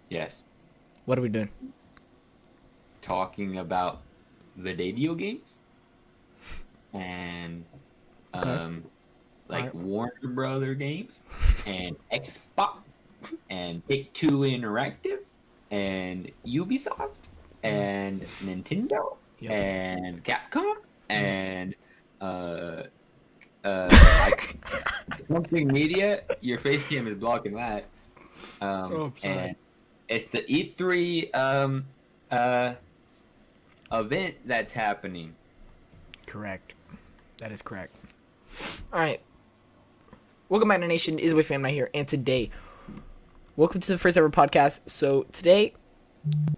Yes. What are we doing? Talking about the video games and Okay. um All like right. Warner Brother games and Xbox and Take-Two Interactive and Ubisoft Mm, and Nintendo yep. and Capcom Mm. and uh I something media. Your face cam is blocking that. Oh, sorry. And it's the E3 uh event that's happening. Correct. That is correct. All right. Welcome back to Nation. Is with family here, and today, welcome to the first ever podcast. So today,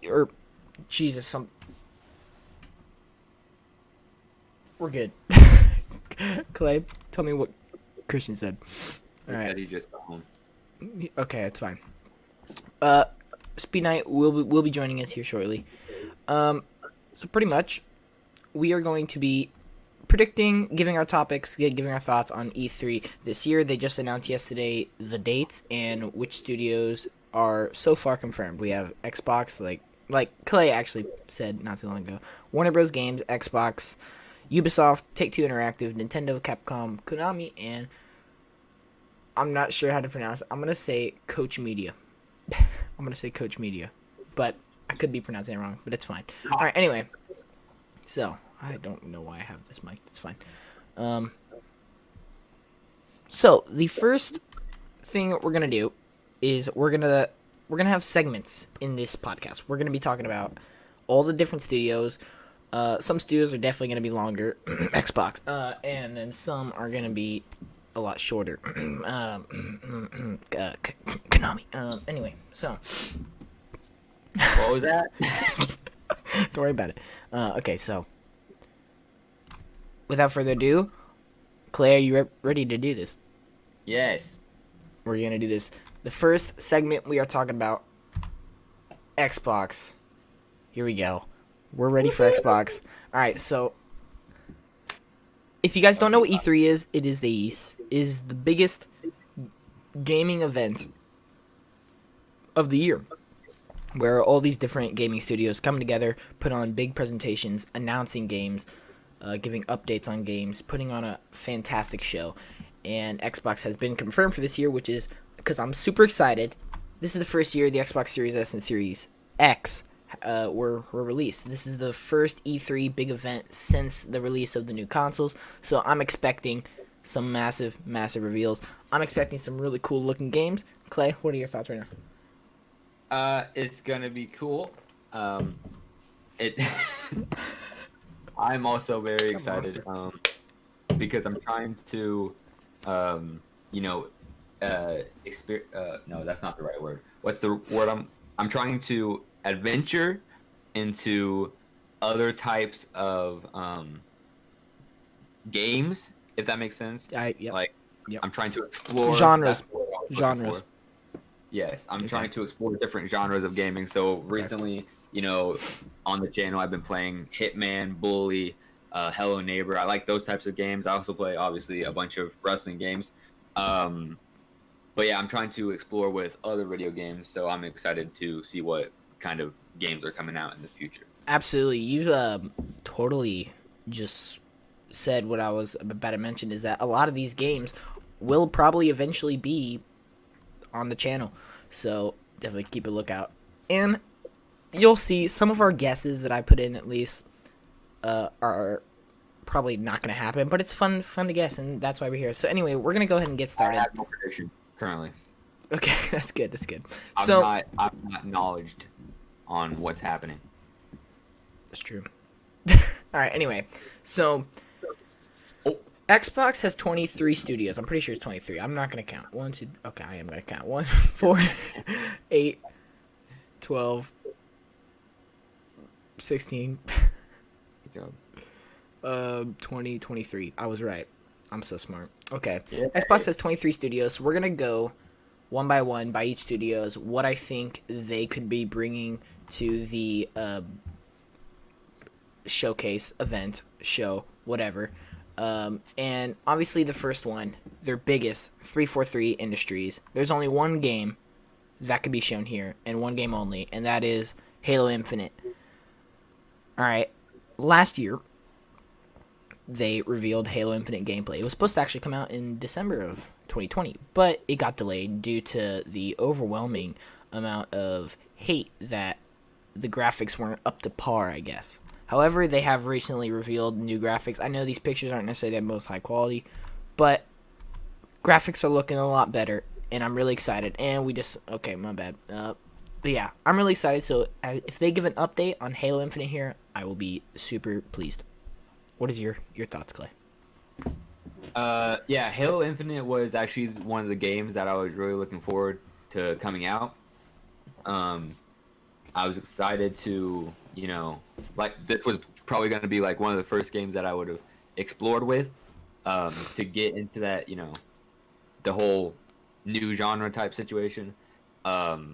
or Jesus, we're good. Clay, tell me what Christian said. All He right. said he just got home. Okay, it's fine. Uh, Speed Knight will be joining us here shortly. So pretty much, we are going to be predicting, giving our topics, giving our thoughts on E3 this year. They just announced yesterday the dates and which studios are so far confirmed. We have Xbox, like Clay actually said not too long ago, Warner Bros. Games, Xbox, Ubisoft, Take-Two Interactive, Nintendo, Capcom, Konami, and I'm not sure how to pronounce it. I'm gonna say Coach Media. I'm gonna say Coach Media, but I could be pronouncing it wrong, but it's fine. All right. Anyway, so I don't know why I have this mic. It's fine. Um, so the first thing we're gonna do is we're gonna have segments in this podcast. We're gonna be talking about all the different studios. Some studios are definitely gonna be longer, Xbox, and then some are gonna be a lot shorter. Konami. Anyway, so What was that? don't worry about it. Okay, so without further ado, Claire, you ready to do this? Yes. We're gonna do this. The first segment we are talking about Xbox. Here we go. We're ready for Xbox. All right, so if you guys don't know Okay. what E3 is, it is the biggest gaming event of the year, where all these different gaming studios come together, put on big presentations, announcing games, giving updates on games, putting on a fantastic show. And Xbox has been confirmed for this year, which is because I'm super excited. This is the first year the Xbox Series S and Series X were released. This is the first E3 big event since the release of the new consoles. So I'm expecting some massive reveals. I'm expecting some really cool looking games. Clay, what are your thoughts right now? It's gonna be cool. It. I'm also very A excited. monster. Because I'm trying to, um, you know, no, that's not the right word. What's the word? I'm trying to adventure into other types of games, if that makes sense. Yep. Like, Yep. I'm trying to explore. That's Genres. what I was looking Genres. for. Yes, I'm Okay. trying to explore different genres of gaming. So Okay. recently, on the channel, I've been playing Hitman, Bully, Hello Neighbor. I like those types of games. I also play, obviously, a bunch of wrestling games. Um, but yeah, I'm trying to explore with other video games. So I'm excited to see what kind of games are coming out in the future. Absolutely. You totally just said what I was about to mention is that a lot of these games will probably eventually be on the channel. So definitely keep a lookout. And you'll see some of our guesses that I put in at least are probably not going to happen, but it's fun to guess, and that's why we're here. So anyway, we're going to go ahead and get I started. have no prediction currently. Okay, that's good. That's good. I'm So not. I'm not knowledged on what's happening. that's true. All right. Anyway, so Oh, Xbox has 23 studios. I'm pretty sure it's 23. I'm not going to count. 1, 2. Okay, I am going to count. 1, 4, 8, 12, 16, good job. 20, 23. I was right. I'm so smart. Okay. Yeah. Xbox has 23 studios. So we're going to go one by one by each studios what I think they could be bringing to the showcase, event, show, whatever. And obviously the first one, their biggest, 343 Industries. There's only one game that could be shown here, and one game only, and that is Halo Infinite. All right, last year they revealed Halo Infinite gameplay. It was supposed to actually come out in December of 2020, but it got delayed due to the overwhelming amount of hate that the graphics weren't up to par, I guess. However, they have recently revealed new graphics. I know these pictures aren't necessarily the most high quality, but graphics are looking a lot better, and I'm really excited. And okay, my bad. But yeah, I'm really excited. So if they give an update on Halo Infinite here, I will be super pleased. What is your thoughts, Clay? Yeah, Halo Infinite was actually one of the games that I was really looking forward to coming out. I was excited to, like, this was probably going to be like one of the first games that I would have explored with, to get into that, the whole new genre type situation. But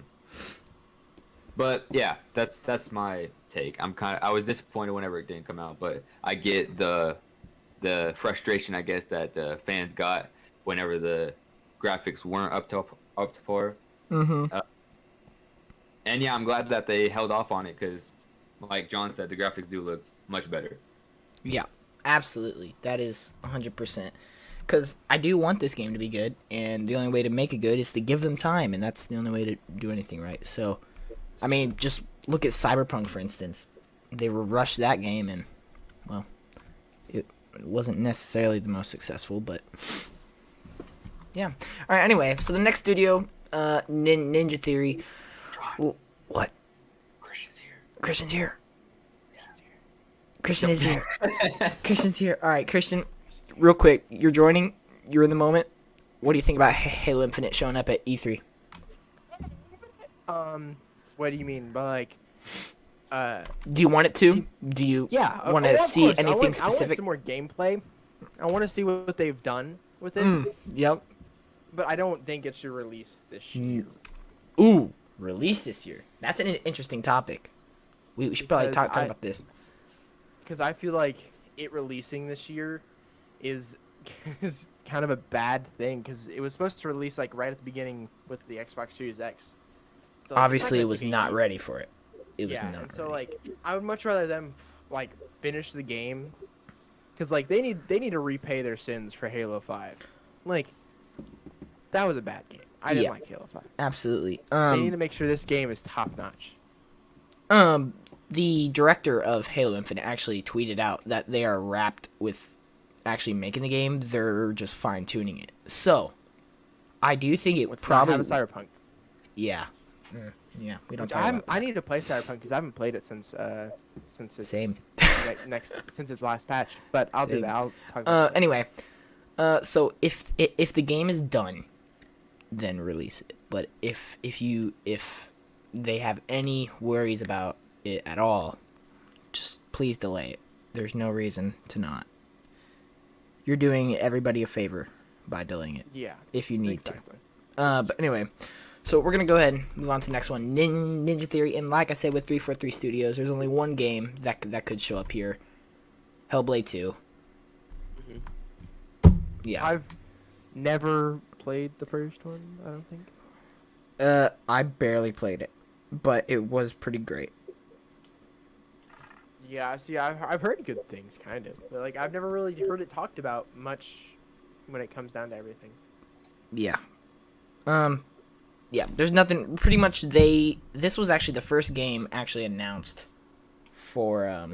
yeah, that's my take. I was disappointed whenever it didn't come out, but I get the frustration, I guess, that the fans got whenever the graphics weren't up to par. Mm-hmm. And yeah, I'm glad that they held off on it because, like John said, the graphics do look much better. Yeah, absolutely. That is 100%. Because I do want this game to be good, and the only way to make it good is to give them time, and that's the only way to do anything right. So, I mean, just look at Cyberpunk, for instance. They rushed that game, and, well, it wasn't necessarily the most successful, but yeah. All right, anyway, so the next studio, Ninja Theory. What? Christian's here. Christian's here. Christian is here. Christian's here. All right, Christian, real quick, you're joining. You're in the moment. What do you think about Halo Infinite showing up at E3? What do you mean by Do you want it to? Do you want to see anything specific? I want some more gameplay. I want to see what they've done with it. Yep. But I don't think it should release this year. Ooh, release this year. That's an interesting topic. We should probably talk about this. Because I feel like it releasing this year is kind of a bad thing. Because it was supposed to release like right at the beginning with the Xbox Series X. So, like, obviously, it was not ready for it. It was not ready. So like, I would much rather them like finish the game, because like they need to repay their sins for Halo 5. Like, that was a bad game. I didn't like Halo 5. Absolutely. They need to make sure this game is top notch. The director of Halo Infinite actually tweeted out that they are wrapped with actually making the game. They're just fine tuning it. So, I do think it probably have a Cyberpunk. Yeah. Yeah, we don't talk about that. I need to play Cyberpunk because I haven't played it since it's Same. since its last patch. But I'll do that. I'll talk about that. Anyway, so if the game is done, then release it. But if they have any worries about it at all, just please delay it. There's no reason to not. You're doing everybody a favor by delaying it. Yeah. If you need exactly. to. But anyway, so we're going to go ahead and move on to the next one. Ninja Theory. And like I said, with 343 Studios, there's only one game that could show up here. Hellblade 2. Mm-hmm. Yeah. I've never played the first one, I don't think. I barely played it, but it was pretty great. Yeah, see, I've heard good things, kind of. But, like, I've never really heard it talked about much when it comes down to everything. Yeah. Yeah, there's nothing, pretty much this was actually the first game actually announced for,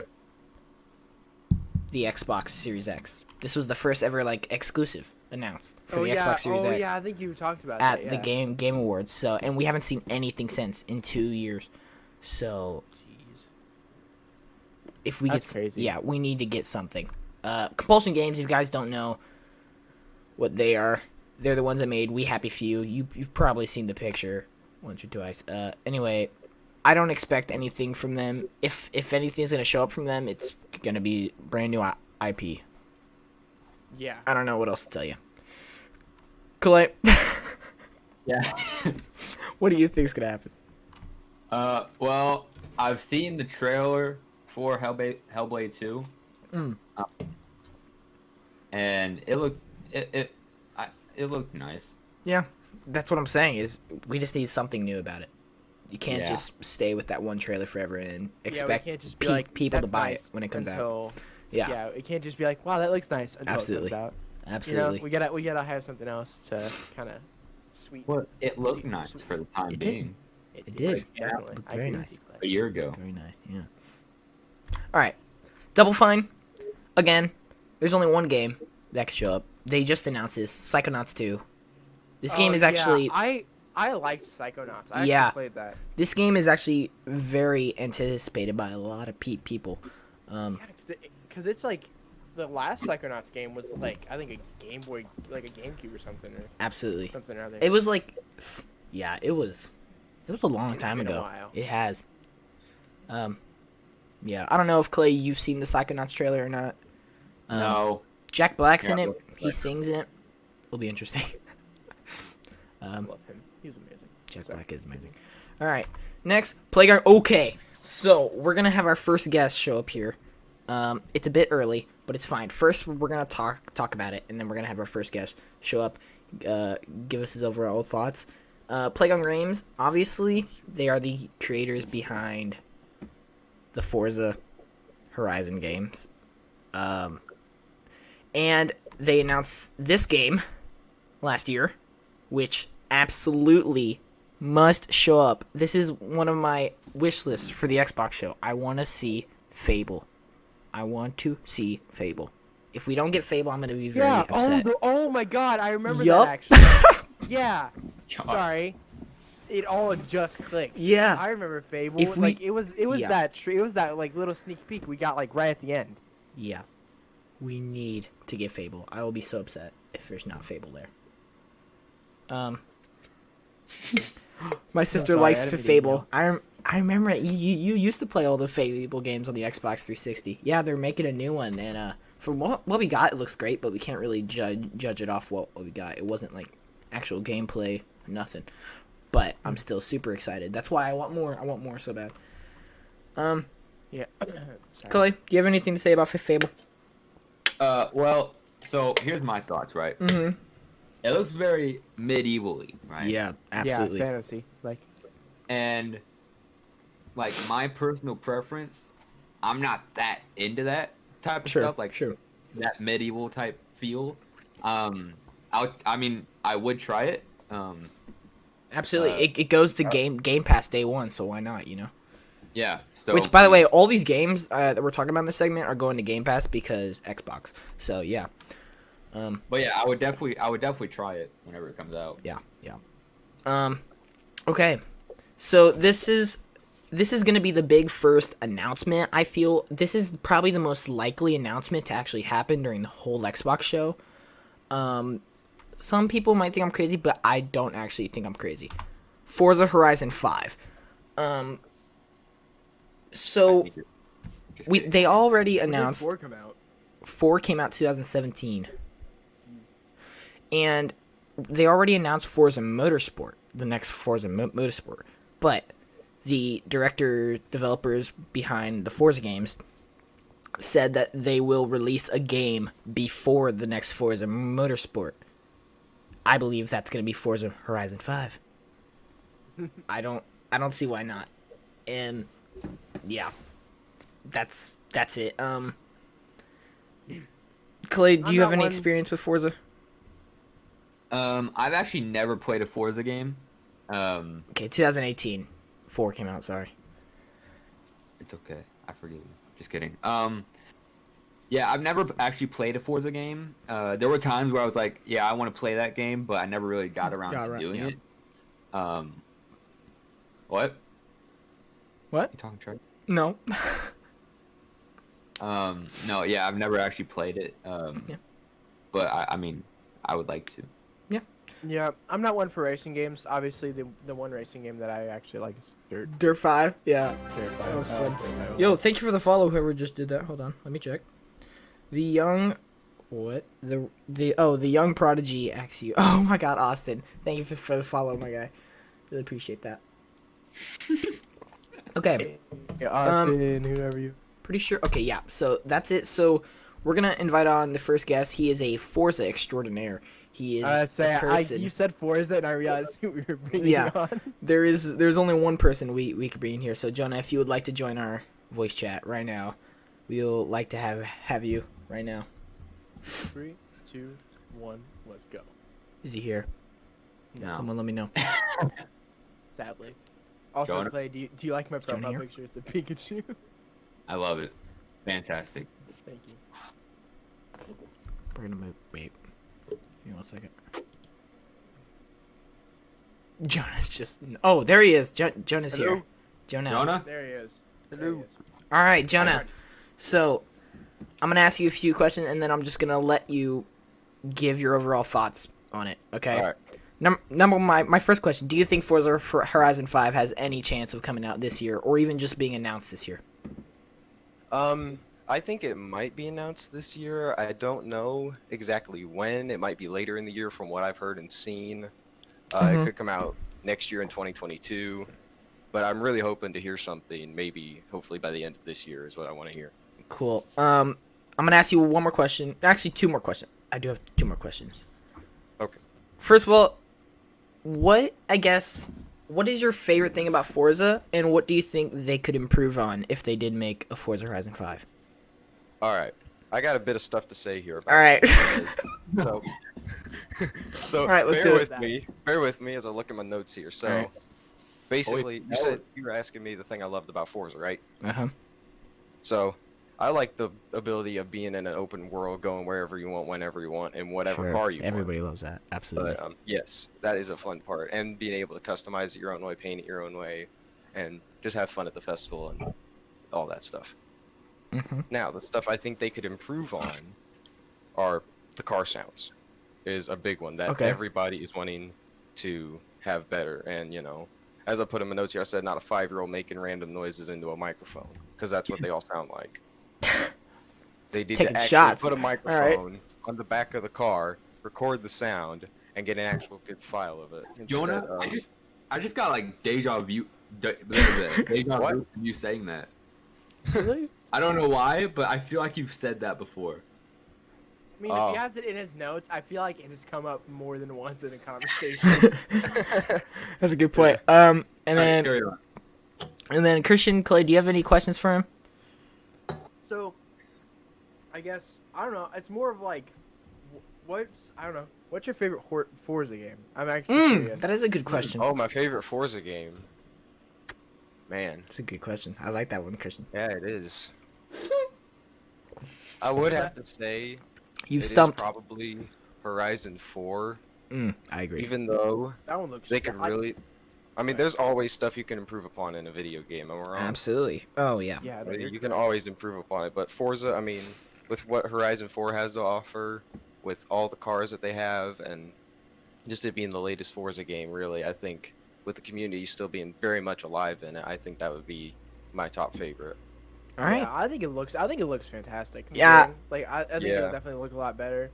the Xbox Series X. This was the first ever, like, exclusive announced for the Xbox Series X. Oh, yeah, I think you talked about at that, yeah. the Game Awards. So, and we haven't seen anything since in 2 years. So, if we That's get, crazy. yeah, we need to get something. Compulsion Games, if you guys don't know what they are, they're the ones that made We Happy Few. You've probably seen the picture once or twice. Anyway, I don't expect anything from them. If anything's gonna show up from them, it's gonna be brand new IP. Yeah. I don't know what else to tell you. Clay, Yeah. what do you think's gonna happen? Well, I've seen the trailer for Hellblade 2. And it looked it looked nice. Yeah, That's what I'm saying. Is we just need something new about it. You can't just stay with that one trailer forever and expect we can't just be like, people to "That's buy nice," it when it comes out. until, Yeah, it can't just be like, wow, that looks nice until Absolutely. it comes out. absolutely. We gotta have something else to kind of sweeten. Well, it looked sweeten- nice sweeten- for the time It did. being. It did. Definitely. Looked I very agree nice. with you, Clay. A year ago. Very nice. Yeah. All right, Double Fine. Again, there's only one game that could show up. They just announced this, Psychonauts 2. This game is actually I liked Psychonauts. I Yeah. actually played that. this game is actually very anticipated by a lot of people. Yeah, because it's like the last Psychonauts game was like I think a Game Boy, like a GameCube or something Absolutely. or other. It was like, yeah, it was a long time been a ago. while. It has. Yeah, I don't know if Clay, you've seen the Psychonauts trailer or not. No. Jack Black's in Yeah, it. He sings in it. It'll be interesting. I love him. He's amazing. Jack Sorry. Black is amazing. All right, next Playground. Okay, so we're gonna have our first guest show up here. It's a bit early, but it's fine. First, we're gonna talk about it, and then we're gonna have our first guest show up, give us his overall thoughts. Playground Games, obviously, they are the creators behind the Forza Horizon games, and they announced this game last year, which absolutely must show up. This is one of my wish lists for the Xbox show. I want to see Fable. If we don't get Fable, I'm going to be very upset. Oh my God, I remember Yup. that actually. Yeah. Sorry. It all just clicked. Yeah. I remember Fable. If we- it was yeah. that like little sneak peek we got like right at the end. Yeah. We need to get Fable. I will be so upset if there's not Fable there. My sister sorry, likes I didn't mean to Fable. I remember it. You used to play all the Fable games on the Xbox 360. Yeah, they're making a new one, and from what we got, it looks great, but we can't really judge it off what we got. It wasn't like actual gameplay, nothing. But I'm still super excited. That's why I want more. I want more so bad. Yeah. Clay, do you have anything to say about Fable? Well, so here's my thoughts, right? Mm-hmm. It looks very medieval-y, right? Yeah, absolutely. Yeah, fantasy. Like. And like my personal preference, I'm not that into that type of stuff, like sure. that medieval type feel. I would try it. Absolutely. It goes to Game Pass day one, so why not, you know? Yeah. So Which, by the way, all these games that we're talking about in this segment are going to Game Pass because Xbox. So, yeah. But yeah, I would definitely try it whenever it comes out. Yeah. Okay. So this is going to be the big first announcement. I feel this is probably the most likely announcement to actually happen during the whole Xbox show. Some people might think I'm crazy, but I don't actually think I'm crazy. Forza Horizon 5. So they already announced 4 come out? 4 came out 2017. And they already announced Forza Motorsport, the next Forza Motorsport. But the developers behind the Forza games said that they will release a game before the next Forza Motorsport. I believe that's going to be Forza Horizon 5. I don't see why not. And yeah. That's it. Clay, do you have any experience with Forza? I've actually never played a Forza game. Okay, 2018. 4 came out, sorry. It's okay. I forgive you. Just kidding. Yeah, I've never actually played a Forza game. There were times where I was like, yeah, I want to play that game, but I never really got around to doing it. What? What? You talking trash? No. No, yeah, I've never actually played it. Yeah. But I mean, I would like to. Yeah, I'm not one for racing games. Obviously, the one racing game that I actually like is Dirt. Dirt 5? Yeah. Dirt 5. That was I fun. like Dirt 5. Yo, thank you for the follow, whoever just did that. Hold on, let me check. The young... What? The young prodigy asks you. Oh my god, Austin. Thank you for the follow, my guy. Really appreciate that. Okay. Yeah, Austin, whoever you... Pretty sure. Okay, yeah. So that's it. So we're gonna invite on the first guest. He is a Forza extraordinaire. He is a person. You said Forza, and I realized who we were bringing on. There's only one person we could bring in here. So Jonah, if you would like to join our voice chat right now, we'll like to have you right now. 3, 2, 1, let's go. Is he here? No. Someone let me know. Sadly. Also, Jonah? Clay, do you like my Jonah profile here? picture? It's a Pikachu. I love it. Fantastic. Thank you. We're gonna move. Wait. Give me 1 second. Jonah's just. Oh, there he is. Jonah's Hello? here. Jonah. Jonah? There he is. Hello. All right, Jonah. So, I'm gonna ask you a few questions, and then I'm just gonna let you give your overall thoughts on it. Okay. All right. My first question: do you think Forza Horizon 5 has any chance of coming out this year, or even just being announced this year? I think it might be announced this year. I don't know exactly when. It might be later in the year from what I've heard and seen. It could come out next year in 2022. But I'm really hoping to hear something, maybe, hopefully by the end of this year is what I want to hear. Cool. I'm gonna ask you one more question. Actually, two more questions. I do have two more questions. Okay. First of all, what is your favorite thing about Forza, and what do you think they could improve on if they did make a Forza Horizon 5? All right. I got a bit of stuff to say here. About All right. So All right, let's bear do with it. me. Bear with me as I look at my notes here. So, All right. basically, you said you were asking me the thing I loved about Forza, right? Uh-huh. So, I like the ability of being in an open world, going wherever you want, whenever you want, in whatever car you want. Everybody loves that. Absolutely. But yes, that is a fun part, and being able to customize it your own way, paint it your own way, and just have fun at the festival and all that stuff. Mm-hmm. Now, the stuff I think they could improve on are the car sounds. Is a big one that Okay. everybody is wanting to have better. And as I put in my notes here, I said not a 5-year-old making random noises into a microphone, because that's what they all sound like. They need Taking to actually shots. put a All microphone on the back of the car, record the sound, and get an actual good file of it. instead Jonah, of- I just got like deja vu. Deja What? vu from you saying that. Really? I don't know why, but I feel like you've said that before. I mean, if Oh. he has it in his notes, I feel like it has come up more than once in a conversation. That's a good point. And Alright, then carry on. Christian, Clay, do you have any questions for him? So, I guess I don't know. It's more of like, what's your favorite Forza game? I'm actually curious. That is a good question. Oh, my favorite Forza game. Man, That's a good question. I like that one, Christian. yeah, it is. I would have to say You've it is stumped. probably Horizon 4, I agree. even though That one looks. they could I- really... I mean, there's always stuff you can improve upon in a video game, am I wrong? Absolutely. Oh yeah. Yeah, I no, mean, you're you can correct. always improve upon it, but Forza, I mean, with what Horizon 4 has to offer, with all the cars that they have, and just it being the latest Forza game, really, I think, with the community still being very much alive in it, I think that would be my top favorite. All right. Yeah, I think it looks fantastic. Yeah. Like I think Yeah. it'll definitely look a lot better.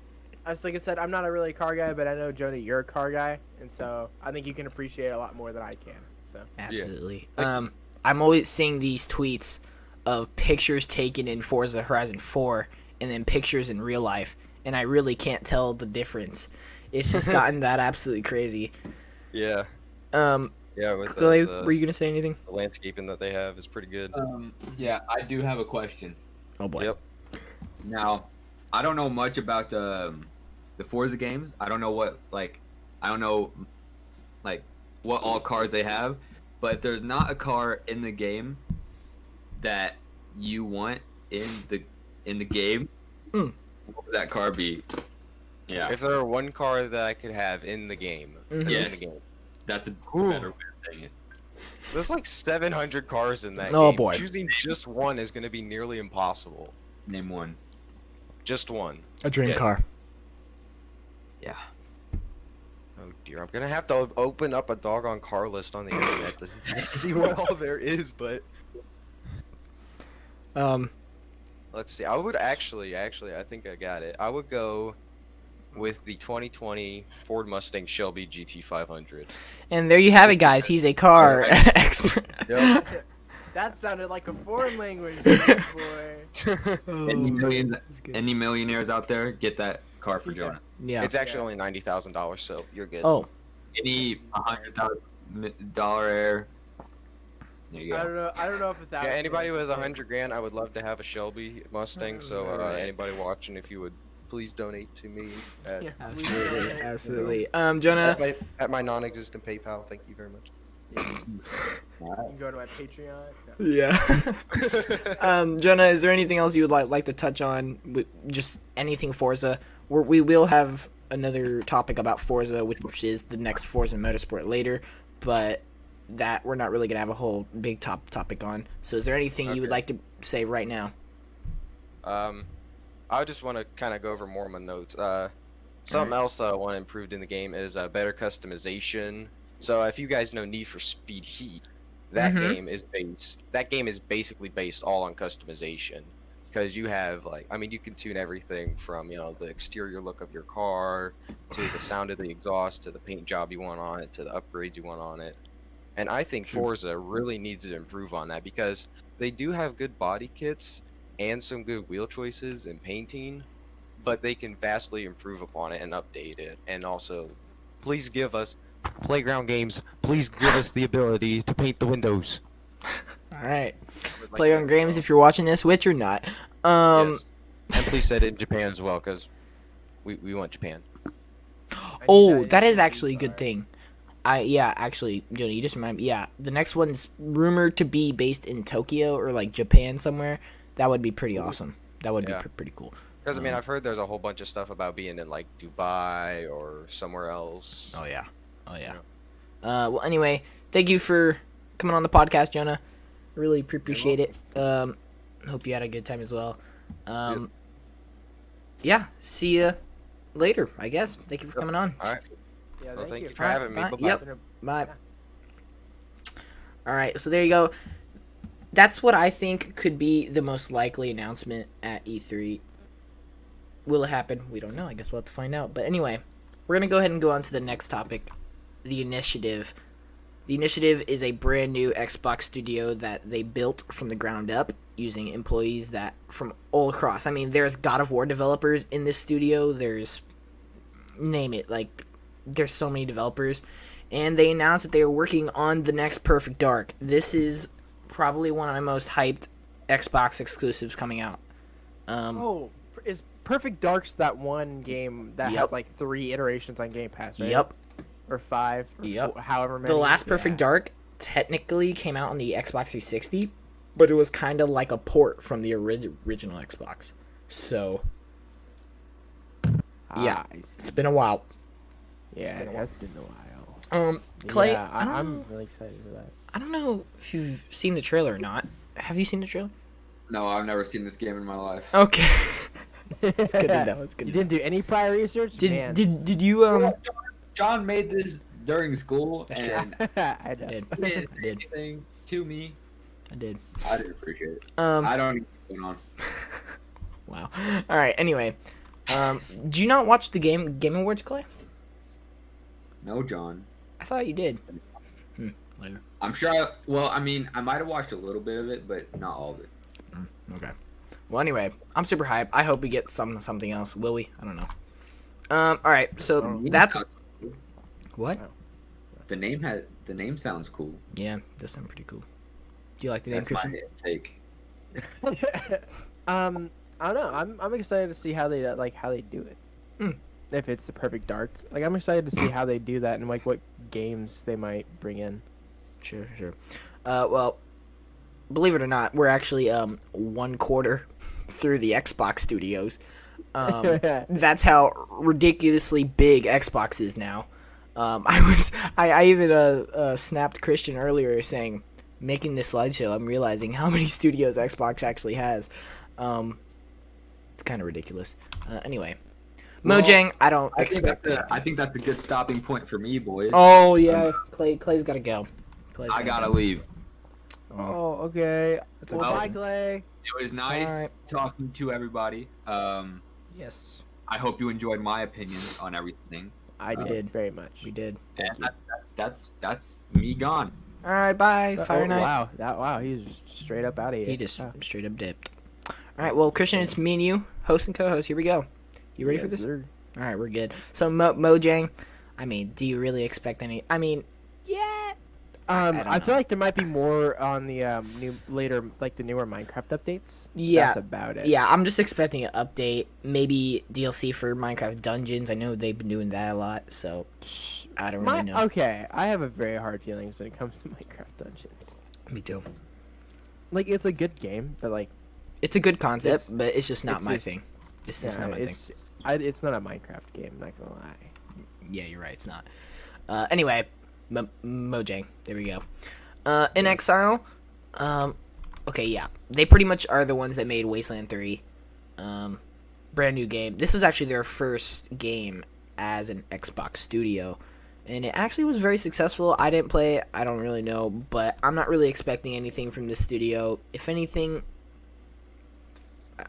As like I said, I'm not a really car guy, but I know Jonah, you're a car guy, and so I think you can appreciate it a lot more than I can. So Absolutely. Like- I'm always seeing these tweets of pictures taken in Forza Horizon 4 and then pictures in real life, and I really can't tell the difference. It's just gotten that absolutely crazy. Yeah. Um, Yeah, with Clay, the were you gonna say anything? landscaping that they have is pretty good. Yeah, I do have a question. Oh boy. Yep. Now, I don't know much about the Forza games. I don't know what all cars they have, but if there's not a car in the game that you want in the game, what would that car be? Yeah, If there were one car that I could have in the game, that's in Yes. the game. that's a Ooh. better way of saying it. There's like 700 cars in that Oh, game. boy. Choosing just one is going to be nearly impossible. Name one. Just one. A dream Yes. car. Yeah. Oh dear, I'm gonna have to open up a doggone car list on the internet to see what all there is, but let's see. I would actually, I think I got it. I would go with the 2020 Ford Mustang Shelby GT500. And there you have it, guys. He's a car expert. Yep. that sounded like a foreign language, boy. Any millionaires out there get that car for Yeah. Jonah. Yeah. It's actually only $90,000, so you're good. Oh. Any $100,000 air. There you I go. don't know. I don't know if it's that. Yeah, anybody with $100,000, I would love to have a Shelby Mustang. So Alright. anybody watching, if you would please donate to me at, Yeah. Absolutely. Absolutely. Jonah. at my non-existent PayPal. Thank you very much. You can go to my Patreon. No. Yeah. Jonah, is there anything else you would like to touch on? With just anything Forza? We will have another topic about Forza, which is the next Forza Motorsport later, but that we're not really gonna have a whole big topic on. So, is there anything you would like to say right now? I just want to kind of go over more of my notes. Something else I want improved in the game is better customization. So if you guys know Need for Speed Heat, that game is basically based all on customization, because you have you can tune everything from the exterior look of your car to the sound of the exhaust to the paint job you want on it to the upgrades you want on it. And I think Forza really needs to improve on that, because they do have good body kits and some good wheel choices and painting, but they can vastly improve upon it and update it. And also, please give us Playground Games. Please give us the ability to paint the windows. All right, Playground Games, if you're watching this, which you're not. Yes. And please set it in Japan as well, because we want Japan. Oh, that is actually a good thing. Actually, Jonah, you just remind me. Yeah, the next one's rumored to be based in Tokyo or like Japan somewhere. That would be pretty awesome. That would be pretty cool. Because I've heard there's a whole bunch of stuff about being in like Dubai or somewhere else. Oh yeah. Well, anyway, thank you for coming on the podcast, Jonah. Really appreciate it. Hope you had a good time as well. Yeah. See ya later, I guess. Thank you for coming on. All right. Yeah, Well, thank you for Alright, having me. bye. Bye-bye. Yep. Bye. All right, so there you go. That's what I think could be the most likely announcement at E3. Will it happen? We don't know. I guess we'll have to find out. But anyway, we're going to go ahead and go on to the next topic, the Initiative. The Initiative is a brand new Xbox studio that they built from the ground up using employees that from all across. I mean, there's God of War developers in this studio. There's, name it, like, there's so many developers. And they announced that they are working on the next Perfect Dark. This is probably one of my most hyped Xbox exclusives coming out. Is Perfect Dark's that one game that Yep. has like 3 iterations on Game Pass, right? Yep. Or 5. Or Yep. however many. The last Perfect Dark technically came out on the Xbox 360, but it was kind of like a port from the original Xbox. So, yeah, it's been a while. Yeah, been a it while. has been a while. Clay, Yeah, I don't I'm know, really excited for that. I don't know if you've seen the trailer or not. Have you seen the trailer? No, I've never seen this game in my life. Okay. It's good to know. It's good You to know. didn't do any prior research? Man. Did you John made this during school, That's true. and I know. I did. he didn't I say did. anything to me. I did. I did appreciate it. Um I don't know what's going on. wow. All right, anyway. Do you not watch the Game Awards, Clay? No, John. I thought you did. Later. I'm sure. I might have watched a little bit of it, but not all of it. Okay. Well, anyway, I'm super hyped. I hope we get something else. Will we? I don't know. All right. So that's what. The name sounds cool. Yeah, does sound pretty cool. Do you like the name, That's my Christian? take. I don't know. I'm excited to see how they do it. Hmm. If it's the Perfect Dark, like I'm excited to see how they do that and like what games they might bring in. Sure. Well, believe it or not, we're actually 1/4 through the Xbox studios. That's how ridiculously big Xbox is now. I even snapped Christian earlier saying, making this slideshow, I'm realizing how many studios Xbox actually has. It's kind of ridiculous. Anyway, Mojang, I don't expect that. I think that's a good stopping point for me, boys. Oh yeah, Clay's gotta go. I gotta leave. Oh, okay. That's Well, bye, unfortunate. Clay. It was nice Alright. talking to everybody. Yes, I hope you enjoyed my opinion on everything. I We did did. very much. we did. And that's me gone. All right, bye. Fire Night. Wow, he's straight up out of here. He just Wow. straight up dipped. All right, well, Christian, it's me and you, host and co-host. Here we go. You ready for Yes, this? sir. All right, we're good. So Mojang, I mean, do you really expect any? I mean, yeah. I don't I know. feel like there might be more on the the newer Minecraft updates. Yeah. That's about it. Yeah, I'm just expecting an update, maybe DLC for Minecraft Dungeons. I know they've been doing that a lot, so I don't really know. Okay, I have a very hard feelings when it comes to Minecraft Dungeons. Me too. Like, it's a good game, but like, It's a good concept, It's- but it's just not it's my just- thing. It's just yeah, not my thing. it's not a Minecraft game. Not gonna lie. Yeah, you're right. It's not. Anyway, Mojang. There we go. In Exile. Okay, yeah. They pretty much are the ones that made Wasteland 3. Brand new game. This was actually their first game as an Xbox studio. And it actually was very successful. I didn't play it. I don't really know. But I'm not really expecting anything from this studio. If anything,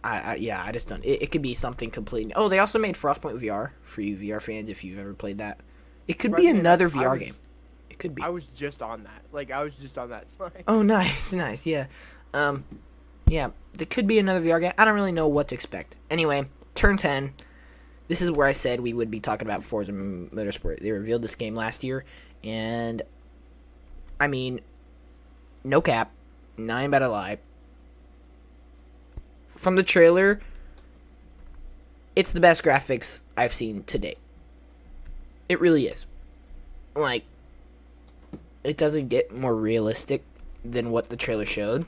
I just don't. It could be something completely. Oh, they also made Frostpoint VR for you VR fans if you've ever played that. It could be another VR game. It could be. I was just on that. Like, I was just on that slide. Oh, nice, nice, yeah. Yeah, there could be another VR game. I don't really know what to expect. Anyway, turn 10. This is where I said we would be talking about Forza Motorsport. They revealed this game last year, and I mean, no cap, not about to lie. From the trailer, it's the best graphics I've seen to date. It really is. Like, it doesn't get more realistic than what the trailer showed.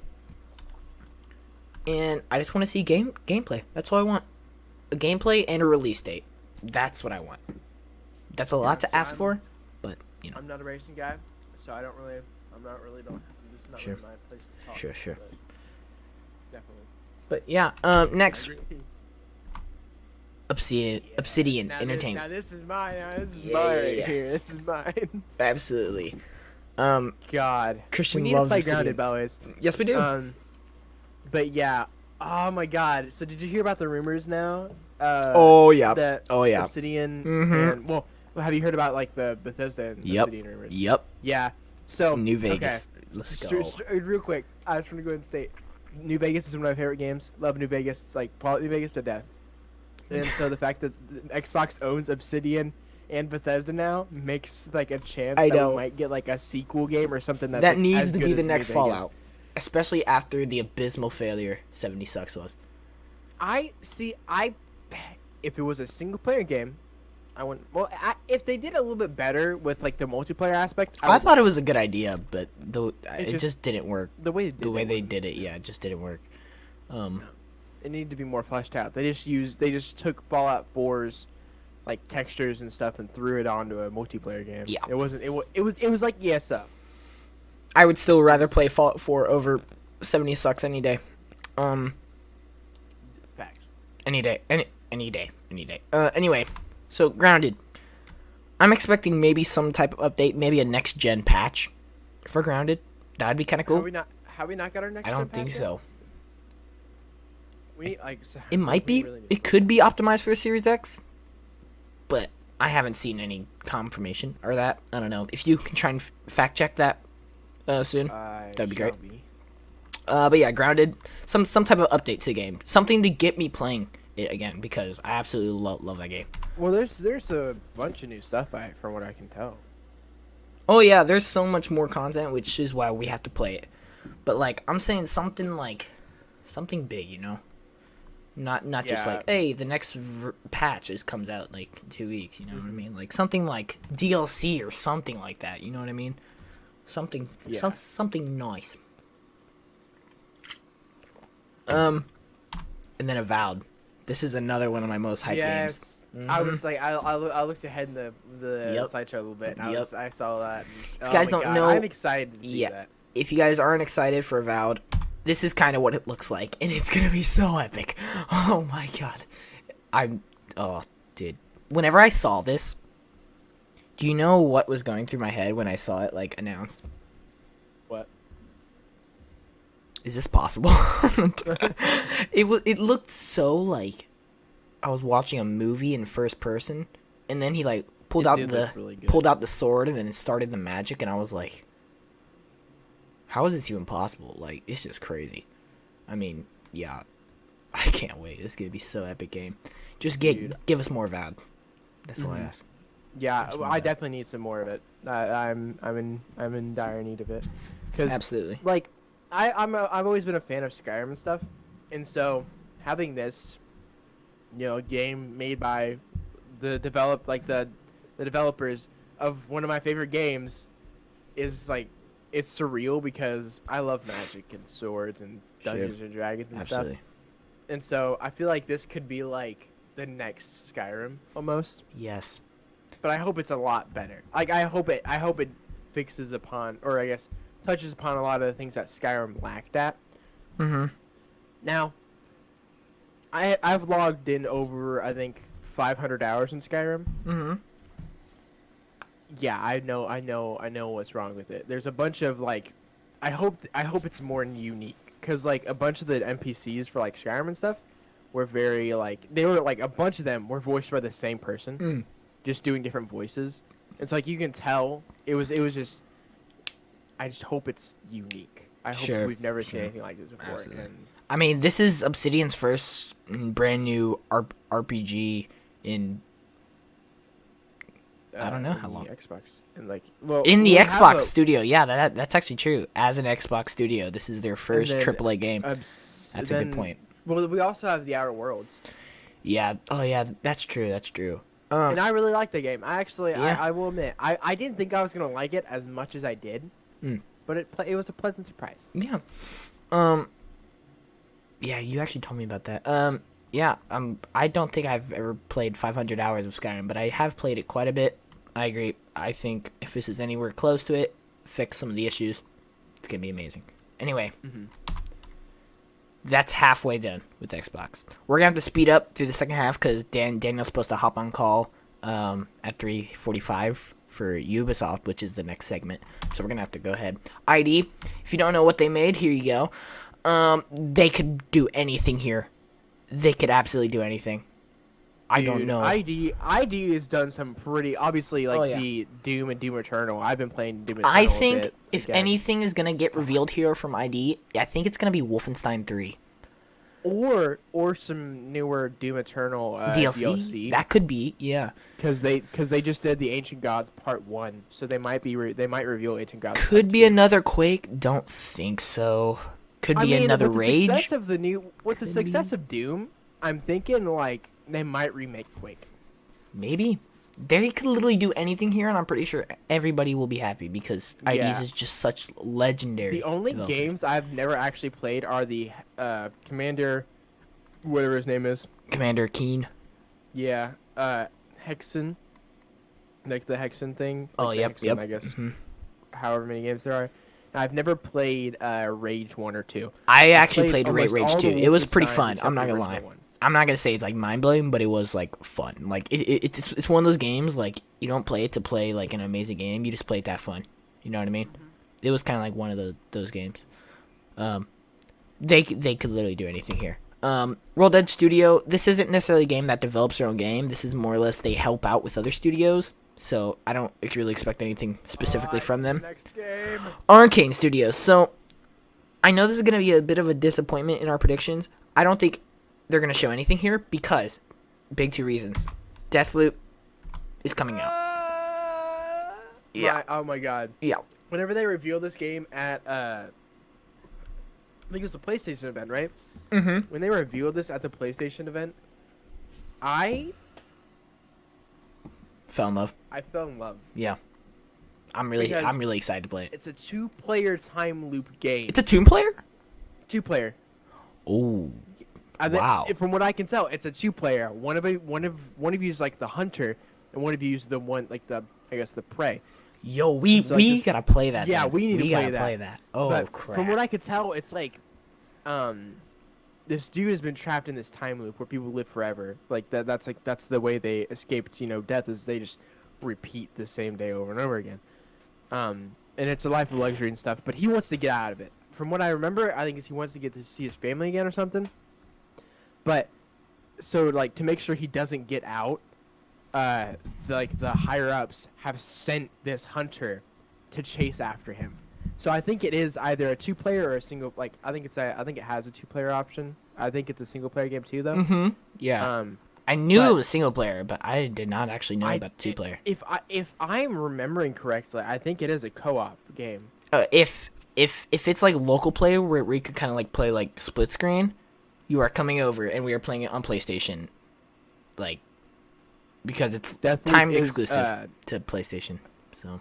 And I just want to see gameplay. That's all I want. A gameplay and a release date. That's what I want. That's a lot to ask for, but you know. I'm not a racing guy, so I'm not really this is not Sure. really my place to talk. Sure. But definitely. But yeah, next, Obsidian Now Entertainment. This is mine. This is Yeah, mine yeah, right yeah. here. This is mine. Absolutely. God. Christian we need loves to play Obsidian. Grounded, boys. Yes, we do. But yeah. Oh my God. So did you hear about the rumors now? Oh yeah. That Oh yeah. Obsidian Mhm. and well, have you heard about like the Bethesda and Yep. Obsidian rumors? Yep. Yeah. So New okay. Vegas. Let's go. Real quick, I just want to go ahead and state, New Vegas is one of my favorite games. Love New Vegas. It's like New Vegas to death. And so the fact that Xbox owns Obsidian and Bethesda now makes like a chance I that know. we might get like a sequel game or something that's That like, needs as to good be as the New next Vegas. Fallout, especially after the abysmal failure 70 Sucks was. If it was a single player game, I wouldn't. Well, if they did a little bit better with like the multiplayer aspect, I thought it was a good idea, but it just- just didn't work. the way They did it, yeah, it just didn't work. it needed to be more fleshed out. They just took Fallout 4's like textures and stuff and threw it onto a multiplayer game. Yeah. It wasn't. It was like ESO. I would still rather play Fallout 4 over 70 Sucks any day. Facts. Any day. Anyway, so Grounded. I'm expecting maybe some type of update, maybe a next gen patch for Grounded. That'd be kind of cool. Have we not got our next? I don't gen think patch yet? so. We need, like. So It might we be. really need It could be optimized for Series X, but I haven't seen any confirmation or that. I don't know. If you can try and fact check that soon. That'd be great. But yeah, Grounded. Some type of update to the game. Something to get me playing it again because I absolutely love that game. Well, there's a bunch of new stuff from what I can tell. Oh yeah, there's so much more content, which is why we have to play it. But like, I'm saying something big, you know. Not just Yeah. like, hey, the next patch comes out like in 2 weeks. You know what I mean? Like something like DLC or something like that. You know what I mean? Something, Yeah. something nice. And then Avowed. This is another one of my most hyped games. Yes. I was like, I looked ahead in the Yep. slideshow a little bit. And Yep. I saw that. And, you guys my don't God, know- I'm excited to see Yeah. that. If you guys aren't excited for Avowed, this is kind of what it looks like, and it's gonna be so epic. Oh my god, dude. Whenever I saw this, do you know what was going through my head when I saw it like announced? What? Is this possible? It looked so like I was watching a movie in first person, and then he like pulled It out did the look really good. pulled out the sword, and then it started the magic, and I was like, how is this even possible? Like, it's just crazy. I mean, yeah. I can't wait. This is gonna be so epic game. Just give us more VAD. That's all I ask. Yeah, Just more I VAD. definitely need some more of it. I'm in dire need of it. Cause Absolutely. like I've always been a fan of Skyrim and stuff, and so having this, game made by the developers of one of my favorite games is like, it's surreal because I love magic and swords and Dungeons and Dragons and Absolutely. stuff. And so I feel like this could be like the next Skyrim almost. Yes. But I hope it's a lot better. Like I hope it fixes upon, or I guess touches upon a lot of the things that Skyrim lacked at. Mm-hmm. Now, I've logged in over, I think, 500 hours in Skyrim. Mm-hmm. Yeah, I know what's wrong with it. There's a bunch of like, I hope it's more unique, cause like a bunch of the NPCs for like Skyrim and stuff were very like, they were like, a bunch of them were voiced by the same person, just doing different voices. It's like you can tell it was just. I just hope it's unique. I hope we've never seen anything like this before. Absolutely. And I mean, this is Obsidian's first brand new RPG in I don't know how long. Xbox and in the we'll Xbox studio. Yeah, that's actually true. As an Xbox studio, this is their first then, AAA game. That's a good point. Well, we also have the Outer Worlds. Yeah. Oh, yeah. That's true. That's true. And I really like the game. I actually, Yeah. I will admit, I didn't think I was gonna like it as much as I did, but it was a pleasant surprise. Yeah. Yeah, you actually told me about that. Yeah. I don't think I've ever played 500 hours of Skyrim, but I have played it quite a bit. I agree. I think if this is anywhere close to it, fix some of the issues, it's gonna be amazing. Anyway. That's halfway done with Xbox. We're gonna have to speed up through the second half because Daniel's supposed to hop on call at 3:45 for Ubisoft, which is the next segment. So we're gonna have to go ahead. ID. If you don't know what they made, here you go. They could do anything here. They could absolutely do anything. I don't know. ID has done some pretty, obviously, like the Doom and Doom Eternal. I've been playing Doom Eternal. I think if anything is gonna get revealed here from ID, I think it's gonna be Wolfenstein 3. Or some newer Doom Eternal DLC. That could be, yeah. Because they just did the Ancient Gods Part 1, so they might reveal Ancient Gods. Could Part be 2. another Quake. Don't think so. Could be another Rage. With the success of Doom, I'm thinking like they might remake Quake. Maybe. They could literally do anything here, and I'm pretty sure everybody will be happy because IDs is just such legendary. The only games I've never actually played are the Commander, whatever his name is. Commander Keen. Yeah. Hexen. Like the Hexen thing. Oh, like yep, Hexen, yep. I guess. However many games there are. I've never played Rage 1 or 2. I actually played Rage 2. It was pretty Wolfensteins fun. except I'm not the gonna lie. original one. I'm not gonna say it's like mind blowing, but it was like fun. Like it's one of those games like you don't play it to play like an amazing game. You just play it that fun. You know what I mean? It was kind of like one of those games. They could literally do anything here. World Edge Studio. This isn't necessarily a game that develops their own game. This is more or less they help out with other studios. So I don't really expect anything specifically from them. Next game. Arcane Studios. So I know this is gonna be a bit of a disappointment in our predictions. I don't think they're going to show anything here because big two reasons. Deathloop is coming out. Oh my god. Yeah. Whenever they revealed this game at I think it was a PlayStation event, right? Mm-hmm. When they revealed this at the PlayStation event, I fell in love. I fell in love. Yeah. I'm really excited to play it. It's a 2-player time loop game. It's a 2-player? 2-player. Oh. Wow. From what I can tell, it's a 2-player. One of you is like the hunter, and one of you is the one like the prey. Yo, we gotta play that. Yeah, then. we need to play that. Oh but crap! From what I could tell, it's like, this dude has been trapped in this time loop where people live forever. Like that's the way they escaped. Death is they just repeat the same day over and over again. And it's a life of luxury and stuff. But he wants to get out of it. From what I remember, I think he wants to get to see his family again or something. But so like to make sure he doesn't get out, the higher ups have sent this hunter to chase after him. So I think it is either a 2-player or a single. Like I think it has a 2-player option. I think it's a single-player game too, though. Mm-hmm. Yeah. I knew it was single player, but I did not actually know about the 2-player. If I'm remembering correctly, I think it is a co-op game. If it's like local play where we could kind of like play like split screen, you are coming over and we are playing it on PlayStation, like because it's timed exclusive to PlayStation. So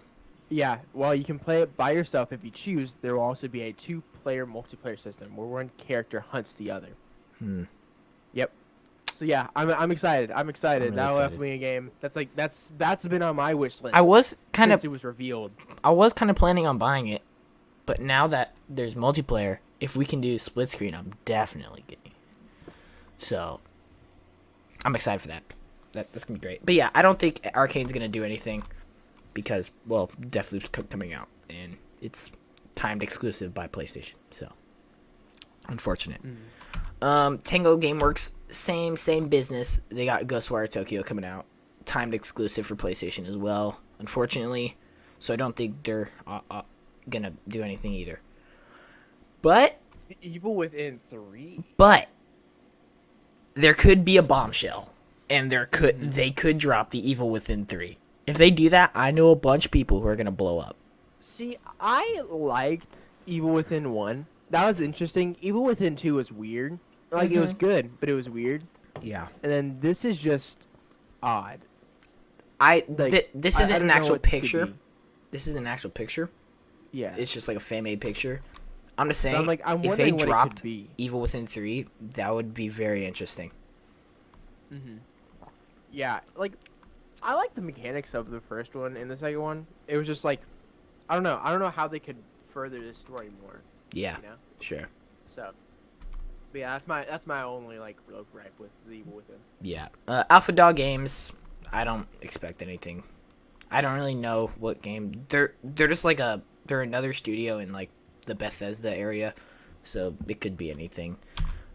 yeah, well you can play it by yourself if you choose. There will also be a 2-player multiplayer system where one character hunts the other. Yep. So yeah, I'm excited. I'm excited. Really That'll excited. have be a game. That's been on my wish list. I was kind since of it was revealed. I was kind of planning on buying it, but now that there's multiplayer, if we can do split screen, I'm definitely getting it. So I'm excited for that. That's gonna be great. But yeah, I don't think Arcane's gonna do anything because well, Deathloop's coming out and it's timed exclusive by PlayStation. So unfortunate. Tango Gameworks, same business. They got Ghostwire Tokyo coming out, timed exclusive for PlayStation as well. Unfortunately, so I don't think they're gonna do anything either. But Evil Within 3. But there could be a bombshell, and they could drop the Evil Within 3. If they do that, I know a bunch of people who are gonna blow up. See, I liked Evil Within 1. That was interesting. Evil Within 2 was weird. Like it was good, but it was weird. Yeah. And then this is just odd. This isn't I an don't know actual what it could picture. be. This is an actual picture. Yeah. It's just like a fan-made picture. I'm just saying, I'm if they wondering what it could dropped be. Evil Within 3, that would be very interesting. Yeah, like I like the mechanics of the first one and the second one. It was just like I don't know how they could further this story more. Yeah, You know? sure. So but yeah, that's my only like real gripe with the Evil Within. Yeah. Alpha Dog Games, I don't expect anything. I don't really know what game. They're just like they're another studio in like the Bethesda area, so it could be anything.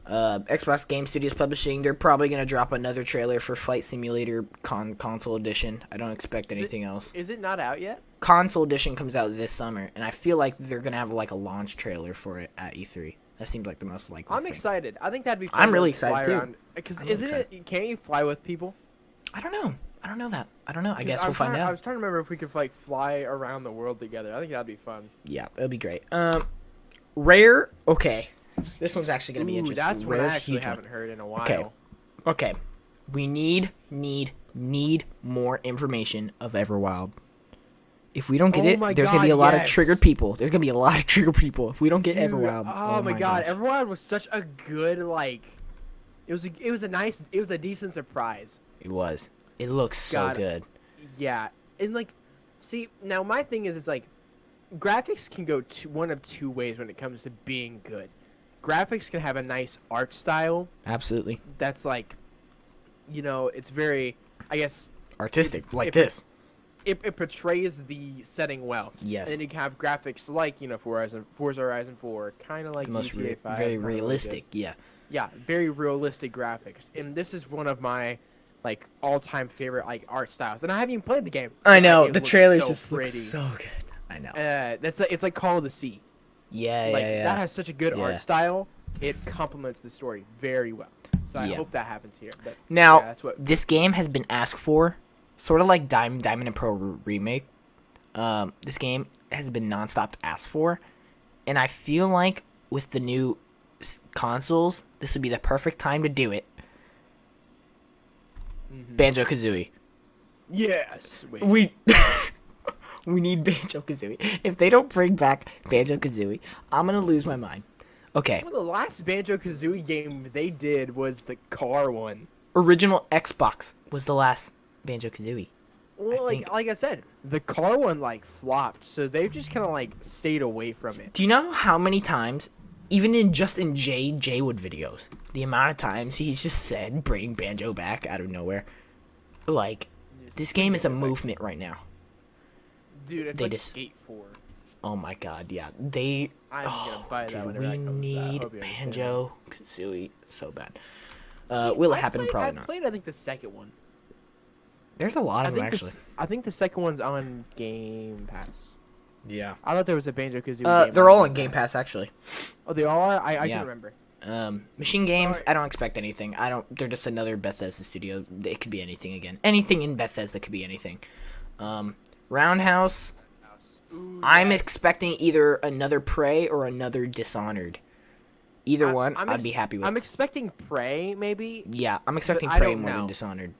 Xbox Game Studios Publishing, they're probably going to drop another trailer for Flight Simulator Console Edition. I don't expect anything else. Is it not out yet? Console Edition comes out this summer, and I feel like they're going to have like a launch trailer for it at E3. That seems like the most likely I'm thing. excited. I think that'd be fun. I'm to really fly excited, too. around. Because I'm isn't excited. it? Can't you fly with people? I don't know. I don't know that. I don't know. I 'Cause guess we'll find I out. was trying to remember if we could like fly around the world together. I think that'd be fun. Yeah, it'll be great. Rare. Okay, this one's actually gonna be Ooh, interesting. that's what I Rare's actually huge one. haven't heard in a while. Okay. Okay, we need more information of Everwild. If we don't get Oh it, my there's gonna be a God, lot of yes. triggered people. There's gonna be a lot of triggered people if we don't get Dude, Everwild. Oh, my God, gosh. Everwild was such a good like. It was a decent surprise. It was. It looks so God. good. Yeah, and like, see now my thing is like, graphics can go one of two ways when it comes to being good. Graphics can have a nice art style Absolutely that's like, you know, it's very, I guess, artistic, like if- this. it portrays the setting well. Yes. And then you can have graphics like, you know, Forza Horizon 4, kind of like The most GTA 5, very kinda really good. realistic. Yeah. Yeah, very realistic graphics, and this is one of my like all-time favorite like art styles. And I haven't even played the game. I but, know like, it the looks trailers so just look pretty. so good. I know. It's like Call of the Sea. Yeah, Like yeah. that has such a good Yeah. art style. It complements the story very well. So I Yeah. hope that happens here. But Now, yeah, that's what. this game has been asked for, sort of like Diamond and Pearl remake. This game has been nonstop asked for, and I feel like with the new consoles, this would be the perfect time to do it. Banjo-Kazooie. Yes. Wait. We we need Banjo-Kazooie. If they don't bring back Banjo-Kazooie, I'm gonna lose my mind. Okay, Well, the last Banjo-Kazooie game they did was the car one. original Xbox was the last Banjo-Kazooie. Well, think- like I said, the car one like flopped, so they've just kind of like stayed away from it. Do you know how many times, even in Jay Wood videos, the amount of times he's just said bring Banjo back out of nowhere? Like, this game is a movement right now. Dude, it's They like just- Skate 4. Oh my god, yeah. They. I'm gonna buy that dude, whenever we that comes out. I need hope you understand. Banjo-Kazooie so bad. See, Will it I happen? played- Probably I not. played, I think, the second one. There's a lot I of them think actually. I think the second one's on Game Pass. Yeah. I thought there was a Banjo-Kazooie game. They're all on Game Pass actually. Oh, they all are? I Yeah. can remember. Machine Games, Sorry. I don't expect anything. They're just another Bethesda studio. It could be anything again. Anything in Bethesda could be anything. Roundhouse, Ooh, I'm yes. expecting either another Prey or another Dishonored. Either one, I'd be happy with. I'm expecting Prey, maybe, Yeah, I'm expecting I Prey don't more than know. Dishonored.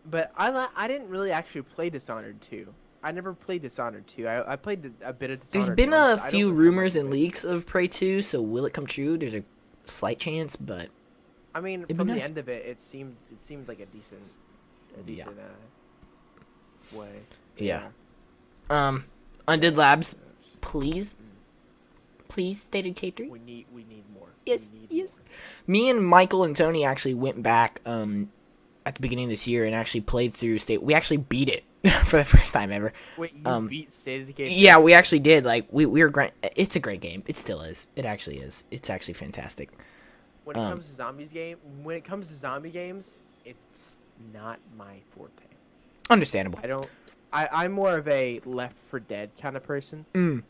but I didn't really actually play Dishonored 2. I never played Dishonored 2. I played a bit of There's Dishonored been once. a I don't few know how rumors much and of it. leaks of Prey 2, so will it come true? There's a slight chance, but I mean, be from nice. the end of it, it seemed like a decent Yeah. way. Yeah. Undead Labs, please State of K3. We need more. Yes, We need yes. more. Me and Michael and Tony actually went back at the beginning of this year and actually played through State. We actually beat it for the first time ever. Wait, you beat State of Decay 3? Yeah, we actually did. Like we were great. It's a great game. It still is. It actually is. It's actually fantastic. When it comes to zombie games, it's not my forte. Understandable. I'm more of a Left 4 Dead kind of person. Mm.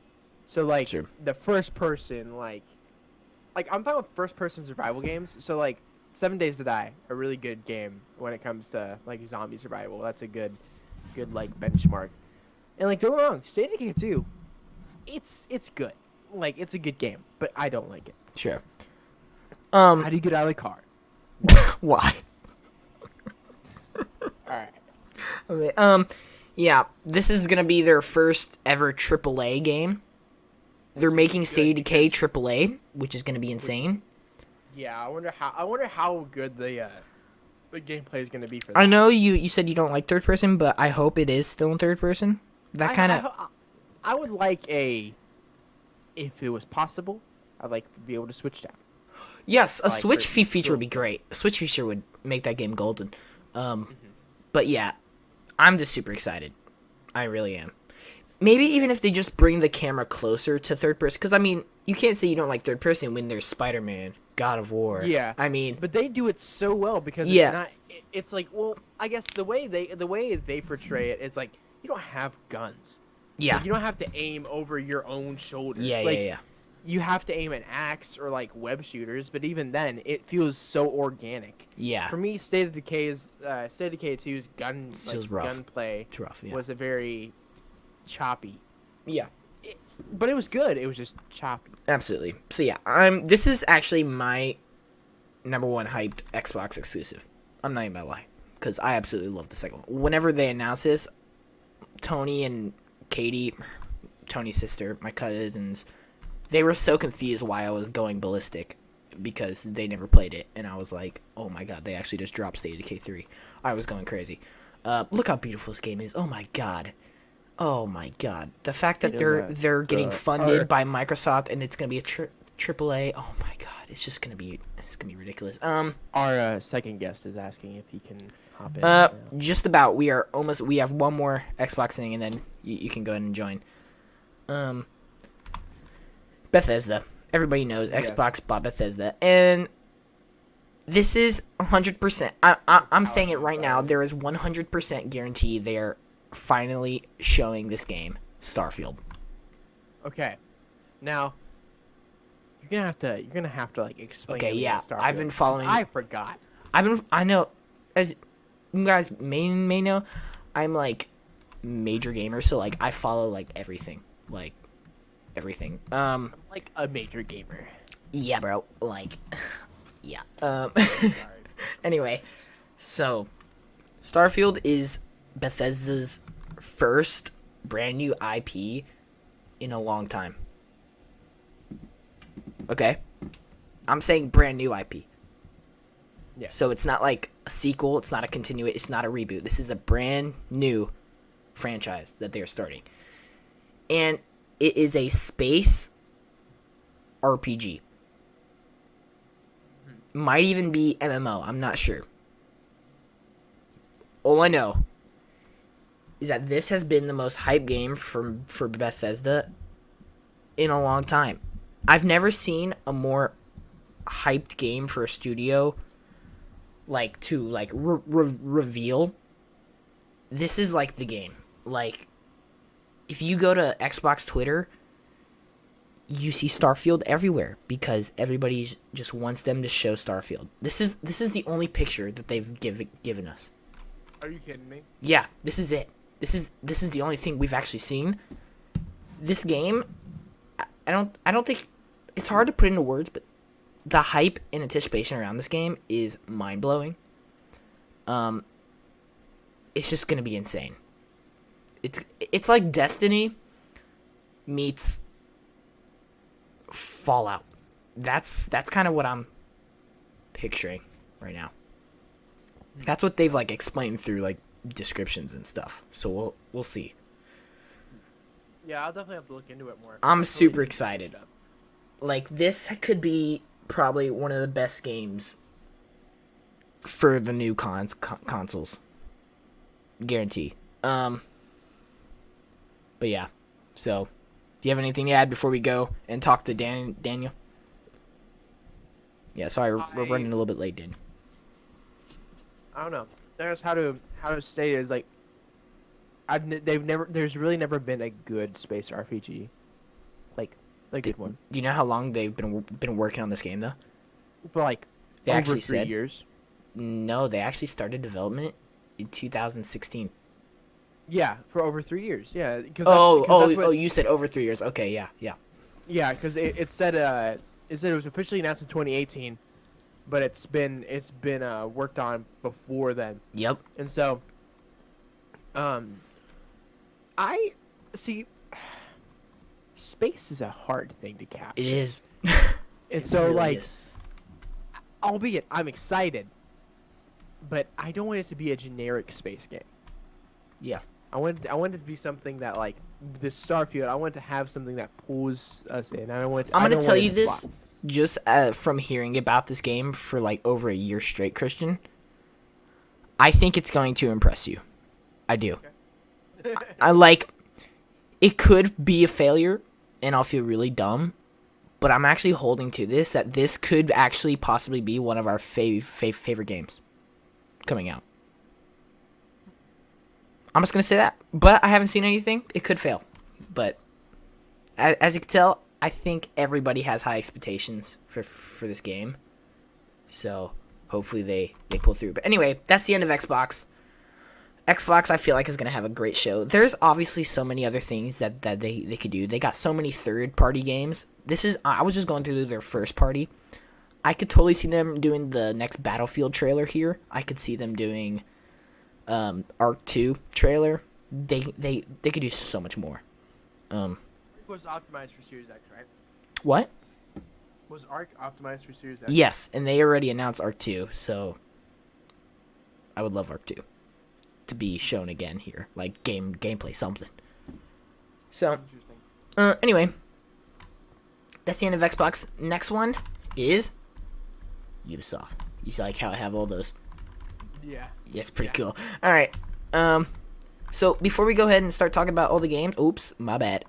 So like Sure. the first person, like I'm fine with first person survival games. So like 7 Days to Die, a really good game when it comes to like zombie survival. That's a good like benchmark. And like don't get me wrong, State of Decay 2, it's good. Like it's a good game, but I don't like it. Sure. How do you get out of the car? Why? All right. Okay. Yeah. This is gonna be their first ever AAA game. They're making State of Decay AAA, which is gonna be insane. Yeah, I wonder how good the gameplay is gonna be for that. I know you said you don't like third person, but I hope it is still in third person. That kind of. I would like if it was possible, I'd like to be able to switch down. Yes, a like Switch for- feature would be great. A Switch feature would make that game golden. But yeah, I'm just super excited. I really am. Maybe even if they just bring the camera closer to third person, because I mean, you can't say you don't like third person when there's Spider-Man, God of War. Yeah. I mean, But they do it so well because Yeah. it's not. It's like, well, I guess the way they portray it, it's like you don't have guns. yeah, Like, you don't have to aim over your own shoulder. yeah, like, yeah. You have to aim an axe or like web shooters, but even then, it feels so organic. Yeah, For me, State of Decay 2's feels rough. gunplay it's rough. Yeah, was a very choppy. yeah, But it was good. It was just choppy. absolutely. So yeah, This is actually my number one hyped Xbox exclusive. I'm not even gonna lie, because I absolutely love the second one. Whenever they announce this, Tony and Katie, Tony's sister, my cousins, they were so confused why I was going ballistic because they never played it, and I was like, "Oh my god, they actually just dropped State of Decay 3." I was going crazy. Look how beautiful this game is! Oh my god, the fact that they're getting funded by Microsoft and it's gonna be a AAA. Oh my god, it's gonna be ridiculous. Our second guest is asking if he can hop in. Just about. We have one more Xbox thing, and then you can go ahead and join. Bethesda. Everybody knows Yes. Xbox bought Bethesda, and this is 100%. I'm saying it right now. There is 100% guarantee they are finally showing this game, Starfield. Okay. Now you're gonna have to like explain. Okay, to me yeah, what Starfield I've been is, 'cause following- I forgot. I know, as you guys may know, I'm like major gamer, so like I follow like everything. I'm like a major gamer. Yeah, bro. Like, yeah. Anyway, so Starfield is Bethesda's first brand new IP in a long time. Okay? I'm saying brand new IP. Yeah. So it's not like a sequel, it's not a continuation, it's not a reboot. This is a brand new franchise that they're starting. And it is a space RPG. Might even be MMO, I'm not sure. All I know is that this has been the most hyped game for Bethesda in a long time. I've never seen a more hyped game for a studio reveal. This is like the game. Like, if you go to Xbox Twitter, you see Starfield everywhere because everybody just wants them to show Starfield. This is the only picture that they've given us. Are you kidding me? Yeah, this is it. This is the only thing we've actually seen. This game, I don't think it's hard to put into words, but the hype and anticipation around this game is mind blowing. It's just gonna be insane. It's like Destiny meets Fallout. That's kind of what I'm picturing right now. That's what they've like explained through like descriptions and stuff. So we'll see. Yeah, I'll definitely have to look into it more. I'm super excited. Like this could be probably one of the best games for the new consoles. Guarantee. But yeah. So, do you have anything to add before we go and talk to Daniel? Yeah, sorry, we're running a little bit late, Daniel. I don't know. There's how to say it is like there's really never been a good space RPG, like a good one. Do you know how long they've been working on this game though? For like They over actually 3 said years. No, they actually started development in 2016. Yeah, for over 3 years. Yeah. You said over 3 years. Okay, yeah. Yeah, because it said it was officially announced in 2018, but it's been worked on before then. Yep. And so, I see. Space is a hard thing to capture. It is. And so, really like, is. albeit I'm excited, but I don't want it to be a generic space game. Yeah. I want it to be something that, like, this Starfield, I want it to have something that pulls us in. I'm going to tell you this just from hearing about this game for, like, over a year straight, Christian. I think it's going to impress you. I do. Okay. I like, it could be a failure, and I'll feel really dumb, but I'm actually holding to this, that this could actually possibly be one of our favorite games coming out. I'm just going to say that. But I haven't seen anything. It could fail. But as you can tell, I think everybody has high expectations for this game. So hopefully they pull through. But anyway, that's the end of Xbox. Xbox, I feel like, is going to have a great show. There's obviously so many other things that they could do. They got so many third-party games. I was just going through their first party. I could totally see them doing the next Battlefield trailer here. I could see them doing Arc 2 trailer. They could do so much more. Arc was optimized for Series X, right? What? Was Arc optimized for Series X? Yes, and they already announced Arc 2, so I would love Arc 2 to be shown again here, like gameplay something. So, anyway, that's the end of Xbox. Next one is Ubisoft. You see, like how I have all those. Yeah. Yeah, it's pretty cool. All right. So before we go ahead and start talking about all the games, oops, my bad.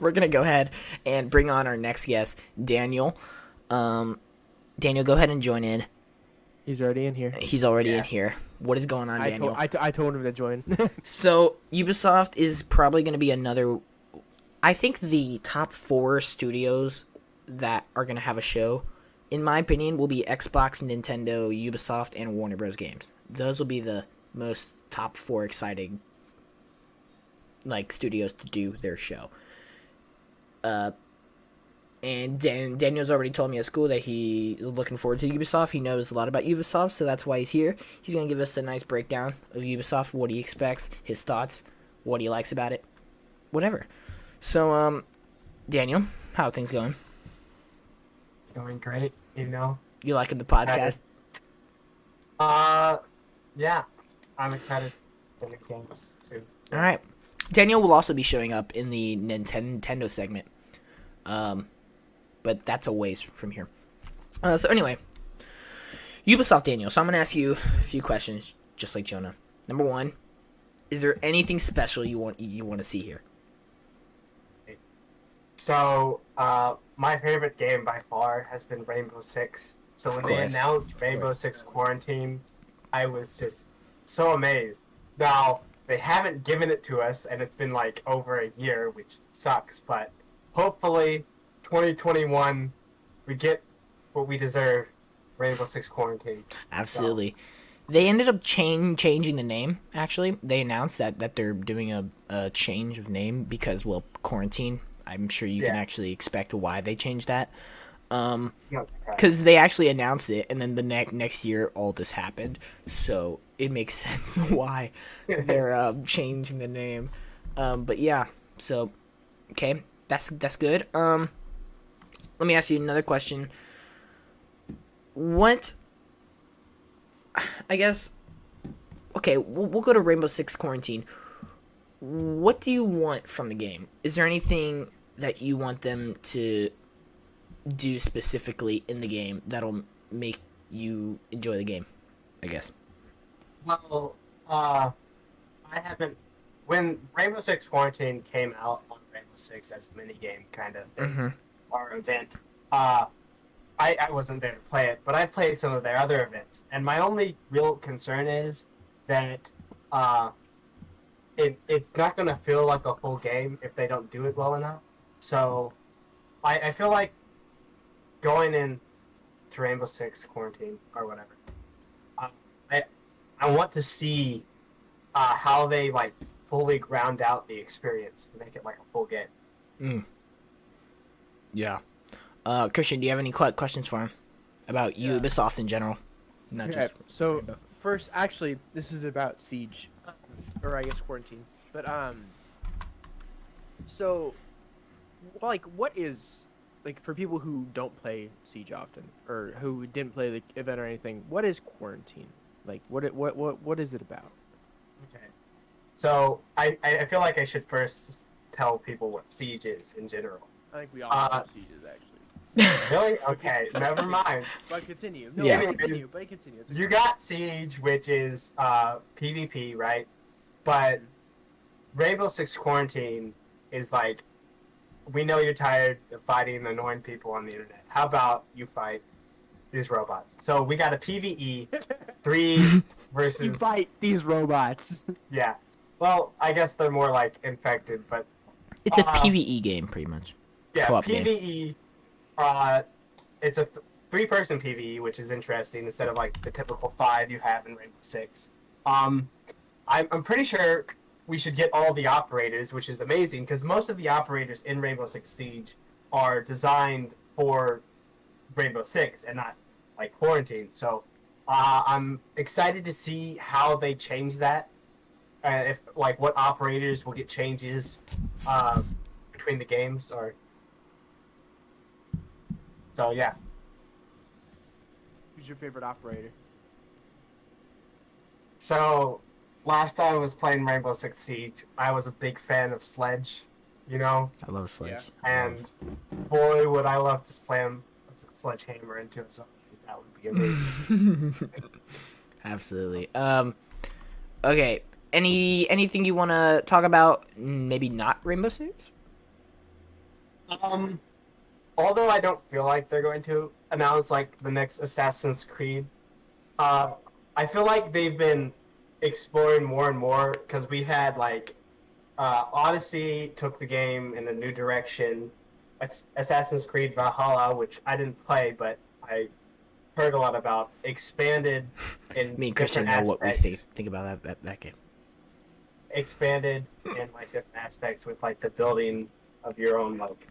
We're gonna go ahead and bring on our next guest, Daniel. Daniel, go ahead and join in. He's already in here. He's already in here. What is going on, Daniel? I told him to join. So Ubisoft is probably gonna be another. I think the top 4 studios that are gonna have a show, in my opinion, will be Xbox, Nintendo, Ubisoft, and Warner Bros. Games. Those will be the most top 4 exciting, like, studios to do their show. And Daniel's already told me at school that he is looking forward to Ubisoft. He knows a lot about Ubisoft, so that's why he's here. He's going to give us a nice breakdown of Ubisoft, what he expects, his thoughts, what he likes about it, whatever. So, Daniel, how are things going? Going great, you know. You liking the podcast? Yeah. I'm excited for the games too. All right. Daniel will also be showing up in the Nintendo segment. But that's a ways from here. So anyway, Ubisoft, Daniel. So I'm going to ask you a few questions, just like Jonah. Number 1, is there anything special you want to see here? So, my favorite game by far has been Rainbow Six. So when they announced Rainbow Six Quarantine, I was just so amazed. Now, they haven't given it to us, and it's been like over a year, which sucks. But hopefully, 2021, we get what we deserve. Rainbow Six Quarantine. Absolutely. They ended up changing the name, actually. They announced that they're doing a change of name because, well, quarantine. I'm sure you can actually expect why they changed that. Because they actually announced it, and then the next year, all this happened. So it makes sense why they're changing the name. But yeah, so, okay, that's good. Let me ask you another question. What, I guess, okay, we'll go to Rainbow Six Quarantine. What do you want from the game? Is there anything that you want them to do specifically in the game that'll make you enjoy the game, I guess? Well, I haven't. When Rainbow Six Quarantine came out on Rainbow Six as a minigame kind of thing, or event, I wasn't there to play it, but I played some of their other events, and my only real concern is that it's not going to feel like a full game if they don't do it well enough. So I feel like going in to Rainbow Six Quarantine or whatever, I want to see how they like fully ground out the experience to make it like a full game. Yeah. Christian, do you have any questions for him about Ubisoft in general? Not Okay, just so Rainbow. first, actually, this is about Siege, or I guess Quarantine. But so like, what is, like, for people who don't play Siege often or who didn't play the event or anything, what is Quarantine? Like, what is it about? Okay. So I feel like I should first tell people what Siege is in general. I think we all know what Siege is, actually. Really? Okay, never mind. But continue. No, Yeah. continue. It's You got Siege, which is PvP, right? But Rainbow Six Quarantine is like, we know you're tired of fighting annoying people on the internet. How about you fight these robots? So we got a PvE 3 versus. You fight these robots. Yeah. Well, I guess they're more like infected, but It's a PvE game, pretty much. yeah, Co-op PvE. It's a 3-person PvE, which is interesting instead of like the typical 5 you have in Rainbow Six. I'm pretty sure we should get all the operators, which is amazing because most of the operators in Rainbow Six Siege are designed for Rainbow Six and not like Quarantine. So I'm excited to see how they change that. If like what operators will get changes between the games, or so yeah. Who's your favorite operator? So last time I was playing Rainbow Six Siege, I was a big fan of Sledge, you know, I love Sledge. and boy would I love to slam a sledgehammer into something. That would be amazing. Absolutely. Okay. Anything you want to talk about? Maybe not Rainbow Six. Although I don't feel like they're going to announce like the next Assassin's Creed, I feel like they've been exploring more and more because we had like Odyssey took the game in a new direction. Assassin's Creed Valhalla, which I didn't play, but I heard a lot about, expanded in Me and Christian different know what we aspects. think about that game. Expanded in like different aspects with like the building of your own like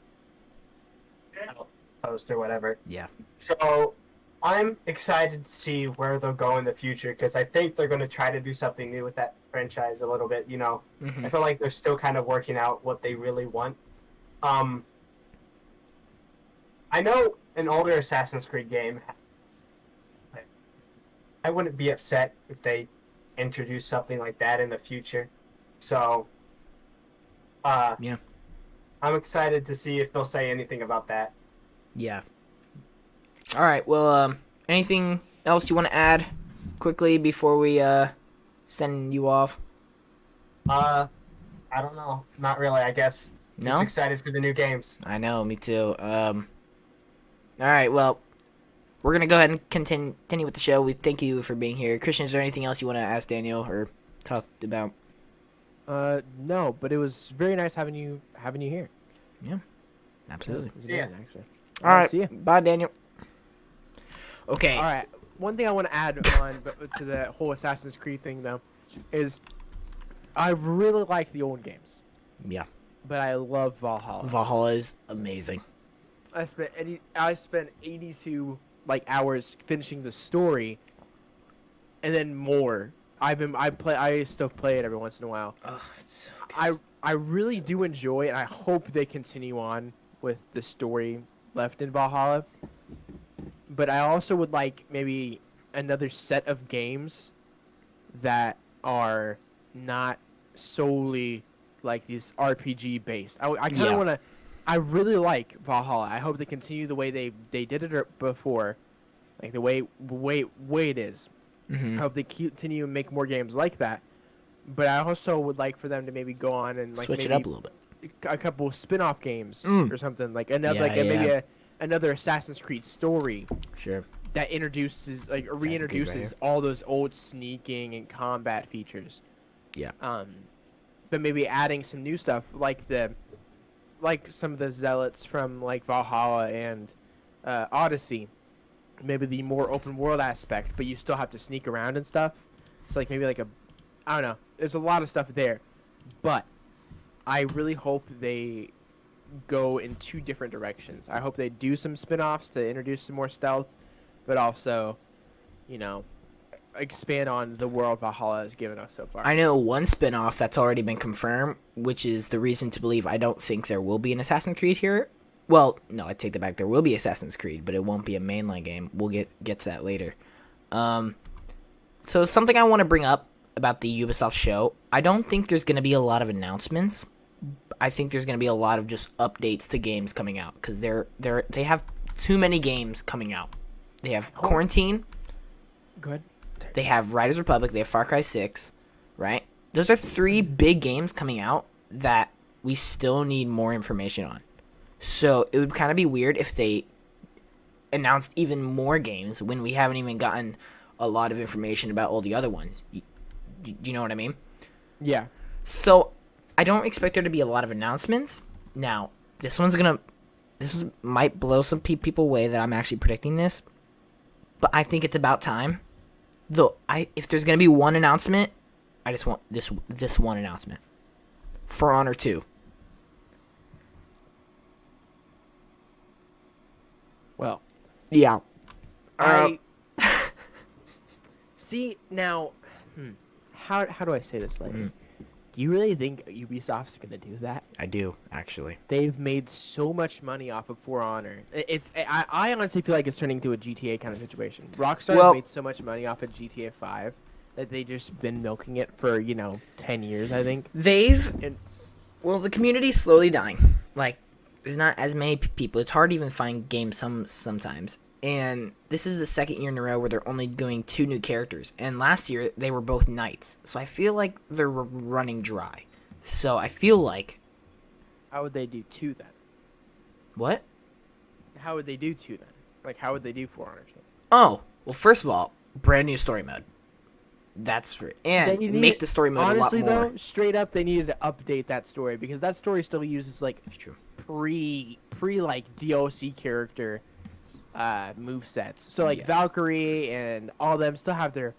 outpost or whatever. Yeah. So I'm excited to see where they'll go in the future because I think they're going to try to do something new with that franchise a little bit. You know, I feel like they're still kind of working out what they really want. I know an older Assassin's Creed game. I wouldn't be upset if they introduce something like that in the future. So, Yeah. I'm excited to see if they'll say anything about that. Yeah. All right. Well, anything else you want to add quickly before we send you off? I don't know. Not really, I guess. No? Just excited for the new games. I know. Me too. All right. Well, we're gonna go ahead and continue with the show. We thank you for being here. Christian, is there anything else you want to ask Daniel or talk about? No, but it was very nice having you here. Absolutely. It See ya. was, actually. All right. See ya. Bye, Daniel. Okay. All right. One thing I want to add on to the whole Assassin's Creed thing, though, is I really like the old games, Yeah. but I love Valhalla. Valhalla is amazing. I spent 82 hours finishing the story, and then more. I still play it every once in a while. Oh, it's so good. I really do enjoy it, and I hope they continue on with the story left in Valhalla. But I also would like maybe another set of games that are not solely like these RPG based. I kind of Yeah. want to. I really like Valhalla. I hope they continue the way they did it before, like the way it is. Mhm. I hope they continue and make more games like that. But I also would like for them to maybe go on and Switch it maybe up a little bit. a couple of spin-off games Mm. or something like another Yeah, maybe another Assassin's Creed story Sure. that introduces or Creed right reintroduces here. all those old sneaking and combat features. Yeah. But maybe adding some new stuff like some of the zealots from like Valhalla and Odyssey. Maybe the more open world aspect, but you still have to sneak around and stuff. So maybe I don't know. There's a lot of stuff there, but I really hope they go in two different directions. I hope they do some spin-offs to introduce some more stealth, but also, expand on the world Valhalla has given us so far. I know one spin-off that's already been confirmed, which is the reason to believe I don't think there will be an Assassin's Creed here. Well, no, I take that back. There will be Assassin's Creed, but it won't be a mainline game. We'll get to that later. So something I want to bring up about the Ubisoft show, I don't think there's going to be a lot of announcements. I think there's going to be a lot of just updates to games coming out because they have too many games coming out. They have Quarantine. Good. They have Riders Republic. They have Far Cry 6, right? Those are 3 big games coming out that we still need more information on. So it would kind of be weird if they announced even more games when we haven't even gotten a lot of information about all the other ones. You know what I mean? Yeah. So I don't expect there to be a lot of announcements. Now, this might blow some people away that I'm actually predicting this, but I think it's about time. Though if there's gonna be one announcement, I just want this one announcement. For Honor 2. Well, Yeah. I see now. How do I say this? Like, do you really think Ubisoft's gonna do that? I do, actually. They've made so much money off of For Honor. I honestly feel like it's turning into a GTA kind of situation. Rockstar made so much money off of GTA 5 that they just been milking it for 10 years. I think The community's slowly dying. Like, there's not as many people. It's hard to even find games sometimes. And this is the second year in a row where they're only doing 2 new characters. And last year, they were both knights. So I feel like they're running dry. So I feel like... How would they do 2 then? What? How would they do 2 then? Like, how would they do For Honor 2? Oh, well, first of all, brand new story mode. That's for... And make the story mode honestly, a lot more. though, straight up, they needed to update that story. Because that story still uses, It's true. pre DLC character movesets. So Yeah. Valkyrie and all them still have their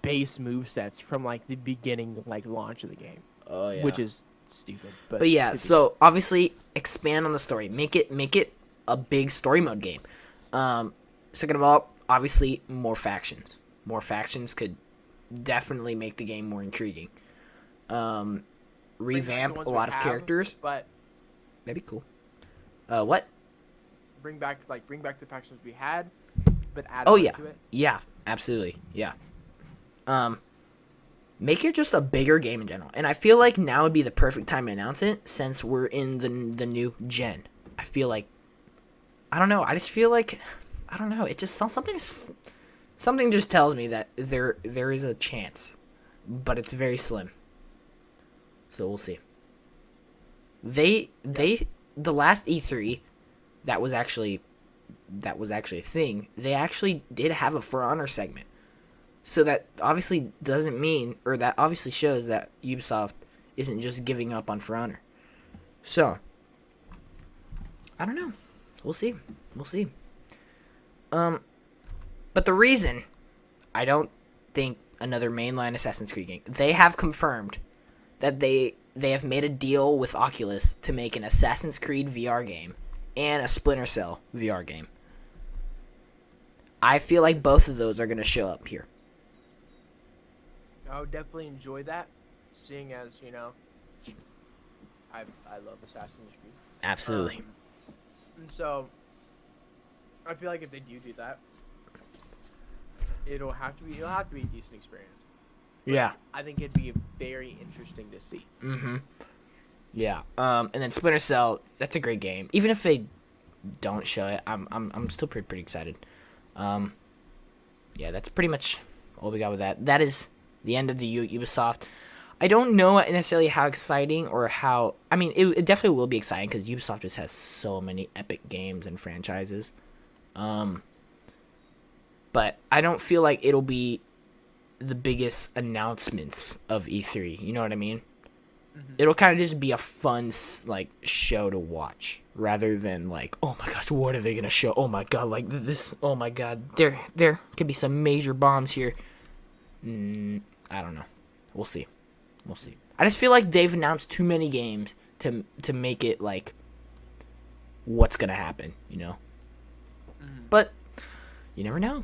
base movesets from the beginning launch of the game. Oh, yeah. Which is stupid. But yeah, so obviously expand on the story. Make it a big story mode game. Second of all, obviously more factions. More factions could definitely make the game more intriguing. Revamp a lot of characters. But That'd be cool. What? bring back the factions we had, but add Oh on yeah, to it. yeah, absolutely, yeah. Make it just a bigger game in general, and I feel like now would be the perfect time to announce it since we're in the new gen. I feel like, I don't know. I just feel like, I don't know. It just something just tells me that there is a chance, but it's very slim. So we'll see. The last E3 that was actually a thing. They actually did have a For Honor segment. So that obviously doesn't mean, or that obviously shows that Ubisoft isn't just giving up on For Honor. So, I don't know. We'll see. We'll see. But the reason I don't think another mainline Assassin's Creed game, they have confirmed that they have made a deal with Oculus to make an Assassin's Creed VR game and a Splinter Cell VR game. I feel like both of those are going to show up here. I would definitely enjoy that, seeing as, I love Assassin's Creed. Absolutely. And so, I feel like if they do that, it'll have to be a decent experience. Yeah. I think it'd be very interesting to see. Mm-hmm. Yeah. And then Splinter Cell, that's a great game. Even if they don't show it, I'm still pretty excited. Yeah, that's pretty much all we got with that. That is the end of the Ubisoft. I don't know necessarily how exciting or how... I mean, it definitely will be exciting because Ubisoft just has so many epic games and franchises. But I don't feel like it'll be the biggest announcements of E3. You know what I mean? Mm-hmm. It'll kind of just be a fun, show to watch. Rather than, oh my gosh, what are they going to show? Oh my god, this... Oh my god, there could be some major bombs here. I don't know. We'll see. We'll see. I just feel like they've announced too many games to make it, what's going to happen, Mm-hmm. But you never know.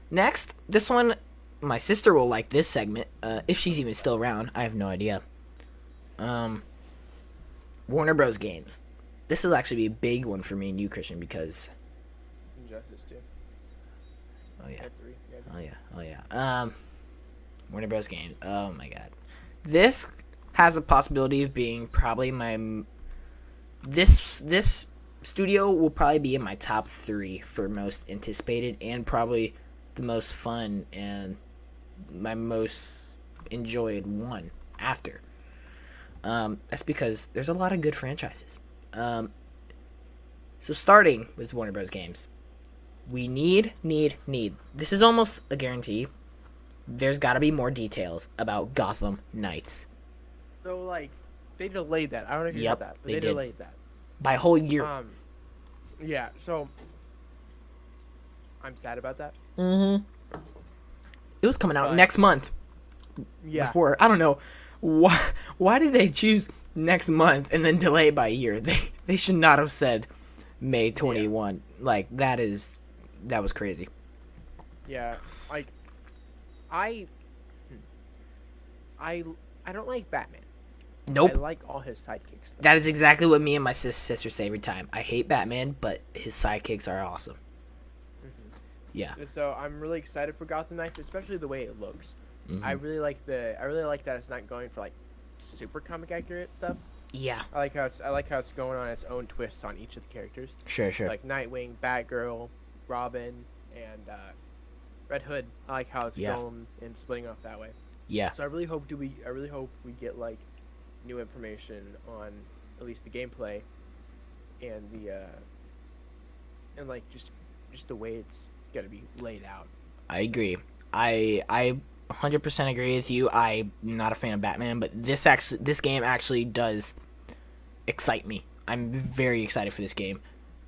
Next, this one, my sister will like this segment, if she's even still around. I have no idea. Warner Bros. Games. This will actually be a big one for me and you, Christian, because... Injustice 2. Oh, yeah. 3. Oh, yeah. Warner Bros. Games. Oh, my God. This has a possibility of being probably my... This studio will probably be in my top 3 for most anticipated and probably the most fun and my most enjoyed one after. That's because there's a lot of good franchises. So starting with Warner Bros. Games, we need. This is almost a guarantee. There's got to be more details about Gotham Knights. So, they delayed that. I don't know if you heard that, but they delayed that. By a whole year. Yeah, so I'm sad about that. Mm-hmm. It was coming out next month. Yeah. Before, I don't know. Why did they choose next month and then delay it by a year? They should not have said May 21. Yeah. That was crazy. Yeah, I don't like Batman. Nope. I like all his sidekicks. That is exactly what me and my sister say every time. I hate Batman, but his sidekicks are awesome. Mm-hmm. Yeah. And so I'm really excited for Gotham Knights, especially the way it looks. Mm-hmm. I really like that it's not going for super comic accurate stuff. Yeah. I like how it's going on its own twists on each of the characters. Sure. Like Nightwing, Batgirl, Robin, and Red Hood. I like how it's going and splitting off that way. Yeah. So I really hope we get new information on at least the gameplay and the just the way it's gonna be laid out. I agree. I 100% agree with you. I'm not a fan of Batman, but this game actually does excite me. I'm very excited for this game.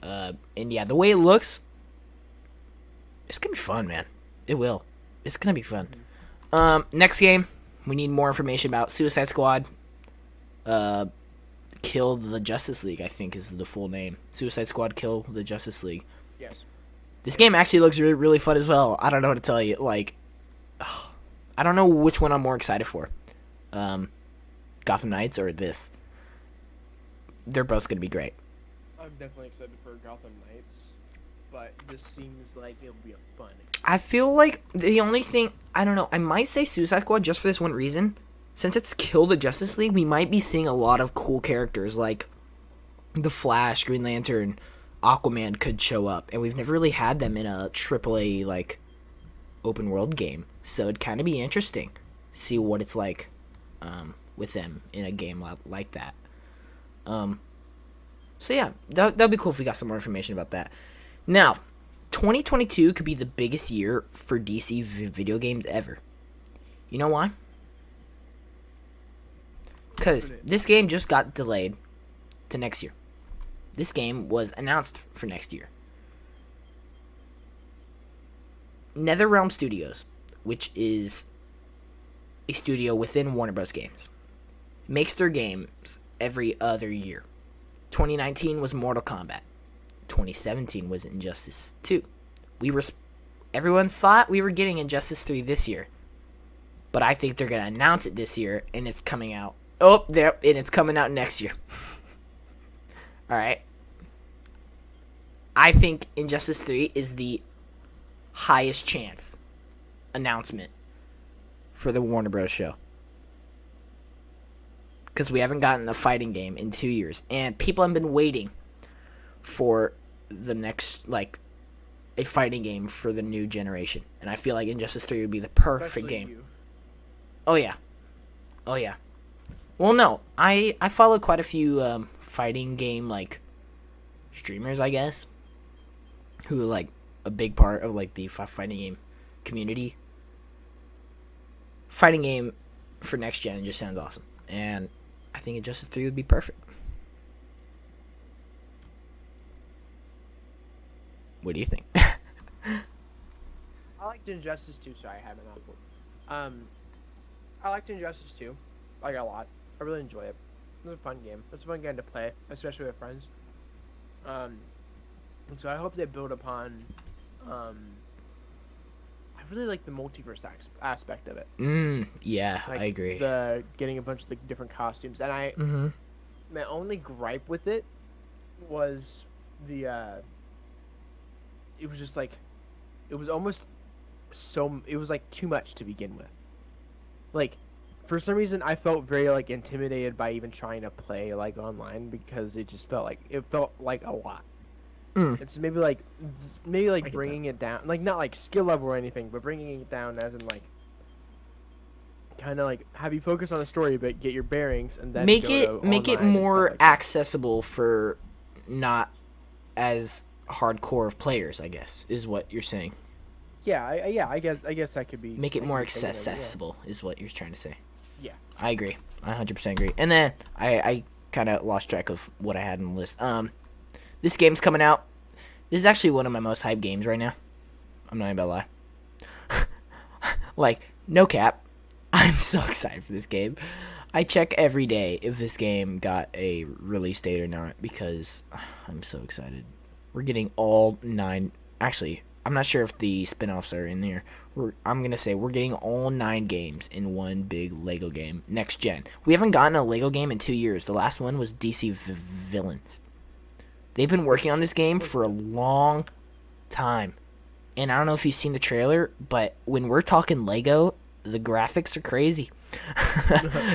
And yeah, the way it looks, it's gonna be fun, man. It will. It's gonna be fun. Next game, we need more information about Suicide Squad. Kill the Justice League, I think is the full name. Suicide Squad Kill the Justice League. Yes. This game actually looks really, really fun as well. I don't know what to tell you. I don't know which one I'm more excited for. Gotham Knights or this. They're both going to be great. I'm definitely excited for Gotham Knights, but this seems like it'll be a fun experience. I feel like the only thing... I don't know. I might say Suicide Squad just for this one reason. Since it's Kill the Justice League, we might be seeing a lot of cool characters like The Flash, Green Lantern, Aquaman could show up. And we've never really had them in a AAA, open world game. So it'd kind of be interesting to see what it's like with them in a game like that. So yeah, that'd be cool if we got some more information about that. Now, 2022 could be the biggest year for DC video games ever. You know why? Because this game just got delayed to next year. This game was announced for next year. NetherRealm Studios, which is a studio within Warner Bros. Games, makes their games every other year. 2019 was Mortal Kombat. 2017 was Injustice 2. Everyone thought we were getting Injustice 3 this year, but I think they're gonna announce it this year, and it's coming out. Oh, there, and it's coming out next year. All right. I think Injustice 3 is the highest chance announcement for the Warner Bros. Show. Because we haven't gotten a fighting game in 2 years. And people have been waiting for the next, a fighting game for the new generation. And I feel like Injustice 3 would be the perfect Especially game. you. Oh, yeah. Oh, yeah. Well, no. I follow quite a few fighting game, streamers, I guess. Who are, a big part of, the fighting game community. Fighting game for next gen just sounds awesome. And I think Injustice 3 would be perfect. What do you think? I liked Injustice 2. Sorry, I had my mouth full. I liked Injustice 2, a lot. I really enjoy it. It was a fun game. It's a fun game to play, especially with friends. And so I hope they build upon. I really like the multiverse aspect of it. Yeah, Like I agree. The getting a bunch of the different costumes, and my only gripe with it was the. It was just it was almost it was too much to begin with. For some reason, I felt very intimidated by even trying to play online because it just felt like a lot. It's maybe bringing it down, not skill level or anything, but bringing it down as in kind of have you focus on the story but get your bearings and then make go to it online and more stuff like that. accessible for not as hardcore of players, I guess, is what you're saying. Yeah, I guess that could be. Make it that more could be taken over, accessible is what you're trying to say. Yeah. I agree. I 100% agree. And then I kind of lost track of what I had on the list. This game's coming out. This is actually one of my most hyped games right now. I'm not even about to lie. No cap. I'm so excited for this game. I check every day if this game got a release date or not because I'm so excited. We're getting all 9. Actually, I'm not sure if the spin-offs are in there. I'm going to say we're getting all 9 games in one big Lego game next gen. We haven't gotten a Lego game in 2 years. The last one was DC Villains. They've been working on this game for a long time. And I don't know if you've seen the trailer, but when we're talking Lego, the graphics are crazy.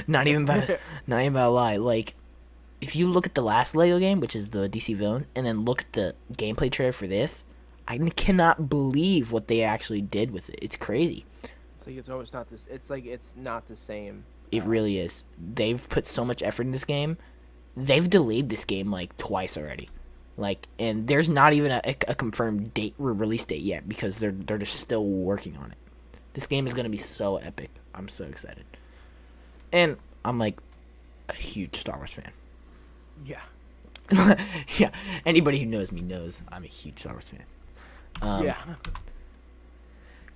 not even about to lie. If you look at the last Lego game, which is the DC Villain, and then look at the gameplay trailer for this, I cannot believe what they actually did with it. It's crazy. It's almost not this. It's not the same. It really is. They've put so much effort in this game. They've delayed this game twice already. And there's not even a confirmed date release date yet because they're just still working on it. This game is gonna be so epic. I'm so excited. And I'm a huge Star Wars fan. Yeah. Yeah. Anybody who knows me knows I'm a huge Star Wars fan. Yeah.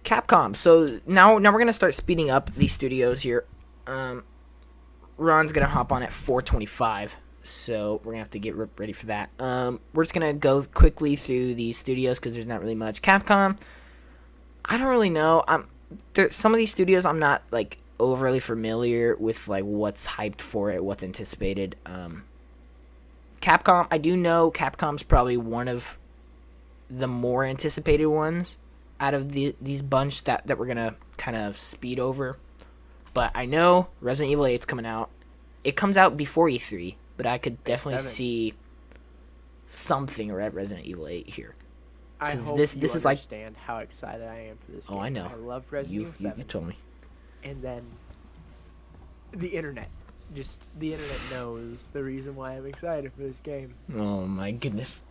Capcom. So now we're gonna start speeding up these studios here. Ron's gonna hop on at 4:25, so we're gonna have to get ready for that. We're just gonna go quickly through these studios because there's not really much. Capcom. I don't really know. Some of these studios I'm not overly familiar with what's hyped for it, what's anticipated. Capcom. I do know Capcom's probably one of the more anticipated ones out of these bunch that we're gonna kind of speed over. But I know Resident Evil 8's coming out. It comes out before E3, but I could definitely see something at Resident Evil 8 here. I hope this you is understand how excited I am for this game. Oh, I know. I love Resident Evil 7. You told me. And then the internet knows the reason why I'm excited for this game. Oh my goodness.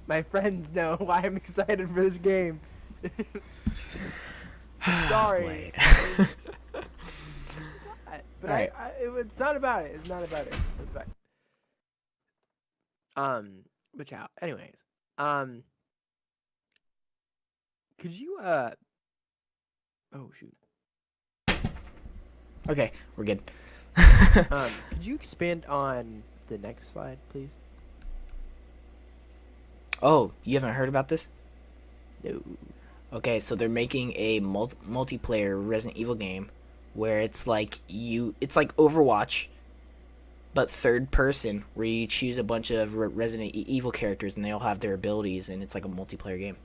My friends know why I'm excited for this game. Sorry. But Alright. it's not about it. It's not about it. It's fine. But yeah. Anyways, could you Oh shoot. Okay, we're good. Could you expand on the next slide, please? Oh, you haven't heard about this? No. Okay, so they're making a multiplayer Resident Evil game where it's like Overwatch, but third person, where you choose a bunch of Resident Evil characters and they all have their abilities, and it's like a multiplayer game.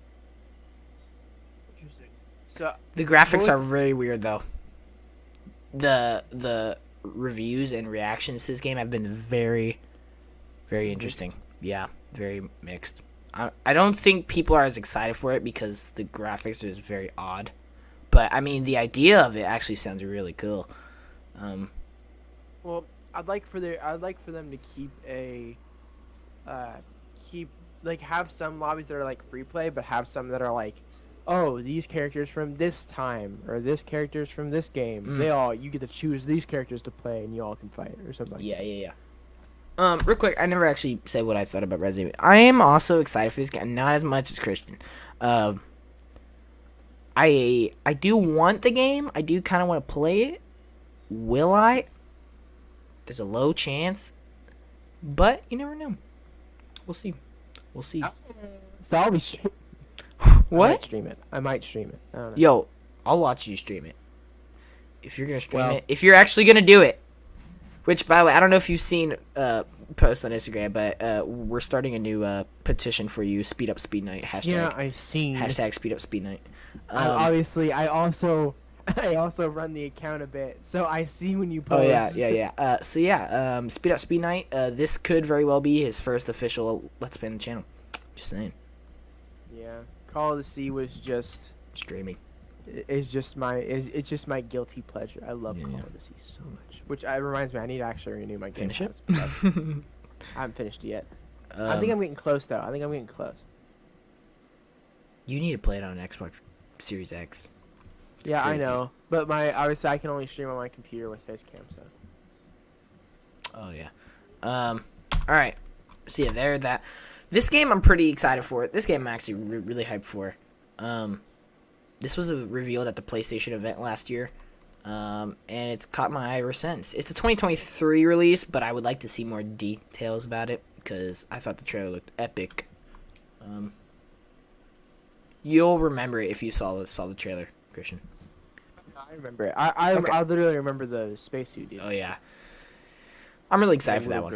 Interesting. So The graphics are really weird though. The reviews and reactions to this game have been very, very interesting. Yeah, very mixed. I don't think people are as excited for it because the graphics is very odd. But I mean, the idea of it actually sounds really cool. well, I'd like for them to have some lobbies that are like free play, but have some that are like, oh, these characters from this time or this characters from this game. You get to choose these characters to play and you all can fight or something like that. Yeah. Real quick, I never actually said what I thought about Resident Evil. I am also excited for this game, not as much as Christian. I do want the game. I do kind of want to play it. Will I? There's a low chance, but you never know. We'll see. So I'll be streaming. What? I might stream it. I don't know. Yo, I'll watch you stream it. If you're gonna stream it, if you're actually gonna do it. Which, by the way, I don't know if you've seen posts on Instagram, but we're starting a new petition for you. Speed up Speed Night. Hashtag. Yeah, I've seen. Hashtag Speed up Speed Night. Obviously, I also run the account a bit, so I see when you post. Oh yeah. Speed up Speed Night. This could very well be his first official Let's Play on the channel. Just saying. Yeah, Call of the Sea was just streaming. It's just my guilty pleasure. I love Call of the Sea so much. Which reminds me, I need to actually renew my Game Finish Pass. I haven't finished it yet. I think I'm getting close though. You need to play it on Xbox Series X. It's yeah, crazy. I know. But obviously I can only stream on my computer with Facecam, so. Oh yeah. All right. So yeah, this game I'm pretty excited for. This game I'm actually really hyped for. This was revealed at the PlayStation event last year. And it's caught my eye ever since. It's a 2023 release, but I would like to see more details about it because I thought the trailer looked epic. You'll remember it if you saw the trailer, Christian. I remember it. I literally remember the spacesuit deal. Oh yeah. I'm really excited for that one.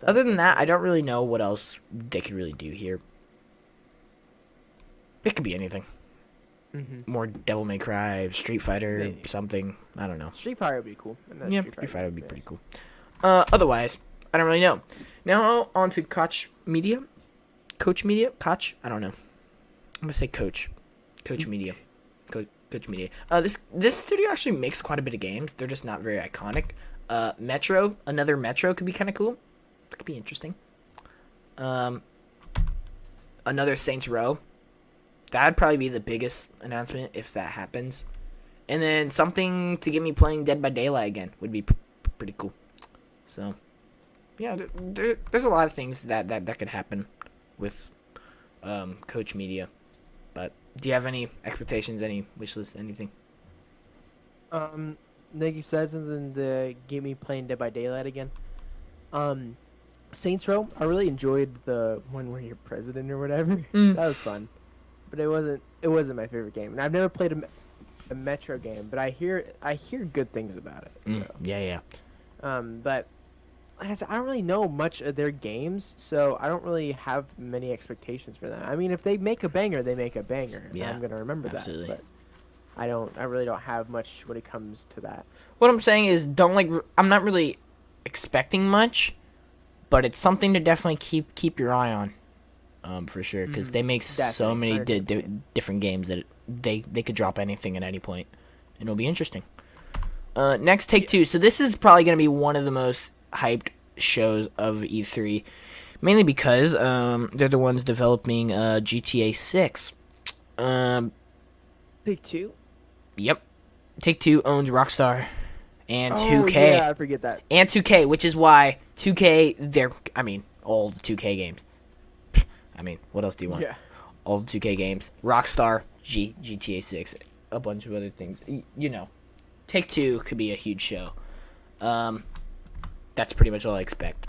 Other than that, I don't really know what else they could really do here. It could be anything. Mm-hmm. More Devil May Cry, Street Fighter, Maybe. Something. I don't know. Street Fighter would be cool. Yeah, Street Fighter would be pretty cool. Otherwise, I don't really know. Now on to Koch Media. Coach Media? Koch? I don't know. I'm gonna say Coach. Coach Media. Coach Media. This studio actually makes quite a bit of games. They're just not very iconic. Metro. Another Metro could be kind of cool. That could be interesting. Another Saints Row. That'd probably be the biggest announcement if that happens. And then something to get me playing Dead by Daylight again would be pretty cool. So, yeah, there's a lot of things that could happen with Coach Media. But do you have any expectations, any wish list, anything? Like you said, something to get me playing Dead by Daylight again. Saints Row, I really enjoyed the one where you're president or whatever. That was fun. But it wasn't my favorite game, and I've never played a Metro game, but I hear good things about it. So. Yeah. But like I said, I don't really know much of their games, so I don't really have many expectations for them. I mean, if they make a banger, they make a banger. Yeah, I'm gonna remember absolutely. that. But I really don't have much when it comes to that. What I'm saying is, I'm not really expecting much, but it's something to definitely keep your eye on. For sure, because they make so many different games that they could drop anything at any point, and it'll be interesting. Next, Take-Two. So this is probably going to be one of the most hyped shows of E3, mainly because they're the ones developing GTA 6. Take-Two? Yep. Take-Two owns Rockstar, and Oh, 2K. yeah, I forget that. And 2K, which is why 2K, all the 2K games. What else do you want? Yeah. All the 2K games. Rockstar, GTA 6, a bunch of other things. Take-Two could be a huge show. That's pretty much all I expect.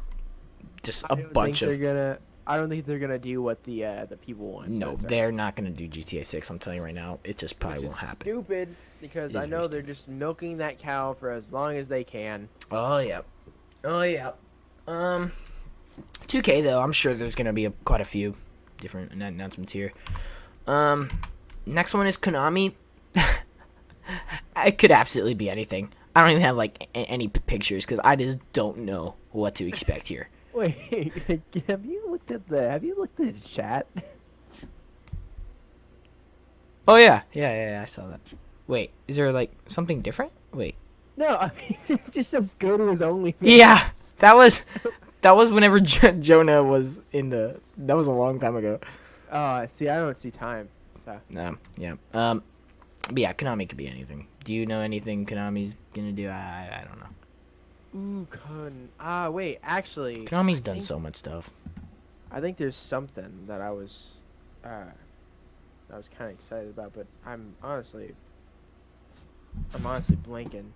Just a bunch of... I don't think they're gonna do what the people want. No, they're not going to do GTA 6, I'm telling you right now. It just probably won't happen. Stupid, because I know they're just milking that cow for as long as they can. Oh, yeah. 2K, though, I'm sure there's going to be quite a few different announcements here. Next one is Konami. It could absolutely be anything. I don't even have, any pictures, because I just don't know what to expect here. Wait, have you looked at the chat? Oh, yeah, I saw that. Wait, is there, something different? Wait. No, I mean, it just says go to his OnlyFans. Yeah, that was whenever Jonah was in the... That was a long time ago. See, I don't see time. So. Yeah. But yeah, Konami could be anything. Do you know anything Konami's gonna do? I don't know. Ooh, wait, actually... Konami's done so much stuff. I think there's something that I was kind of excited about, but I'm honestly blanking.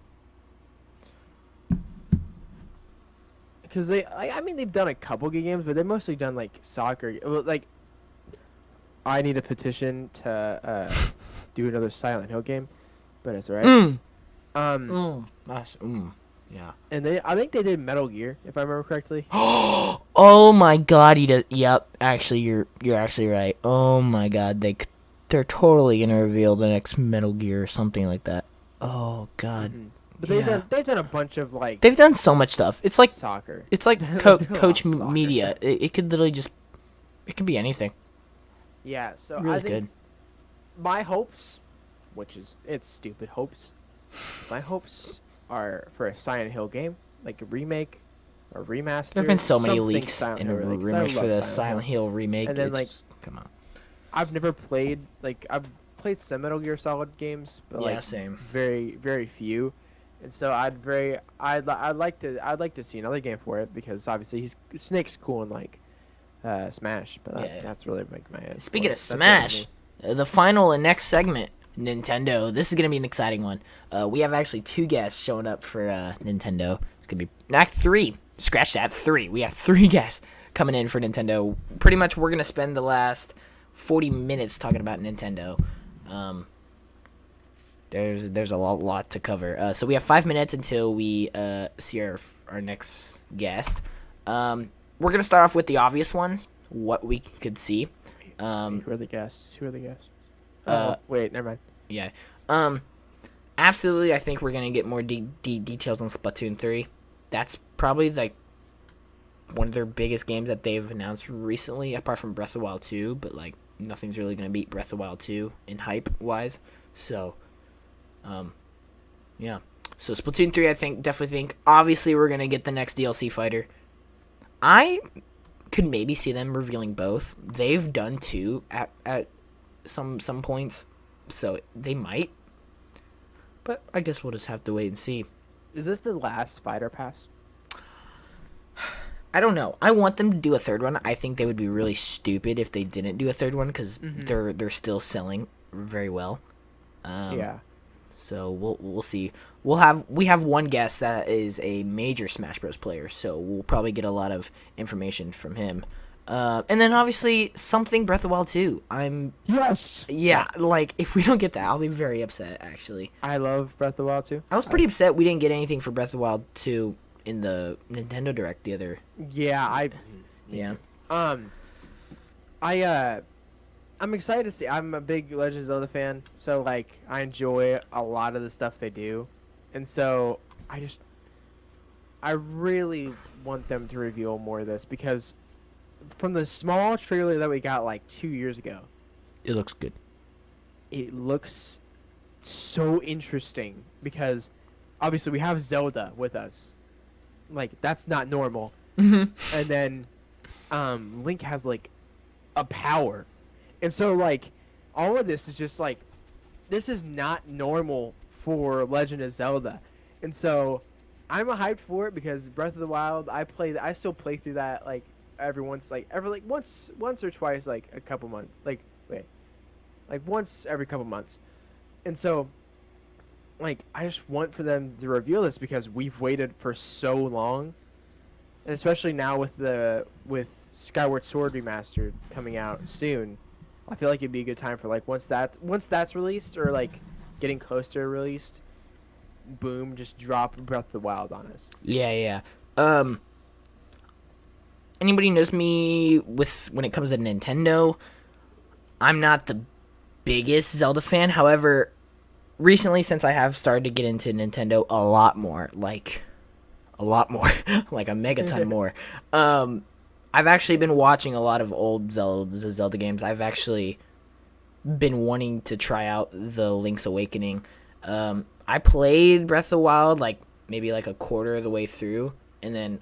Because they've done a couple good games, but they've mostly done soccer. Well, I need a petition to do another Silent Hill game, but it's alright. Yeah. And I think they did Metal Gear, if I remember correctly. Oh my God, he does. Yep, actually, you're actually right. Oh my God, they're totally gonna reveal the next Metal Gear or something like that. Oh God. Mm-hmm. But they've done a bunch of They've done so much stuff. It's like soccer. It's like Coach Media. It could literally just. It could be anything. Yeah. So Really I think good. my hopes, it's stupid hopes. My hopes are for a Silent Hill game, like a remake, or remaster. There've been so many something leaks Silent and Hill related, 'cause I rumors for love the Silent Hill remake. And then come on. I've never played I've played some Metal Gear Solid games, but Yeah, same. very very few. And so I'd like to see another game for it, because obviously Snake's cool in Smash, but that's really my Speaking of Smash, the final and next segment, Nintendo. This is gonna be an exciting one. We have actually 2 guests showing up for Nintendo. It's gonna be Act 3. Scratch that, 3. We have 3 guests coming in for Nintendo. Pretty much, we're gonna spend the last 40 minutes talking about Nintendo. There's a lot to cover. So we have 5 minutes until we see our next guest. We're gonna start off with the obvious ones, what we could see. Who are the guests? Wait, never mind. Yeah. Absolutely, I think we're gonna get more details on Splatoon 3. That's probably one of their biggest games that they've announced recently, apart from Breath of the Wild 2. But nothing's really gonna beat Breath of the Wild 2 in hype wise. So, yeah. So Splatoon 3, I definitely think. Obviously, we're gonna get the next DLC fighter. I could maybe see them revealing both. They've done 2 at some points, so they might. But I guess we'll just have to wait and see. Is this the last fighter pass? I don't know. I want them to do a third one. I think they would be really stupid if they didn't do a third one, because they're still selling very well. Yeah. So we'll see. We have one guest that is a major Smash Bros. Player, so we'll probably get a lot of information from him. And then obviously something Breath of the Wild 2. Yes. Yeah, if we don't get that, I'll be very upset. Actually, I love Breath of the Wild 2. I was pretty upset we didn't get anything for Breath of the Wild 2 in the Nintendo Direct the other. Yeah, Yeah. I'm excited to see. I'm a big Legend of Zelda fan, so I enjoy a lot of the stuff they do, and so I really want them to reveal more of this, because from the small trailer that we got 2 years ago, It looks good. it looks so interesting, because obviously we have Zelda with us. That's not normal. And then Link has a power. And so all of this is just this is not normal for Legend of Zelda. And so, I'm hyped for it because Breath of the Wild. I still play through that like once or twice like a couple months. Like once every couple months. And so, like, I just want for them to reveal this because we've waited for so long, and especially now with Skyward Sword Remastered coming out soon, I feel like it'd be a good time for like once that's released or like getting close to released, boom, just drop Breath of the Wild on us. Yeah. Anybody knows me with when it comes to Nintendo, I'm not the biggest Zelda fan. However, recently since I have started to get into Nintendo a lot more, like like a megaton more. I've actually been watching a lot of old Zelda games. I've actually been wanting to try out the Link's Awakening. I played Breath of the Wild like maybe like a quarter of the way through, and then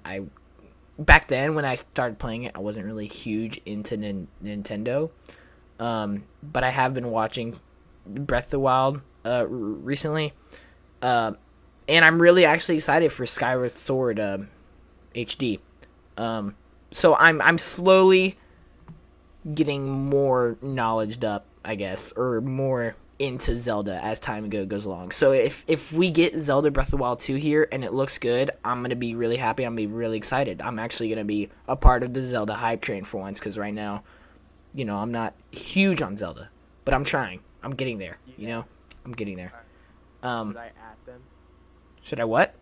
back then when I started playing it, I wasn't really huge into Nintendo. But I have been watching Breath of the Wild recently, and I'm really actually excited for Skyward Sword HD. So I'm slowly getting more knowledged up, I guess, or more into Zelda as time goes along. So if we get Zelda Breath of the Wild 2 here and it looks good, I'm going to be really happy. I'm going to be really excited. I'm actually going to be a part of the Zelda hype train for once, because right now, I'm not huge on Zelda, but I'm trying. I'm getting there, I'm getting there. Should I at them? Should I what?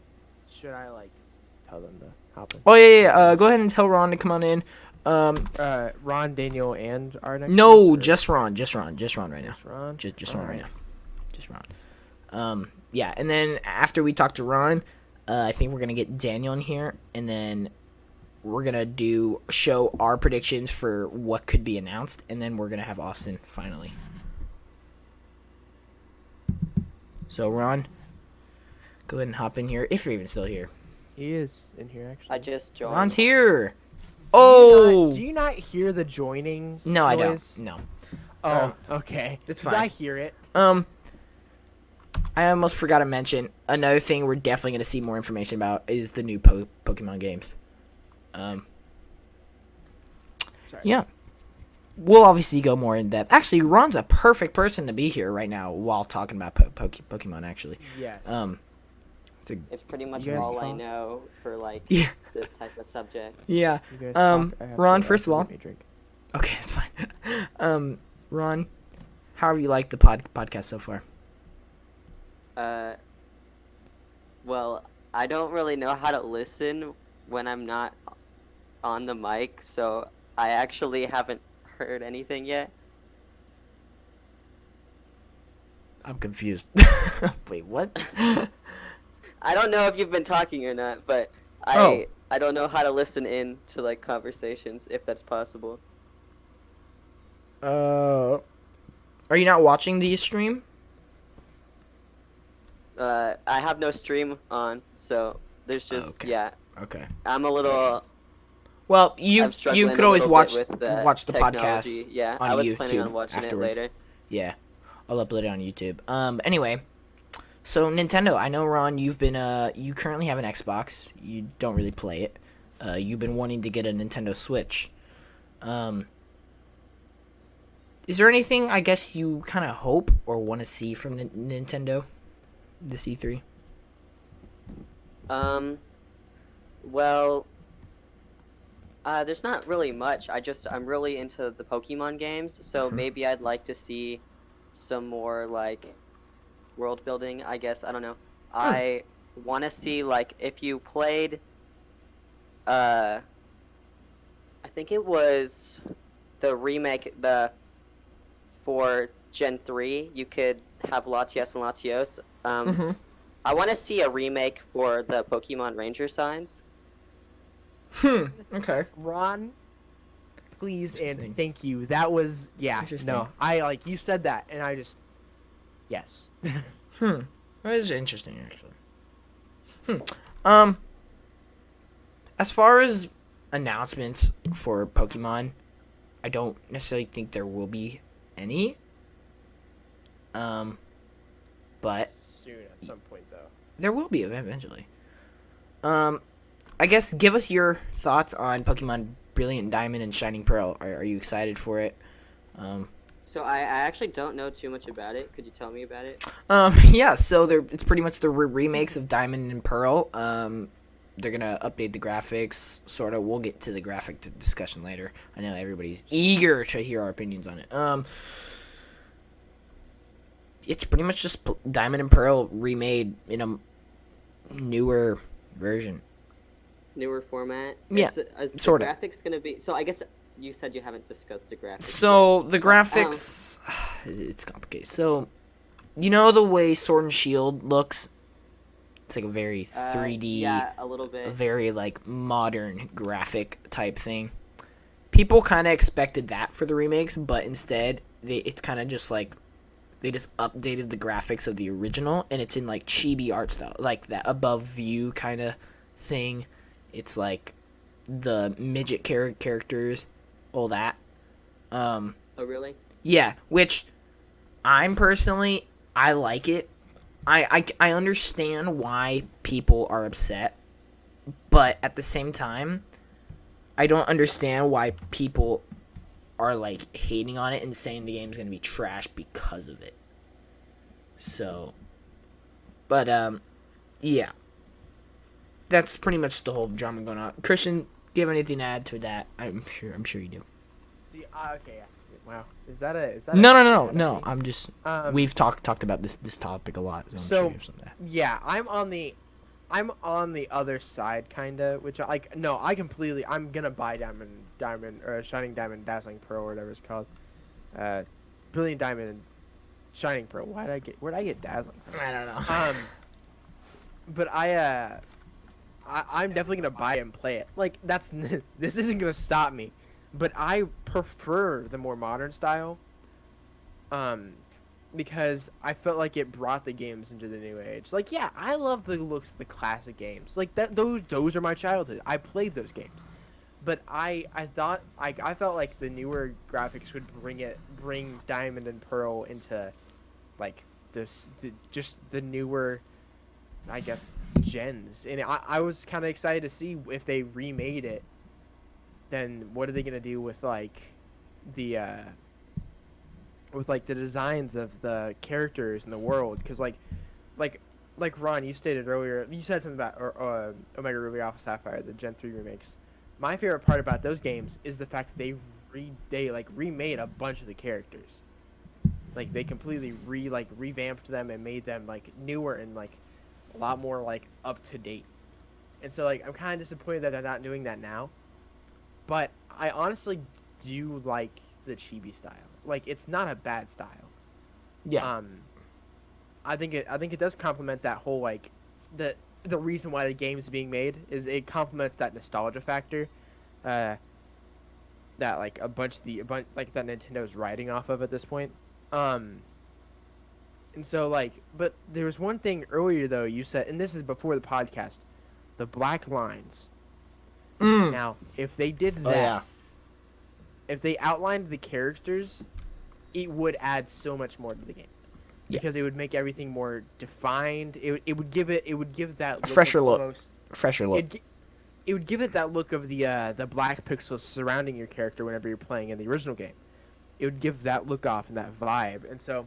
Should I like tell them to hop in? Oh, yeah. Go ahead and tell Ron to come on in. Ron, Daniel, and our next. No, just Ron right now. Just Ron. Just Ron right now. Just Ron. Yeah, and then after we talk to Ron, I think we're gonna get Daniel in here, and then we're gonna show our predictions for what could be announced, and then we're gonna have Austin finally. So Ron, go ahead and hop in here if you're even still here. He is in here actually. I just joined. Ron's here. Oh, Do you not hear the joining? no, I don't. noise? No. Oh, okay. It's 'Cause fine. I hear it. I almost forgot to mention another thing we're definitely going to see more information about is the new Pokemon games. Sorry. Yeah. We'll obviously go more in depth. Actually, Ron's a perfect person to be here right now while talking about Pokemon, actually. Yes. It's pretty much You guys all I talk? know for like Yeah. this type of subject. Yeah. You guys Um, talk. I have Ron, to, first of all- get me a drink. Okay, it's fine. Ron, how have you liked the podcast so far? Well, I don't really know how to listen when I'm not on the mic, so I actually haven't heard anything yet. I'm confused. Wait, what? I don't know if you've been talking or not, but Oh. I don't know how to listen in to like conversations if that's possible. Are you not watching the stream? I have no stream on, so there's just Okay. yeah. Okay. I'm a little. Well, you I'm struggling could a always little watch bit with the watch the technology. podcast. Yeah, on I was planning YouTube on watching afterwards. it later. Yeah, I'll upload it on YouTube. Anyway, so Nintendo, I know Ron, you've been you currently have an Xbox. You don't really play it. You've been wanting to get a Nintendo Switch. Is there anything I guess you kind of hope or want to see from Nintendo this E3? Well, there's not really much. I'm really into the Pokemon games, so maybe I'd like to see some more like world building, I guess. I don't know. I want to see like if you played I think it was the remake for Gen 3, you could have Latias and Latios. I want to see a remake for the Pokemon Ranger signs. Okay. Ron, please Interesting. and thank you. That was Interesting. No, I like you said that, and I just yes. That is interesting, actually. As far as announcements for Pokemon, I don't necessarily think there will be any. But Soon at some point though. there will be eventually. I guess give us your thoughts on Pokemon Brilliant Diamond and Shining Pearl. Are you excited for it? So I actually don't know too much about it. Could you tell me about it? Yeah. So it's pretty much the remakes of Diamond and Pearl. They're gonna update the graphics, sort of. We'll get to the graphic discussion later. I know everybody's eager to hear our opinions on it. It's pretty much just Diamond and Pearl remade in a newer version. Newer format? Yeah, Is sort the of. graphics gonna be... So I guess you said you haven't discussed the graphics So yet. the graphics, it's complicated. So, you know the way Sword and Shield looks? It's like a very 3D, Yeah, a little bit. very like modern graphic type thing. People kind of expected that for the remakes, but instead, it's kind of just like they just updated the graphics of the original, and it's in like chibi art style, like that above view kind of thing. It's like the midget characters, all that. Oh, really? Yeah, which I'm personally, I like it. I understand why people are upset, but at the same time, I don't understand why people are like hating on it and saying the game's gonna be trash because of it. So, but yeah, that's pretty much the whole drama going on. Christian, do you have anything to add to that? I'm sure you do. See, okay, yeah. Wow, is that a No. I'm just we've talked about this topic a lot. So, I'm sure you have something to add. yeah, I'm on the other side, kinda, which I'm gonna buy Diamond or Shining Diamond, Dazzling Pearl, or whatever it's called, Brilliant Diamond, and Shining Pearl. Where'd I get Dazzling Pearl? I don't know. But I'm definitely gonna buy it and play it. Like this isn't gonna stop me, but I prefer the more modern style. Because I felt like it brought the games into the new age. Like, yeah, I love the looks of the classic games. Like that, those are my childhood. I played those games, but I felt like the newer graphics would bring Diamond and Pearl into, like, just the newer, I guess, gens. And I was kind of excited to see if they remade it. Then what are they gonna do with like the designs of the characters in the world? Because like Ron, you stated earlier, you said something about Omega Ruby Alpha Sapphire, the Gen 3 remakes. My favorite part about those games is the fact that they remade a bunch of the characters. Like they completely revamped them and made them like newer and like a lot more like up to date. And so like I'm kind of disappointed that they're not doing that now. But I honestly do like the chibi style. Like it's not a bad style. Yeah. I think it does complement that whole like the reason why the game is being made is it complements that nostalgia factor that like a bunch like that Nintendo's riding off of at this point. And so like, but there was one thing earlier though you said, and this is before the podcast, the black lines. Now, if they did that, if they outlined the characters, it would add so much more to the game. Because it would make everything more defined. It would give that look fresher of look. almost, Fresher look. It would give it that look of the black pixels surrounding your character whenever you're playing in the original game. It would give that look off and that vibe. And so,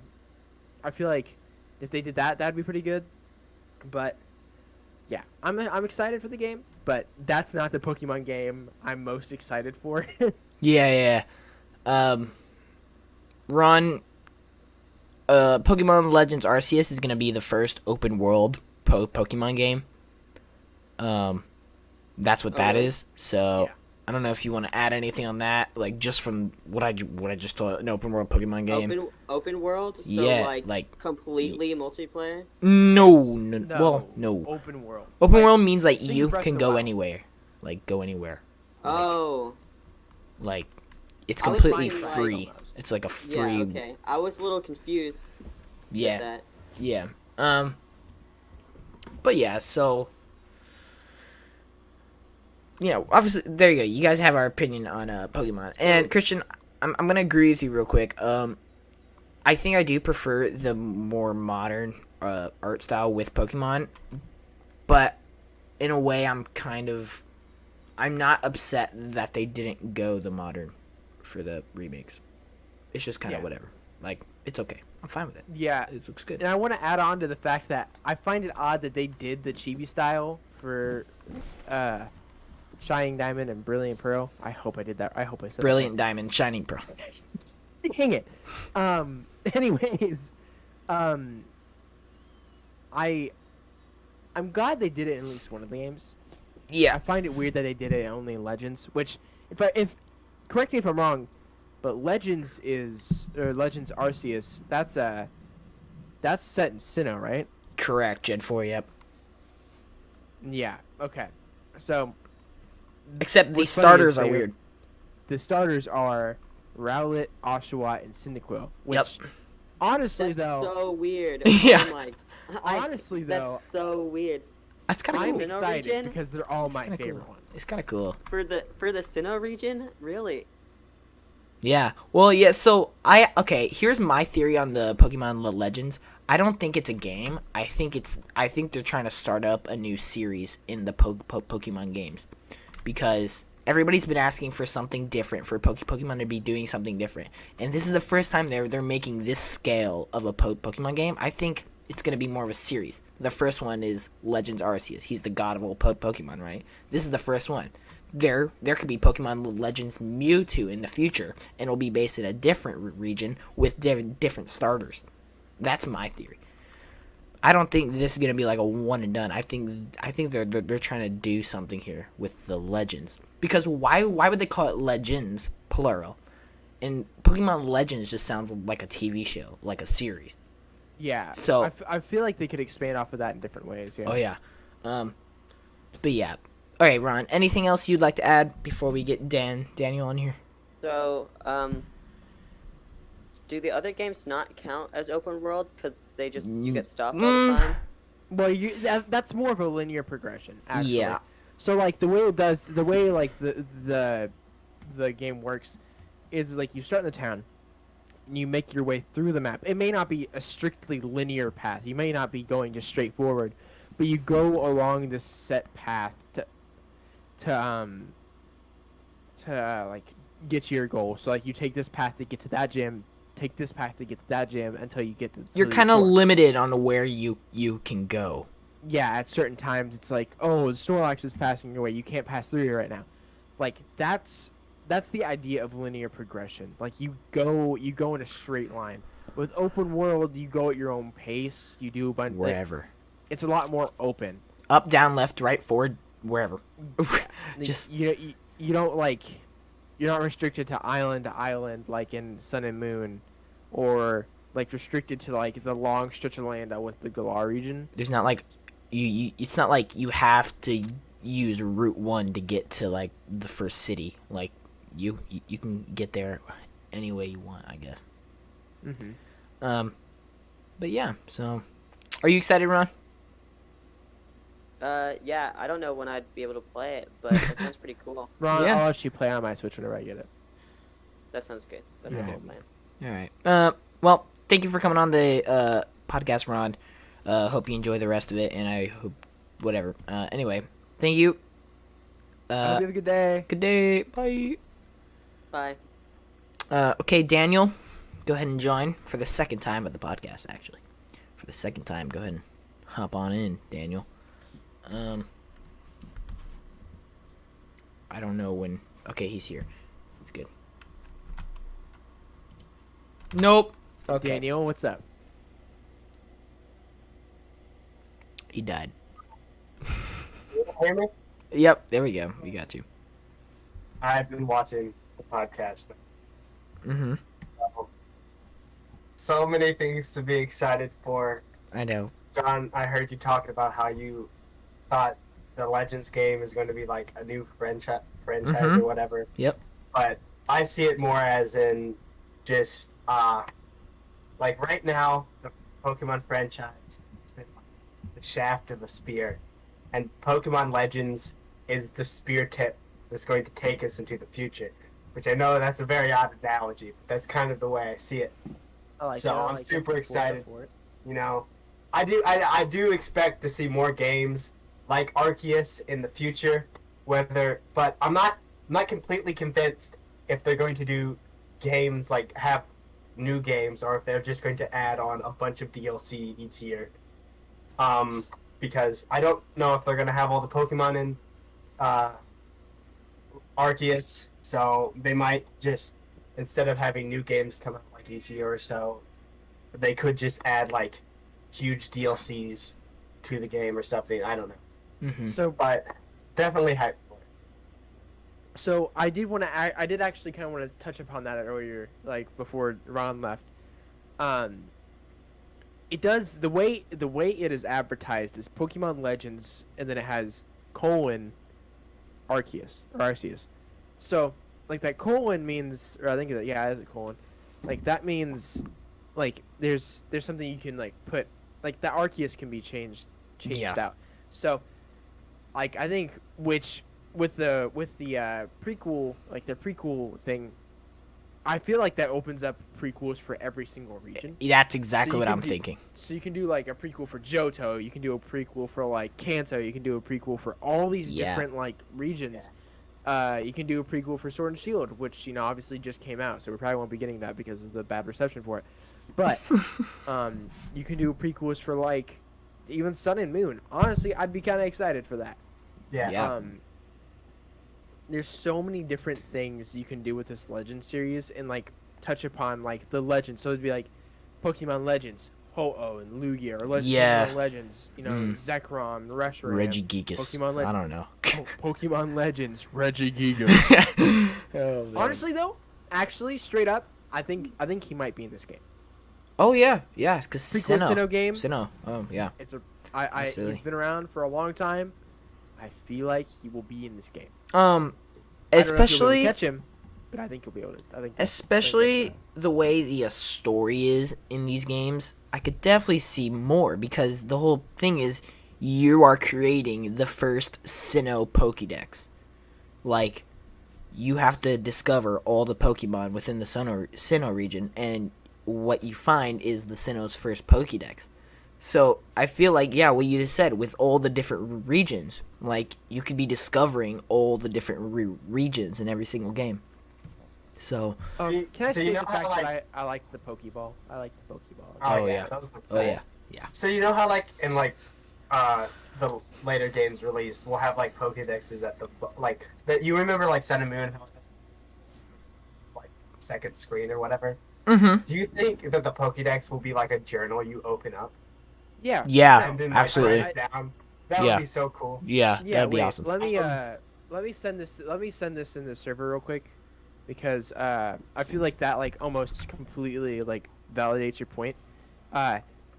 I feel like if they did that, that'd be pretty good. But yeah, I'm excited for the game, but that's not the Pokemon game I'm most excited for. Yeah. Ron, Pokemon Legends Arceus is gonna be the first open world Pokemon game. That's what that is. So Yeah. I don't know if you want to add anything on that, like just from what I just told, an open world Pokemon game. Open world? So Yeah, like completely multiplayer? No. Well, no. Open world. Open Like, world means like think you Breath can of the go Wild. anywhere, like go anywhere. Oh. Like it's I was completely finding, like- free. It's like a free. Yeah, okay. I was a little confused with Yeah. that. Yeah. But yeah, so yeah, obviously there you go. You guys have our opinion on Pokemon. And Christian, I'm gonna agree with you real quick. I think I do prefer the more modern art style with Pokemon, but in a way, I'm not upset that they didn't go the modern for the remakes. It's just kind of whatever. Like, it's okay. I'm fine with it. Yeah, It looks good. and I want to add on to the fact that I find it odd that they did the chibi style for Shining Diamond and Brilliant Pearl. I hope I did that. I hope I said Brilliant Diamond, Shining Pearl. that. Dang it. Anyways, I'm glad they did it in at least one of the games. I Yeah. find it weird that they did it only in Legends, which if correct me if I'm wrong, but Legends Arceus, that's set in Sinnoh, right? Correct, Gen 4, yep. Yeah. Okay. So Except the what's funny starters is are they- weird. the starters are Rowlet, Oshawott, and Cyndaquil. Which, Yep. honestly, That's though, so weird. Yeah. Oh my. honestly That's though, so weird. That's kind of I'm cool. Sinnoh excited region? because they're all my kinda favorite cool. ones. It's kind of cool. For the Sinnoh region, really? Yeah. Well, yeah, so here's my theory on the Pokemon Legends. I don't think it's a game. I think they're trying to start up a new series in the Pokemon games. Because everybody's been asking for something different, for Pokemon to be doing something different. And this is the first time they're making this scale of a Pokemon game. I think it's going to be more of a series. The first one is Legends Arceus. He's the god of all Pokemon, right? This is the first one. There could be Pokemon Legends Mewtwo in the future, and it'll be based in a different region with different starters. That's my theory. I don't think this is gonna be like a one and done. I think they're trying to do something here with the Legends. Because why would they call it Legends plural? And Pokemon Legends just sounds like a TV show, like a series. Yeah. So- I feel like they could expand off of that in different ways. Yeah. Oh yeah. But yeah. All right, Ron. Anything else you'd like to add before we get Daniel on here? So, do the other games not count as open world because you get stopped all the time? Well, that's more of a linear progression. Actually. Yeah. So like the way like the game works is like you start in the town, and you make your way through the map. It may not be a strictly linear path. You may not be going just straight forward, but you go along this set path to like get to your goal. So like you take this path to get to that gym, take this path to get to that gym until you get to. You're kind of limited on where you can go. Yeah, at certain times it's like, oh, the Snorlax is passing your way. You can't pass through here right now. Like that's the idea of linear progression. Like you go in a straight line. With open world, you go at your own pace. You do a bunch. Wherever. It's a lot more open. Up, down, left, right, forward, wherever. Just you don't like. You're not restricted to island like in Sun and Moon, or like restricted to like the long stretch of land with the Galar region. there's not like you. It's not like you have to use Route 1 to get to like the first city. Like you can get there any way you want, I guess. Mm-hmm. But yeah. So, are you excited, Ron? Yeah, I don't know when I'd be able to play it, but it sounds pretty cool. Ron, Yeah. I'll let you play on my Switch whenever I get it. That sounds good. That's a Alright. good plan. All right. Well, thank you for coming on the podcast, Ron. Hope you enjoy the rest of it, and I hope whatever. Anyway, thank you. Hope you have a good day. Good day. Bye. Bye. Okay, Daniel, go ahead and join for the second time at the podcast. Actually, for the second time, go ahead and hop on in, Daniel. I don't know when. Okay, he's here. It's good. Nope. Okay. Daniel, what's up? He died. You hear me? Yep. There we go. We got you. I've been watching the podcast. Mm-hmm. So many things to be excited for. I know. John, I heard you talking about how you thought the Legends game is going to be like a new franchise Mhm. or whatever. Yep. But I see it more as in just like right now the Pokemon franchise has been like the shaft of a spear, and Pokemon Legends is the spear tip that's going to take us into the future. Which I know that's a very odd analogy, but that's kind of the way I see it. I like So it. I I'm like super it. excited. For it. You know, I do expect to see more games like Arceus in the future. But I'm not completely convinced if they're going to do games like have new games or if they're just going to add on a bunch of DLC each year. Because I don't know if they're going to have all the Pokemon in uh, Arceus, so they might just instead of having new games come out like each year or so, they could just add like huge DLCs to the game or something. I don't know, So but definitely hype for it. So I did want to. I did actually kind of want to touch upon that earlier, like before Ron left. Um, it does the way it is advertised is Pokemon Legends, and then it has colon Arceus or Arceus. So like that colon means, or I think that yeah, it is a colon. Like that means, like there's something you can like put like the Arceus can be changed Yeah. out. So like I think which with the prequel, like the prequel thing, I feel like that opens up prequels for every single region. That's exactly So you what can I'm do- thinking. So you can do like a prequel for Johto, you can do a prequel for like Kanto, you can do a prequel for all these Yeah. different like regions. You can do a prequel for Sword and Shield, which obviously just came out, so we probably won't be getting that because of the bad reception for it. But you can do prequels for like even Sun and Moon. Honestly, I'd be kind of excited for that. Yeah. There's so many different things you can do with this Legend series and like touch upon like the legends. So it'd be like Pokemon Legends, Ho-Oh and Lugia, or Yeah. Pokemon Legends, Zekrom, Reshiram. Regigigas. Pokemon I don't know. Pokemon Legends, Regigigas. Oh, man. Honestly though, straight up, I think he might be in this game. Oh yeah, yeah, because Prequel Sinnoh game. Sinnoh. Oh yeah. It's a Absolutely. he's been around for a long time. I feel like he will be in this game. Especially I don't know if you'll be able to catch him, but I think he'll be able to. especially the way the story is in these games, I could definitely see more because the whole thing is you are creating the first Sinnoh Pokédex. Like, you have to discover all the Pokemon within the Sinnoh region, and what you find is the Sinnoh's first Pokédex. So, I feel like, yeah, what you just said, with all the different regions, like, you could be discovering all the different regions in every single game. So, Can I So state you know the how, fact like- that I like the Pokeball? I like the Pokeball. Oh, yeah. those look oh sick. yeah. So you know how like in like the later games released, we'll have like Pokédexes at the like that. You remember like Sun and Moon, how, like second screen or whatever. Mm-hmm. Do you think that the Pokédex will be like a journal you open up Yeah. Yeah, and then like, absolutely. write it down? That Yeah. would be so cool. Yeah, Yeah. that'd be Wait. awesome. Let me send this. Let me send this in the server real quick, because I feel like that like almost completely like validates your point.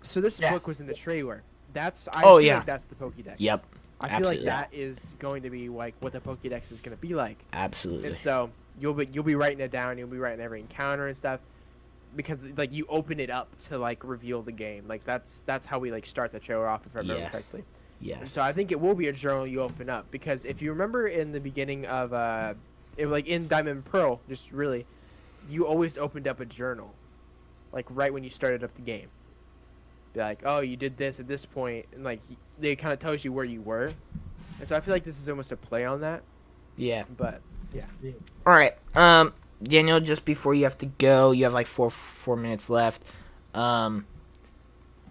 So this Yeah. book was in the trailer. I Oh, feel yeah. like that's the Pokédex. Yep, I feel absolutely. like that is going to be like what the Pokédex is going to be like. Absolutely. And so you'll be writing it down. You'll be writing every encounter and stuff, because like you open it up to like reveal the game. Like that's how we like start the trailer off, if I remember Yes. correctly. And Yes. so I think it will be a journal you open up, because if you remember in the beginning of like in Diamond and Pearl, just really, you always opened up a journal, like right when you started up the game. Be like, oh, you did this at this point, and like they kind of tells you where you were. And so I feel like this is almost a play on that. Yeah. But yeah. All right. Daniel, just before you have to go, you have like four minutes left.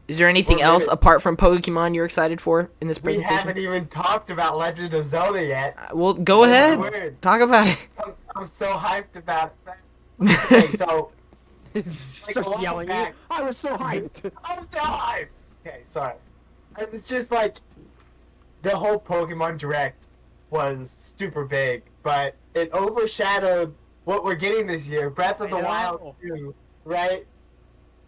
Is there anything Well, else maybe- apart from Pokemon you're excited for in this We presentation? haven't even talked about Legend of Zelda yet. Well, go That's ahead. weird. Talk about it. I'm so hyped about that. Okay, so Just Like, walking yelling. back- I was so hyped. I'm so hyped. Okay, sorry. It's just like the whole Pokemon Direct was super big, but it overshadowed what we're getting this year. Breath of the I know. Wild 2, right?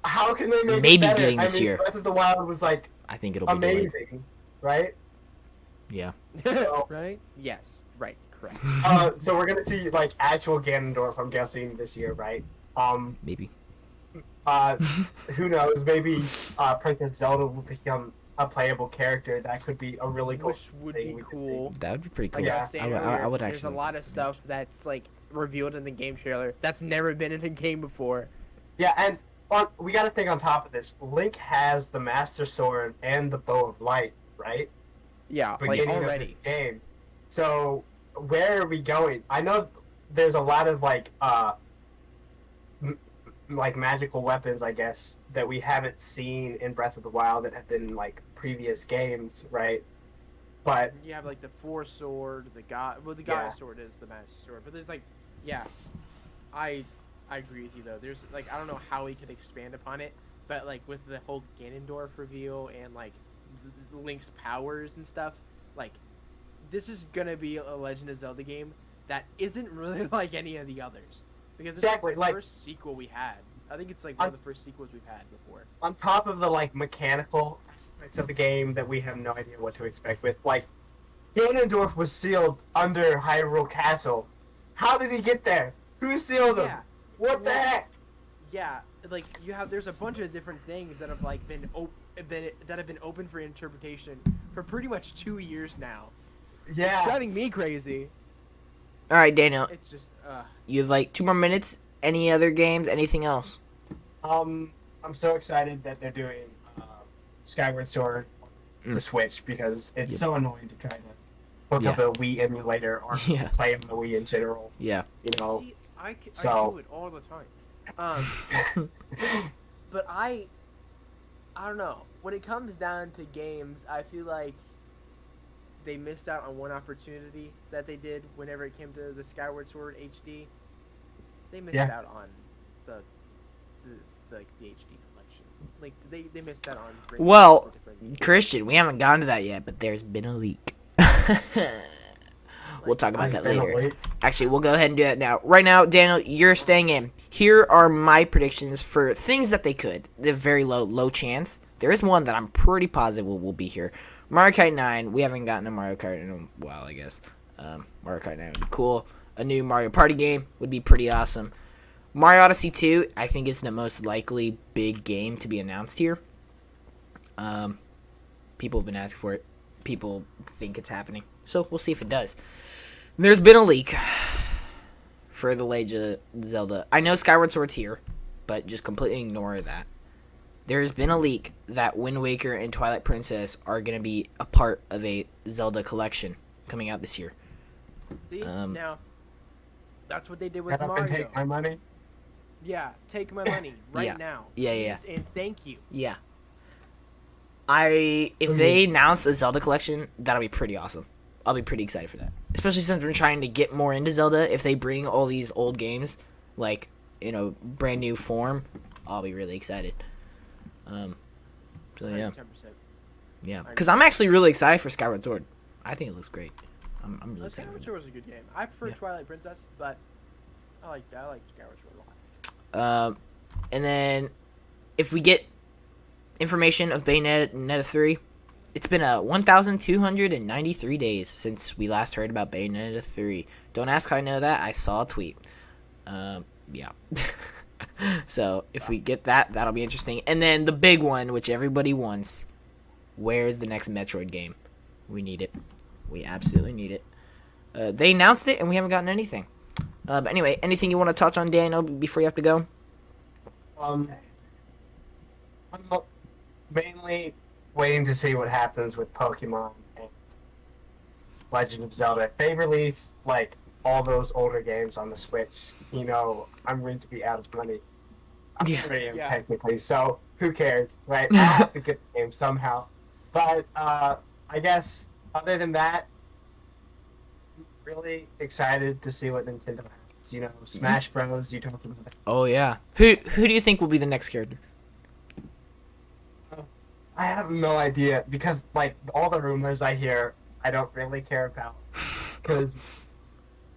How can they make Maybe it better? getting I this mean, year. Breath of the Wild was like I think it'll be delayed. amazing, right? Yeah. So- Right? Yes. Right. Correct. So we're gonna see like actual Ganondorf, I'm guessing, this year, right? Maybe. Who knows? Maybe Princess Zelda will become a playable character. That could be a really cool Which would be thing we could see. cool. That would be pretty cool. Like I Yeah. was saying I would earlier, actually. there's a lot of stuff that's like revealed in the game trailer that's never been in a game before. Yeah, and we got to think on top of this. Link has the Master Sword and the Bow of Light, right? Yeah, like Beginning of this already. game. So where are we going? I know there's a lot of like magical weapons, I guess, that we haven't seen in Breath of the Wild that have been like previous games, right? But You have like the Force Sword, the God. Well, the Yeah. God Sword is the Master Sword, but there's like, yeah, I agree with you though. There's like I don't know how we could expand upon it, but like with the whole Ganondorf reveal and like Link's powers and stuff, like this is gonna be a Legend of Zelda game that isn't really like any of the others because it's Exactly, like the like- first sequel we had. I think it's like one of the first sequels we've had before. on top of the like mechanical aspects of the game that we have no idea what to expect with, like Ganondorf was sealed under Hyrule Castle. How did he get there? Who sealed him? Yeah. What the Well, heck? Yeah, like there's a bunch of different things that have like been open for interpretation for pretty much 2 years now. It's Yeah. driving me crazy. All right, Daniel, It's just you have like 2 more minutes. Any other games? Anything else? I'm so excited that they're doing Skyward Sword on the Switch because it's Yep. so annoying to try to hook Yeah. up a Wii emulator or Yeah. play on the Wii in general. Yeah. You know. see, I so- do it all the time. But I don't know. When it comes down to games, I feel like they missed out on one opportunity that they did whenever it came to the Skyward Sword HD. They missed Yeah. out on the HD collection. Like they missed out on. bringing Well, out the different- Christian, we haven't gotten to that yet, but there's been a leak. We'll talk about that It's been a later. week. Actually, we'll go ahead and do that now. Right now, Daniel, you're staying in. Here are my predictions for things that they could. They're very low chance. There is one that I'm pretty positive will be here. Mario Kart 9. We haven't gotten a Mario Kart in a while, I guess. Mario Kart 9 would be cool. A new Mario Party game would be pretty awesome. Mario Odyssey 2, I think, is the most likely big game to be announced here. People have been asking for it. People think it's happening. So we'll see if it does. There's been a leak for The Legend of Zelda. I know Skyward Sword's here, but just completely ignore that. There's been a leak that Wind Waker and Twilight Princess are going to be a part of a Zelda collection coming out this year. See Um, now, that's what they did with Get up and Mario. take my money. Yeah, take my money right Yeah. now. Yeah. please, and thank you. Yeah. If they announce a Zelda collection, that'll be pretty awesome. I'll be pretty excited for that. Especially since we're trying to get more into Zelda. If they bring all these old games, like, in a brand new form, I'll be really excited. So yeah. 110%. Yeah. Because I'm actually really excited for Skyward Sword. I think it looks great. I'm really excited for Skyward that. Sword was a good game. I prefer Yeah. Twilight Princess, but I like Skyward Sword a lot. And then, if we get information of Bayonetta 3, it's been 1,293 days since we last heard about Bayonetta 3. Don't ask how I know that. I saw a tweet. Yeah. So, if we get that, that'll be interesting. And then the big one, which everybody wants, where's the next Metroid game? We need it. We absolutely need it. They announced it, and we haven't gotten anything. But anyway, anything you want to touch on, Daniel, before you have to go? I'm mainly waiting to see what happens with Pokemon and Legend of Zelda. If they release like all those older games on the Switch, you know, I'm going to be out of money. I Yeah. already am Yeah. technically, so who cares, right? I have to get the game somehow. But I guess other than that, I'm really excited to see what Nintendo has. You know, Smash Bros. You talked about that. Oh yeah. Who do you think will be the next character? I have no idea because like all the rumors I hear, I don't really care about because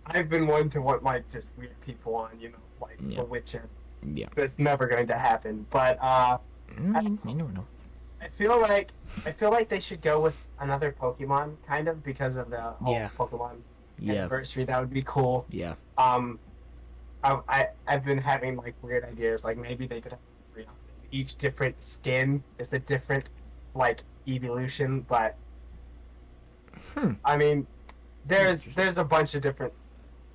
I've been one to want like just weird people on, you know, like Yeah. The Witcher. Yeah. It's never going to happen. But You never know. I feel like they should go with another Pokemon, kind of because of the whole Yeah. Pokemon Yeah. anniversary. That would be cool. Yeah. I've been having like weird ideas, like maybe they could have each different skin is the different like evolution, but I mean, there's a bunch of different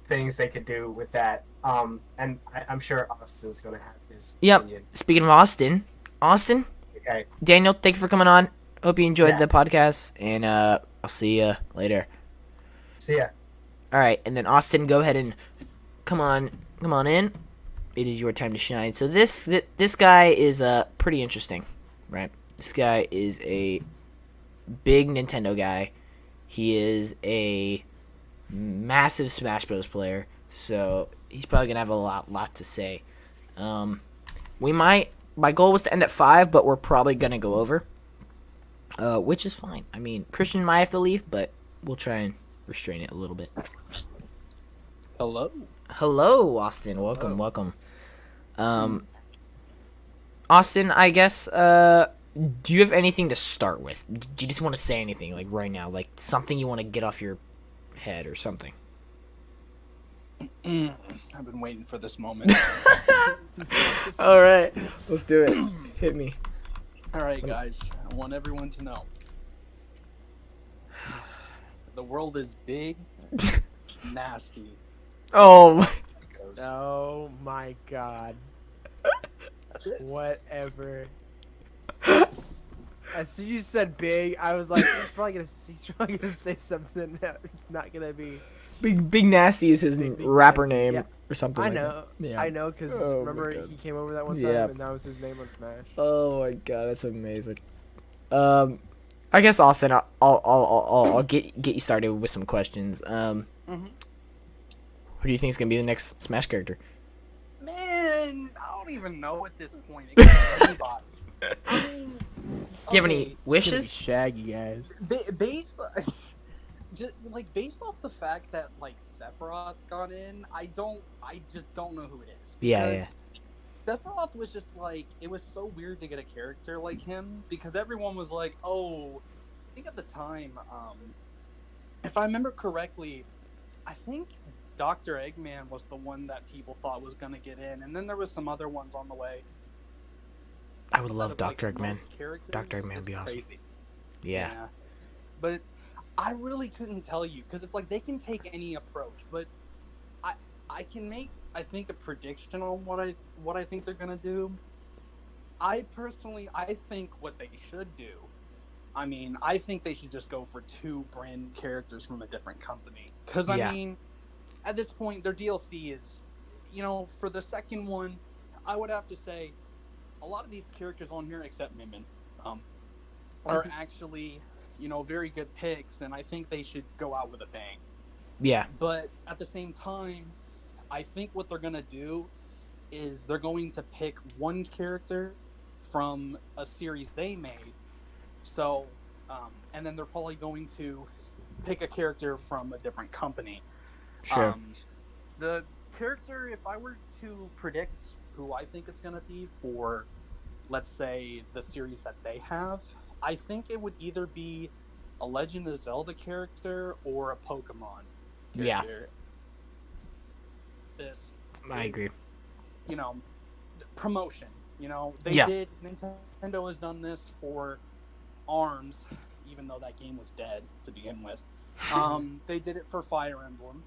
things they could do with that. And I'm sure Austin's gonna have his Yep. opinion. Speaking of Austin, Okay. Daniel, thank you for coming on. Hope you enjoyed Yeah. the podcast, and I'll see you later. See ya. All right, and then Austin, go ahead and come on in. It is your time to shine. So this guy is pretty interesting, right? This guy is a big Nintendo guy. He is a massive Smash Bros. Player, so he's probably gonna have a lot to say. My goal was to end at 5, but we're probably gonna go over, which is fine. I mean, Christian might have to leave, but we'll try and restrain it a little bit. Hello, Austin. Welcome. Austin, I guess, do you have anything to start with? Do you just want to say anything, like, right now? Like, something you want to get off your head or something? I've been waiting for this moment. All right. Let's do it. Hit me. All right, guys. I want everyone to know. The world is big, nasty. Oh, Oh my god. Whatever. As soon as you said big, I was like, he's probably gonna say something that's not gonna be. Big Nasty is his Big rapper Nasty, name yeah. or something. I like know, that. Yeah. I know, because Oh my remember God. he came over that one time, Yeah. and that was his name on Smash. Oh my god, that's amazing. I guess Austin, I'll get you started with some questions. Who do you think is gonna be the next Smash character? Man, I don't even know at this point. It could be anybody. I mean, Do you have any It's gonna be wishes? Shaggy, guys. based based off the fact that like Sephiroth got in, I just don't know who it is. Yeah. Sephiroth was just like, it was so weird to get a character like him because everyone was like, oh, I think at the time, if I remember correctly, I think Dr. Eggman was the one that people thought was gonna get in, and then there was some other ones on the way. I would love Out of, like, Dr. Eggman. most characters, Dr. Eggman would it's be awesome. crazy. Yeah. But I really couldn't tell you because it's like they can take any approach, but I can make, I think, a prediction on what I think they're gonna do. I think what they should do. I mean, I think they should just go for 2 brand new characters from a different company. Because Yeah. I mean, at this point, their DLC is, for the second one, I would have to say, a lot of these characters on here, except Mimin, are actually, very good picks, and I think they should go out with a bang. Yeah. But at the same time, I think what they're going to do is they're going to pick one character from a series they made. So, and then they're probably going to pick a character from a different company. Sure. The character, if I were to predict who I think it's going to be for, let's say, the series that they have, I think it would either be a Legend of Zelda character or a Pokemon Yeah. character. This I is, agree. Promotion. Yeah. Nintendo has done this for ARMS, even though that game was dead to begin with. They did it for Fire Emblem.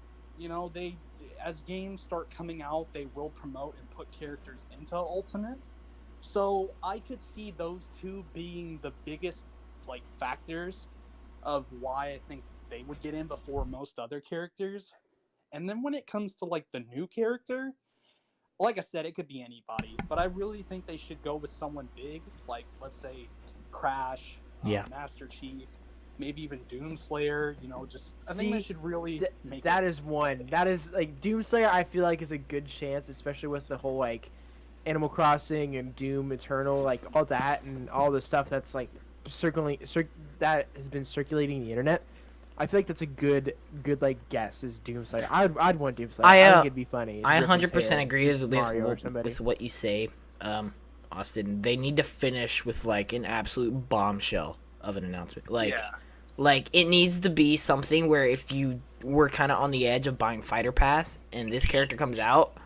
They, as games start coming out, they will promote and put characters into Ultimate. So I could see those 2 being the biggest factors of why I think they would get in before most other characters. And then when it comes to the new character, like I said, it could be anybody, but I really think they should go with someone big, like let's say Crash, Yeah. Master Chief, maybe even Doomslayer. I think they should really make That it. is one. That is Doomslayer. I feel like is a good chance, especially with the whole Animal Crossing and Doom Eternal, all that and all the stuff that's that has been circulating the internet. I feel like that's a good guess is Doomslayer. I'd want Doomslayer. I think it'd be funny. I Rip his 100% hair agree with Mario or somebody. what you say, Austin. They need to finish with an absolute bombshell of an announcement. It needs to be something where if you were kind of on the edge of buying Fighter Pass and this character comes out,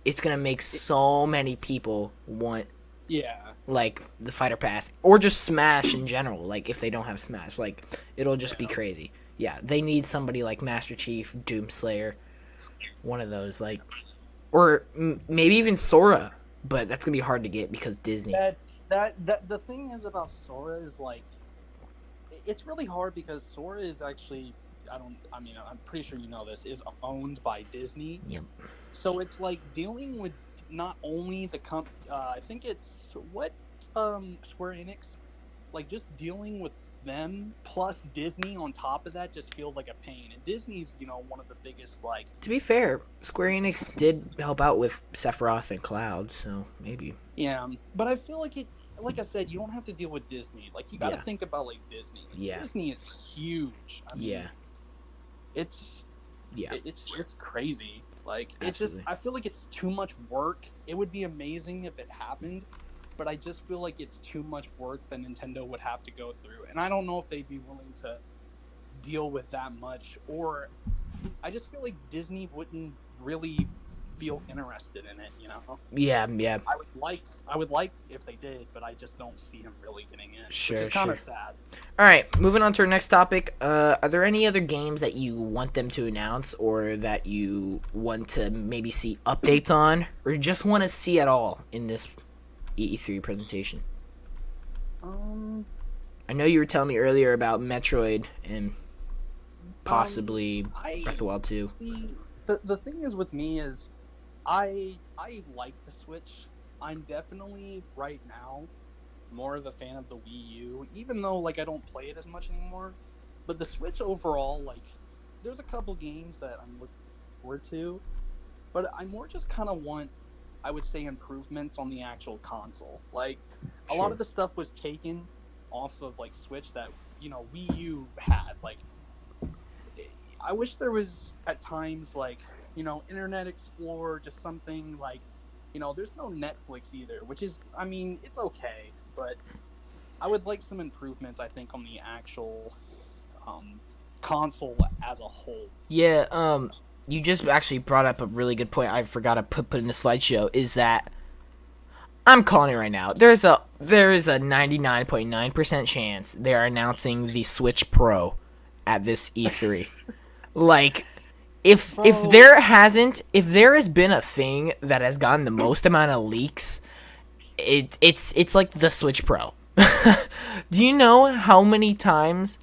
it's gonna make so many people want the Fighter Pass or just Smash in general. If they don't have Smash, it'll just be crazy. Yeah, they need somebody like Master Chief, Doomslayer, one of those. or maybe even Sora, but that's gonna be hard to get because Disney. That the thing is about Sora is like, it's really hard because Sora is actually, I'm pretty sure you know this, is owned by Disney. Yep. So it's like dealing with not only the I think it's Square Enix, like just dealing with them plus Disney on top of that just feels like a pain. And Disney's, one of the biggest, like... To be fair, Square Enix did help out with Sephiroth and Cloud, so maybe. Yeah, but I feel like like I said, you don't have to deal with Disney. Like, you gotta think about, like, Disney. Yeah. Disney is huge. I mean, it's crazy. Like, Absolutely. it's just, I feel like it's too much work. It would be amazing if it happened, but I just feel like it's too much work that Nintendo would have to go through. And I don't know if they'd be willing to deal with that much, or I just feel like Disney wouldn't really feel interested in it, Yeah. I would like if they did, but I just don't see him really getting in. Sure, which is kind of sad. All right, moving on to our next topic. Are there any other games that you want them to announce, or that you want to maybe see updates on, or just want to see at all in this E3 presentation? I know you were telling me earlier about Metroid and possibly Breath of the Wild 2. See, the thing is with me is I like the Switch. I'm definitely right now more of a fan of the Wii U, even though like I don't play it as much anymore. But the Switch overall, like, there's a couple games that I'm looking forward to, but I more just kind of want, I would say, improvements on the actual console. Like, a lot of the stuff was taken off of like Switch that Wii U had. Like, I wish there was at times like Internet Explorer, just something like there's no Netflix either, which is, I mean, it's okay, but I would like some improvements, I think, on the actual console as a whole. Yeah, you just actually brought up a really good point. I forgot to put in the slideshow. Is that I'm calling it right now. There is a 99.9% chance they are announcing the Switch Pro at this E3. Like, if there has been a thing that has gotten the most amount of leaks, it's like the Switch Pro. Do you know how many times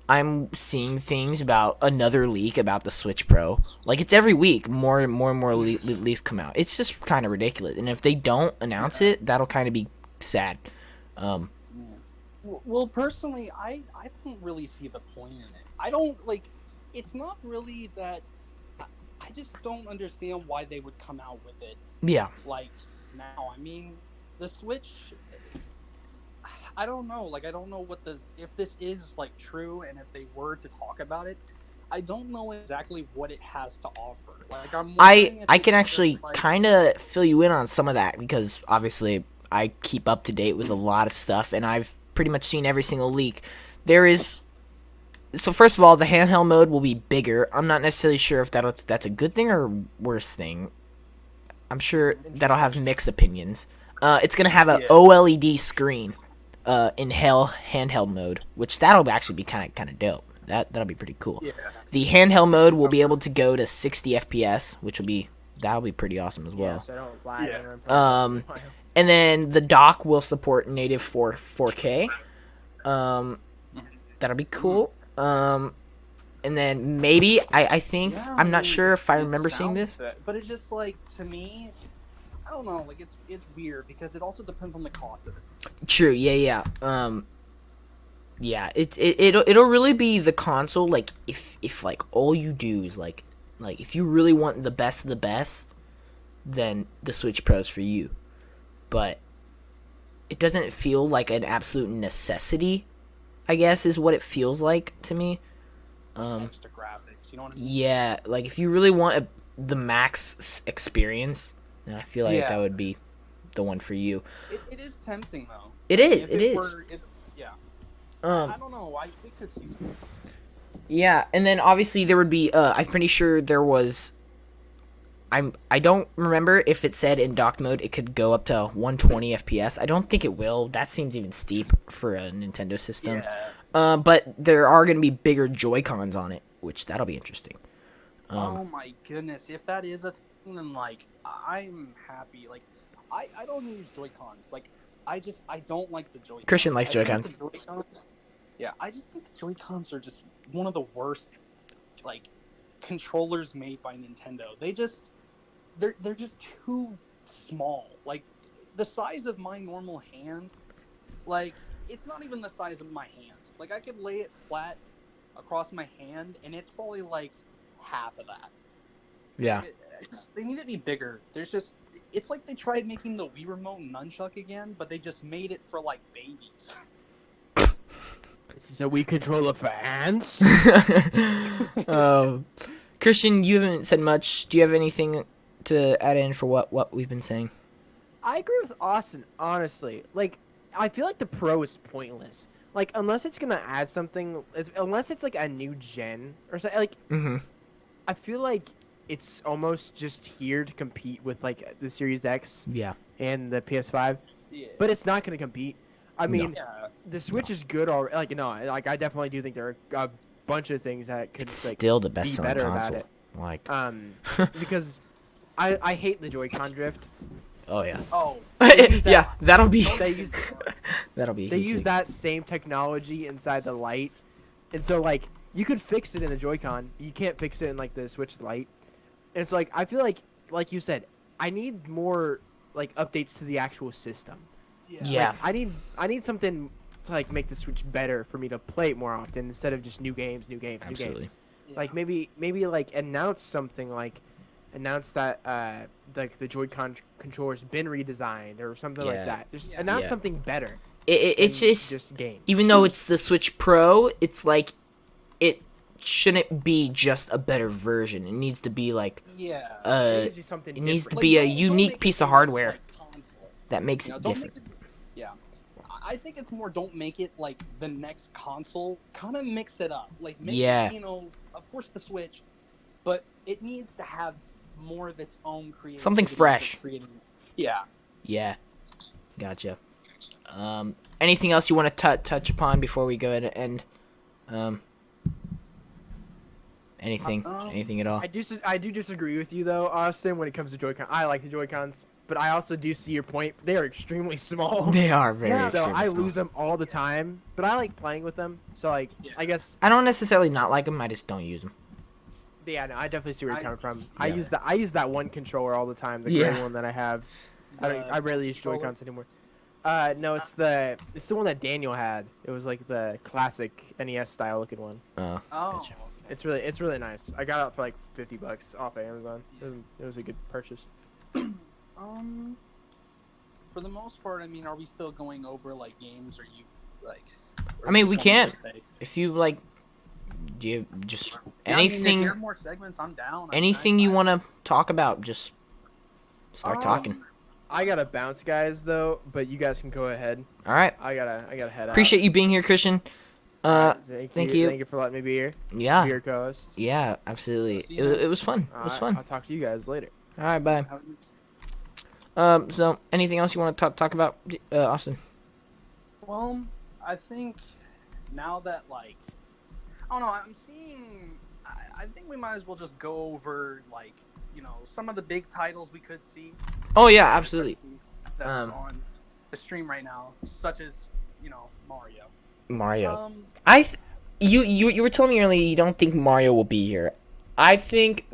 I'm seeing things about another leak about the Switch Pro? Like, it's every week more and more leaks come out. It's just kind of ridiculous. And if they don't announce it, that'll kind of be sad. Well, personally, I don't really see the point in it. I don't, like, it's not really that, I just don't understand why they would come out with it. Yeah. Like, now. I mean, the Switch, I don't know. Like, I don't know if this is, like, true, and if they were to talk about it, I don't know exactly what it has to offer. Like, I can actually kind of fill you in on some of that, because obviously I keep up to date with a lot of stuff, and I've pretty much seen every single leak. So first of all, the handheld mode will be bigger. I'm not necessarily sure if that's a good thing or worse thing. I'm sure that'll have mixed opinions. It's gonna have an OLED screen in handheld mode, which that'll actually be kind of dope. That'll be pretty cool. Yeah. The handheld mode will be able to go to 60 FPS, that'll be pretty awesome as well. Yeah, so don't lie. And then the dock will support native 4K. That'll be cool. And then maybe I think, I'm not sure if I remember seeing this, but it's just like, to me, I don't know, like, it's weird because it also depends on the cost of it. True. Yeah. It'll really be the console. Like, if like all you do is like if you really want the best of the best, then the Switch Pro's for you. But it doesn't feel like an absolute necessity, I guess, is what it feels like to me. Extra graphics, you know what I mean? Yeah, like, if you really want the max experience, then I feel like that would be the one for you. It is tempting, though. It is. I don't know. We could see something. Yeah, and then obviously there would be. I'm pretty sure there was. I don't remember if it said in dock mode it could go up to 120 FPS. I don't think it will. That seems even steep for a Nintendo system. Yeah. But there are going to be bigger Joy-Cons on it, which that'll be interesting. Oh my goodness! If that is and like I'm happy. Like I don't use Joy-Cons. Like I don't like the Joy-Cons. Christian likes I think Joy-Cons. the Joy-Cons. Yeah, I just think the Joy-Cons are just one of the worst like controllers made by Nintendo. They're just too small. Like the size of my normal hand, like it's not even the size of my hand. Like I could lay it flat across my hand and it's probably like half of that. Yeah. They need to be bigger. It's like they tried making the Wii Remote nunchuck again, but they just made it for like babies. This is a Wii controller for ants. Christian, you haven't said much. Do you have anything to add in for what we've been saying? I agree with Austin, honestly. Like, I feel like the Pro is pointless. Like, unless it's gonna add something, unless it's like a new gen or something. Like, I feel like it's almost just here to compete with like the Series X Yeah. and the PS5, Yeah. but it's not gonna compete. I mean, Yeah. the Switch is good already. Like, no, like I definitely do think there are a bunch of things that could It's like still the be best-selling better console. about it. Like, Because I hate the Joy-Con drift. oh yeah. Oh. Yeah, that'll be They use that'll be. they heat use sink. that same technology inside the light, and so like you could fix it in the Joy-Con. You can't fix it in like the Switch Lite. And so like I feel like you said, I need more like updates to the actual system. Yeah. Like, I need something to like make the Switch better for me to play it more often instead of just new games. Absolutely. Like maybe like announce something like announce that like the Joy-Con controller's been redesigned or something like Yeah. that. Just announce Yeah. something better. It's than just game. even though it's the Switch Pro, it's like it shouldn't be just a better version. It needs to be like Yeah. It needs to be something it needs to different. be a don't unique make it piece the of hardware next, like, console. that makes You know, it don't different. make it, yeah. I think it's more don't make it like the next console. Kind of mix it up. Like make Yeah. it, of course the Switch, but it needs to have more of its own creativity. Something fresh. Yeah. Yeah. Gotcha. Anything else you want to touch upon before we go ahead and end? Anything at all? I do disagree with you though, Austin, when it comes to Joy-Con. I like the Joy-Cons, but I also do see your point. They are extremely small. They are very. So extremely I small. lose them all the time, but I like playing with them. So like, Yeah. I guess I don't necessarily not like them. I just don't use them. yeah, no, I definitely see where you're coming from. Yeah. I use that one controller all the time, the Yeah. gray one that I have. I rarely use controller? Joy-Cons anymore. No, it's the one that Daniel had. It was like the classic NES style looking one. Oh. Gotcha. It's really nice. I got it for like $50 off of Amazon. It was a good purchase. For the most part, I mean, are we still going over like games? Or you like? or I mean, just we want me can. to say? If you like, do you just Yeah, I mean, if anything you have more segments, I'm down. anything you want to talk about? Just start talking. I gotta bounce, guys, though. But you guys can go ahead. All right. I gotta head out. Appreciate you being here, Christian. Thank you. Thank you for letting me be here. Yeah. Be your co-host. Yeah, absolutely. See you, man. It was fun. It was fun. I'll talk to you guys later. All right, bye. How- So anything else you want to talk about, Austin? Well, I think now that like, I don't know, I'm seeing. I think we might as well just go over like some of the big titles we could see. Oh yeah, absolutely. That's Um, on the stream right now, such as Mario. Mario. You were telling me earlier you don't think Mario will be here. I think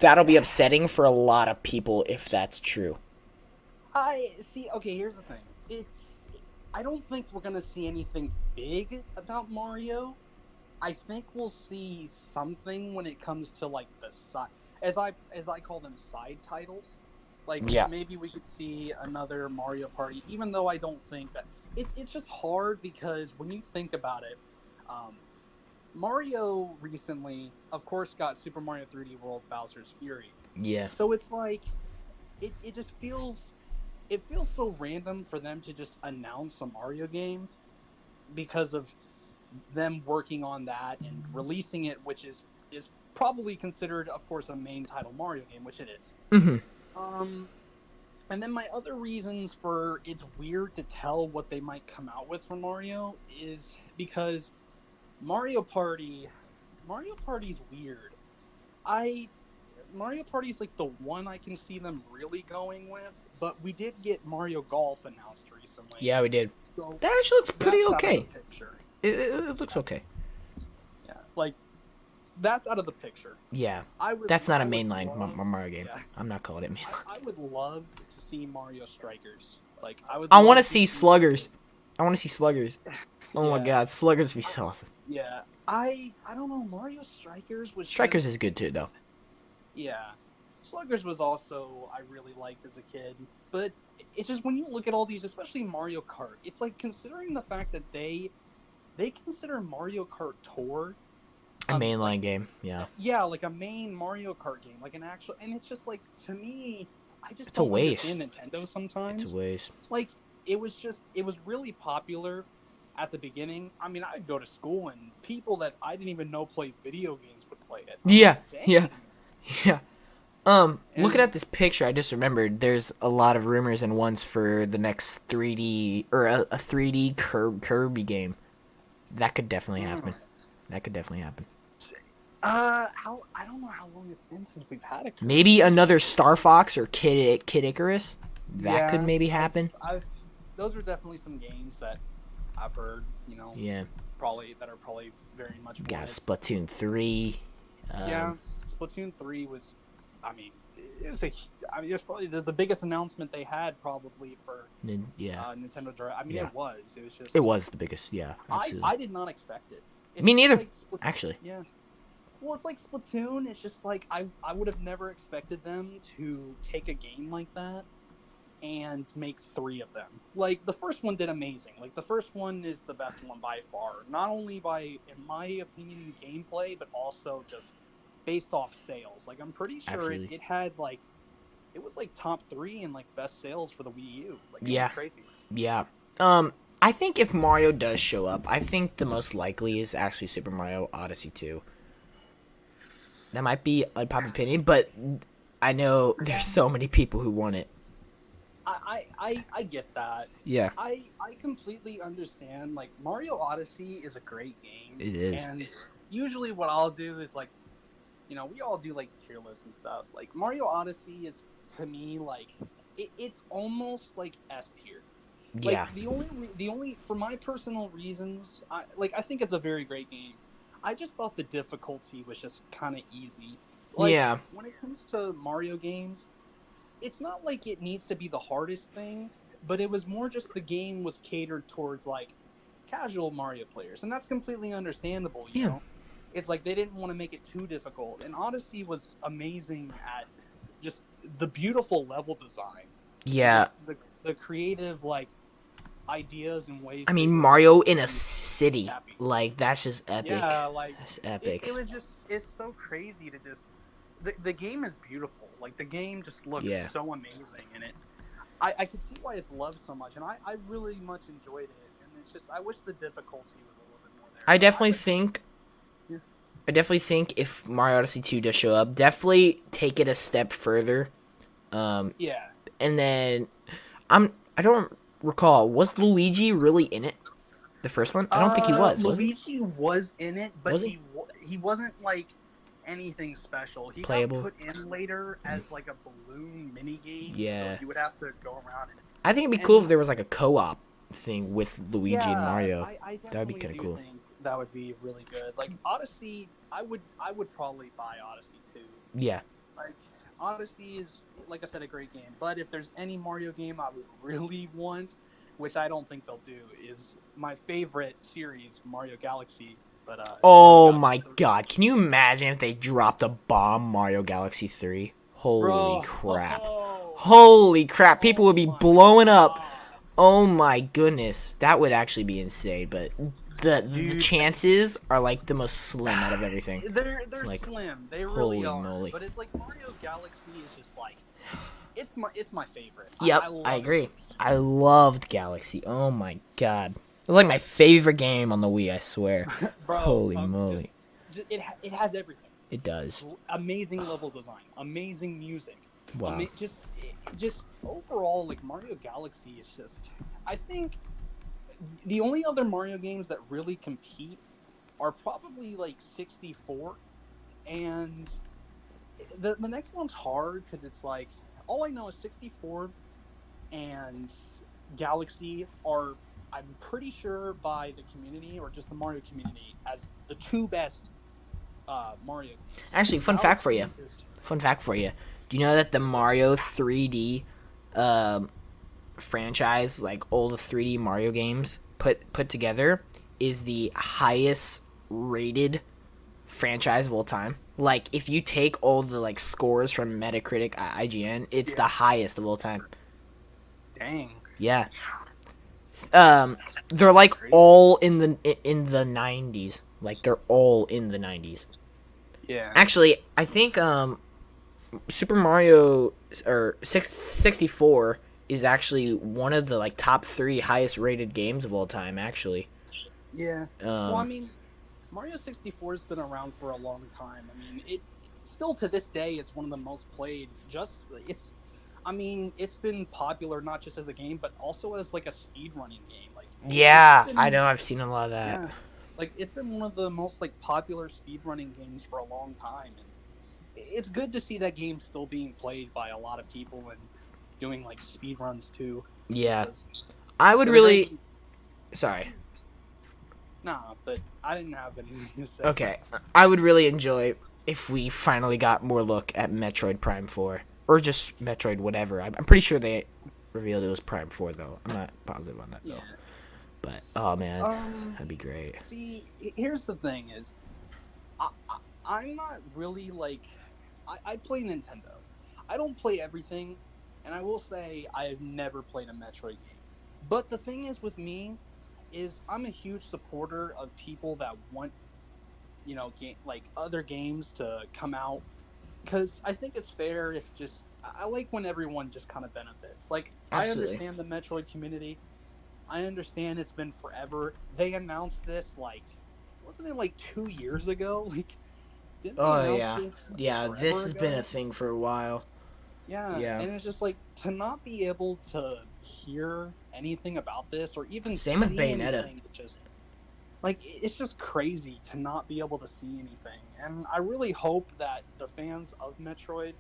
that'll be upsetting for a lot of people if that's true. I see. Okay, here's the thing. I don't think we're gonna see anything big about Mario. I think we'll see something when it comes to like the side, as I call them, side titles. Like Yeah. maybe we could see another Mario Party, even though I don't think that it's just hard because when you think about it, Mario recently, of course, got Super Mario 3D World Bowser's Fury. Yeah. So it's like, it just feels so random for them to just announce a Mario game because of them working on that and releasing it, which is probably considered, of course, a main title Mario game, which it is. Mm-hmm. And then my other reasons for it's weird to tell what they might come out with for Mario is because Mario Party's weird. Mario Party is like the one I can see them really going with. But we did get Mario Golf announced recently. Yeah, we did. So That actually looks pretty that's okay. Out of the picture. It looks okay. Yeah, like that's out of the picture. Yeah, I would. that's not a I would mainline love- Mario game. Yeah. I'm not calling it mainline. I would love to see Mario Strikers. Like I would. I love want to see Sluggers. I want to see Sluggers. Oh my Yeah. god, Sluggers would be so awesome. Yeah, I don't know. Mario Strikers was Strikers just, is good too, though. Yeah, Sluggers was also I really liked as a kid, but it's just when you look at all these, especially Mario Kart, it's like considering the fact that they consider Mario Kart Tour A mainline game, yeah. Yeah, like a main Mario Kart game, like an actual, and it's just like to me, I just It's a don't waste. understand Nintendo sometimes. It's a waste. Like it was really popular at the beginning. I mean, I'd go to school and people that I didn't even know played video games would play it. I'm Yeah, like, dang. yeah. Yeah. Looking And- at this picture, I just remembered there's a lot of rumors and ones for the next 3D or a 3D Kirby game. That could definitely happen. That could definitely happen. How I don't know how long it's been since we've had a Kirby. Maybe another Star Fox or Kid Icarus. That Yeah, could maybe happen. Those are definitely some games that I've heard. You know, Yeah. that are probably very much. We got wanted. Splatoon 3. Yeah, Splatoon 3 was, I mean, it's probably the biggest announcement they had probably for Yeah. Nintendo Direct. I mean, Yeah. it was just. It was the biggest, yeah. Absolutely. I did not expect it. Me neither, like actually. Yeah. Well, it's like Splatoon. It's just like I would have never expected them to take a game like that and make 3 of them. Like the first one did amazing. Like the first one is the best one by far. Not only by, in my opinion, gameplay, but also just based off sales. Like I'm pretty sure Absolutely. it had like it was like top 3 in like best sales for the Wii U. Like it was Yeah. crazy. Yeah. I think if Mario does show up, I think the most likely is actually Super Mario Odyssey 2. That might be a popular opinion, but I know there's so many people who want it. I get that. Yeah. I completely understand. Like Mario Odyssey is a great game. It is. And usually what I'll do is like, you know, we all do like tier lists and stuff. Like Mario Odyssey is to me like it's almost like S tier. Like, Yeah. The only for my personal reasons, I think it's a very great game. I just thought the difficulty was just kind of easy. Like, Yeah. When it comes to Mario games, it's not like it needs to be the hardest thing, but it was more just the game was catered towards like casual Mario players, and that's completely understandable. You know, it's like they didn't want to make it too difficult. And Odyssey was amazing at just the beautiful level design. Yeah. Just the creative like ideas and ways. I mean, they Mario were in a just city. happy. Like, that's just epic. Yeah, like That's epic. it was just it's so crazy to just the game is beautiful. Like the game just looks Yeah. so amazing, and I can see why it's loved so much, and I really much enjoyed it. And it's just I wish the difficulty was a little bit more there. I definitely think. Yeah. I definitely think if Mario Odyssey 2 does show up, definitely take it a step further. Yeah. And then I don't recall, was Luigi really in it? The first one? I don't think he was he? Luigi was in it, but Was he? he wasn't like anything special. He Playable? got put in later as like a balloon mini game. Yeah. So you would have to go around and I think it'd be cool if there was like a co-op thing with Luigi and Yeah, Mario. I That would be definitely kinda do cool. think that would be really good. Like Odyssey, I would probably buy Odyssey too. Yeah. Like Odyssey is, like I said, a great game. But if there's any Mario game I would really want, which I don't think they'll do, is my favorite series, Mario Galaxy. But Oh Mario my Galaxy 3. god, can you imagine if they dropped a bomb Mario Galaxy 3? Holy Bro. crap. Oh, Holy crap, people would be my blowing up. God. Oh my goodness, that would actually be insane, but the Dude. chances are like the most slim out of everything. They're Like, slim. They holy really are. moly. But it's like Mario Galaxy is just like it's my favorite. Yep, love I it. agree. I loved Galaxy. Oh my god. It was like my favorite game on the Wii, I swear. Bro, Holy moly. It has everything. It does. Amazing level design, amazing music. Wow. Just overall, like Mario Galaxy is just. I think the only other Mario games that really compete are probably like 64, and the next one's hard because it's like all I know is 64 and Galaxy are, I'm pretty sure by the community or just the Mario community, as the two best Mario games. Actually, fun fact for you. Fun fact for you. Do you know that the Mario 3D franchise, like all the 3D Mario games put together, is the highest rated franchise of all time? Like, if you take all the like scores from Metacritic, IGN, it's the highest of all time. Dang. Yeah. They're like all in the 90s. Like they're all in the 90s. Yeah. Actually, I think Super Mario or 64 is actually one of the like top 3 highest rated games of all time. Actually. Yeah. Well, I mean, Mario 64 has been around for a long time. I mean, it still to this day it's one of the most played. I mean, it's been popular not just as a game, but also as like a speedrunning game. Like, yeah, I know. I've seen a lot of that. Yeah, like it's been one of the most like popular speedrunning games for a long time, and it's good to see that game still being played by a lot of people and doing like speedruns too. Yeah, I would really. Sorry. Nah, but I didn't have anything to say. Okay, I would really enjoy if we finally got more look at Metroid Prime 4. Or just Metroid whatever. I'm pretty sure they revealed it was Prime 4, though. I'm not positive on that, though. Yeah. But, oh, man, that'd be great. See, here's the thing is, I'm not really, like, I play Nintendo. I don't play everything, and I will say I have never played a Metroid game. But the thing is with me, is I'm a huge supporter of people that want, you know, like, other games to come out. Because I think it's fair if I like when everyone just kind of benefits. Like, Absolutely. I understand the Metroid community. I understand it's been forever. They announced this, like, wasn't it like 2 years ago? Like, didn't they announce this? Yeah, forever this has ago? been a thing for a while. Yeah, Yeah. and it's just like, to not be able to hear anything about this or even Same with see Bayonetta. anything, like, it's just crazy to not be able to see anything. And I really hope that the fans of Metroid,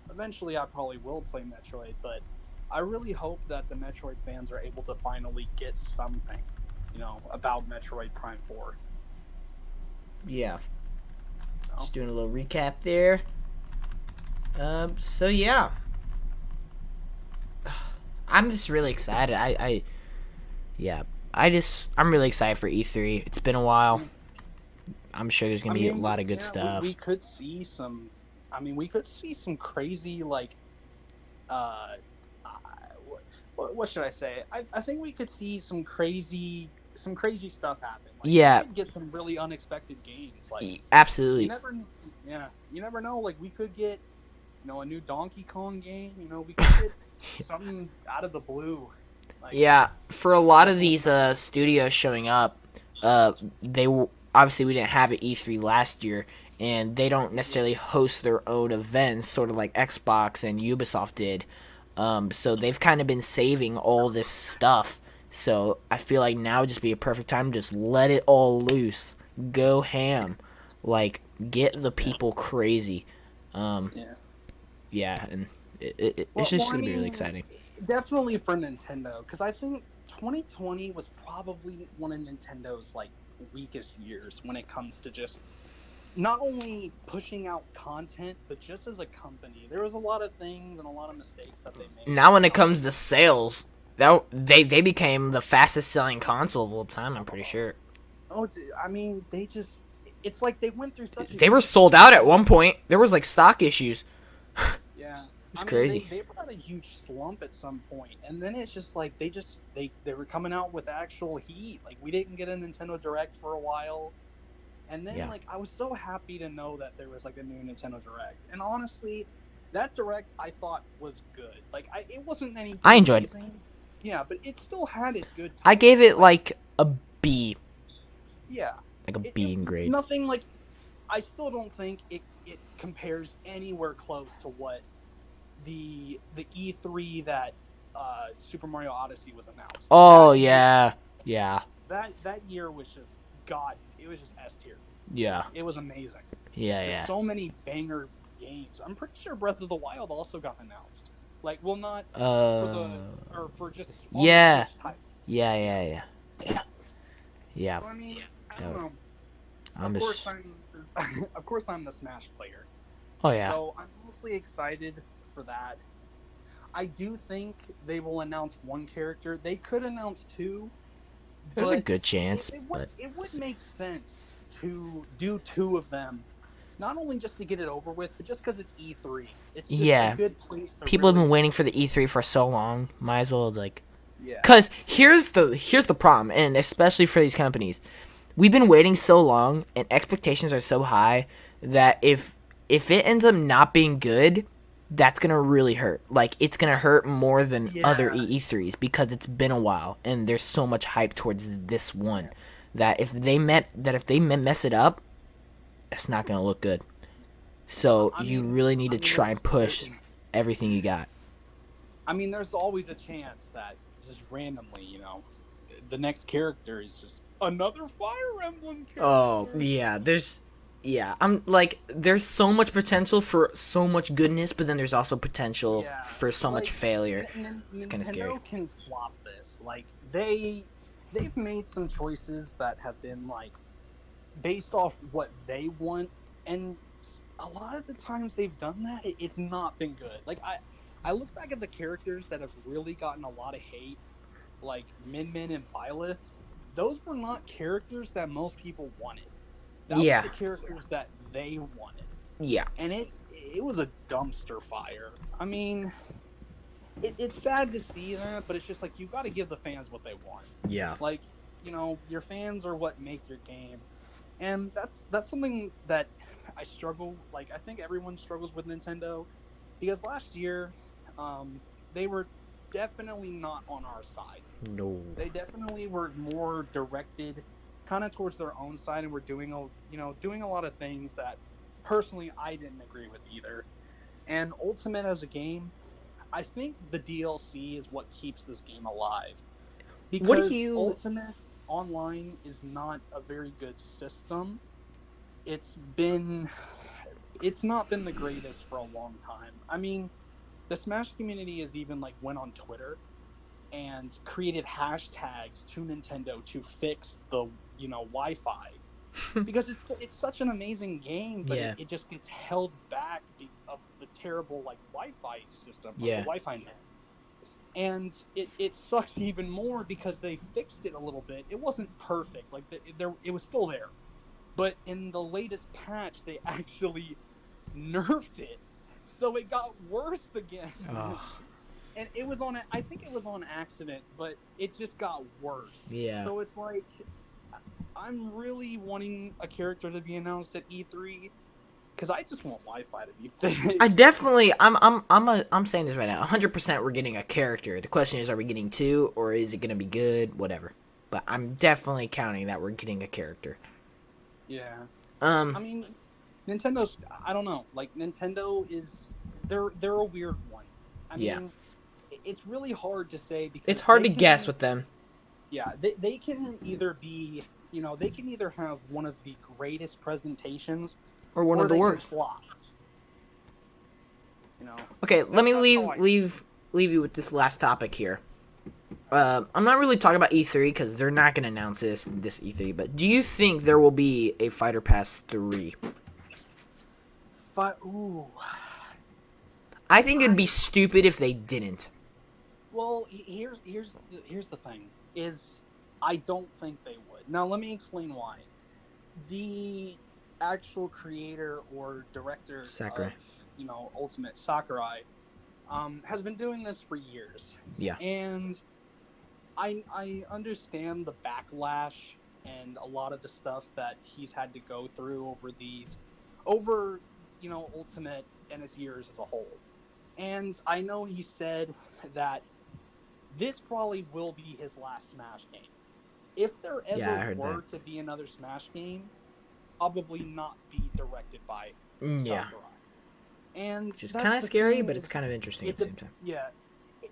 eventually I probably will play Metroid, but I really hope that the Metroid fans are able to finally get something, you know, about Metroid Prime 4. Yeah. Just doing a little recap there. So, yeah. I'm just really excited. I'm really excited for E3. It's been a while. I'm sure there's gonna be a lot of good stuff. We could see some. I mean, we could see some crazy like. What should I say? I think we could see some crazy stuff happen. Like, Yeah. we could get some really unexpected games. Like, absolutely. you never know. Like, we could get, you know, a new Donkey Kong game. You know, we could get something out of the blue. Like, yeah, for a lot of these studios showing up, obviously we didn't have an E3 last year, and they don't necessarily host their own events, sort of like Xbox and Ubisoft did. So they've kind of been saving all this stuff. So I feel like now would just be a perfect time to just let it all loose, go ham, like get the people crazy. Yeah, and it's just gonna be really exciting. Definitely for Nintendo, because I think 2020 was probably one of Nintendo's like weakest years when it comes to just not only pushing out content, but just as a company. There was a lot of things and a lot of mistakes that they made. Now when it comes to sales, they became the fastest selling console of all time, I'm pretty sure. Oh, I mean, it's like they went through such They were sold out at one point. There was like stock issues. Yeah. It's crazy. They were at a huge slump at some point, and then it's just like they were coming out with actual heat. Like, we didn't get a Nintendo Direct for a while, and then like I was so happy to know that there was like a new Nintendo Direct. And honestly, that Direct I thought was good. Like, it wasn't anything. I enjoyed it. Yeah, but it still had its good times. I gave it like a B. Yeah. Like a B in grade. Nothing like. I still don't think it compares anywhere close to what the E3 that Super Mario Odyssey was announced. Oh yeah. That year was just it was just S tier. Yeah. It was amazing. Yeah. So many banger games. I'm pretty sure Breath of the Wild also got announced. Like, well, not for just on yeah, the Switch type. yeah. So I mean, I don't Yeah. know. I'm Of course, just. of course, I'm the Smash player. Oh yeah. So I'm mostly excited for that. I do think they will announce one character. They could announce two, There's a but good chance, but it would make sense to do two of them, not only just to get it over with, but just because it's E3. It's just a yeah, good place to people have really, been waiting for the E3 for so long. Might as well like. yeah. Cause here's the problem, and especially for these companies, we've been waiting so long, and expectations are so high that if it ends up not being good, that's gonna really hurt. Like it's gonna hurt more than other Yeah. E3s because it's been a while, and there's so much hype towards this one that if they mess it up, it's not gonna look good. So I you mean, really need to try and push there's- everything you got. I mean, there's always a chance that just randomly, the next character is just another Fire Emblem character. Oh, yeah, I'm like, there's so much potential for so much goodness, but then there's also potential Yeah, for so much failure. It's kinda scary. Nintendo can flop this. Like they've made some choices that have been like based off what they want, and a lot of the times they've done that, it's not been good. Like I look back at the characters that have really gotten a lot of hate, like Min Min and Byleth. Those were not characters that most people wanted. That Yeah. was the characters that they wanted. Yeah. And it was a dumpster fire. I mean, it's sad to see that, but it's just like you got to give the fans what they want. Yeah. Like, your fans are what make your game, and that's something that I struggle. Like, I think everyone struggles with Nintendo because last year, they were definitely not on our side. No. They definitely were more directed kind of towards their own side, and were doing a lot of things that personally I didn't agree with either. And Ultimate as a game, I think the DLC is what keeps this game alive. Because What do you- Ultimate Online is not a very good system. It's not been the greatest for a long time. I mean, the Smash community has even like went on Twitter and created hashtags to Nintendo to fix the Wi-Fi because it's such an amazing game, but Yeah. it just gets held back of the terrible like Wi-Fi system, Yeah. the Wi-Fi net. And it sucks even more because they fixed it a little bit. It wasn't perfect, like it was still there, but in the latest patch they actually nerfed it, so it got worse again. Oh. And it was I think it was on accident, but it just got worse. Yeah. So it's like, I'm really wanting a character to be announced at E3 because I just want Wi-Fi to be fixed. I'm saying this right now. 100% we're getting a character. The question is, are we getting two, or is it gonna be good? Whatever. But I'm definitely counting that we're getting a character. Yeah. I mean, Nintendo's. I don't know. Like Nintendo is. They're a weird one. I Yeah. mean, it's really hard to say because It's hard they to can- guess with them. Yeah, they can either be, they can either have one of the greatest presentations Or one or of the they can worst. flop. Okay, let me That's how I- leave you with this last topic here. I'm not really talking about E3 because they're not going to announce this E3. But do you think there will be a Fighter Pass 3? Ooh. I think it'd be stupid if they didn't. Well, here's the thing: is I don't think they would. Now, let me explain why. The actual creator or director Sakurai. of Ultimate Sakurai has been doing this for years. Yeah. And I understand the backlash and a lot of the stuff that he's had to go through over Ultimate and its years as a whole. And I know he said that this probably will be his last Smash game. If there Yeah, I ever heard were that. to be another Smash game, probably not be directed by Yeah. Sakurai. And Which is that's kind of the scary, thing but it's is- kind of interesting at the same time. Yeah,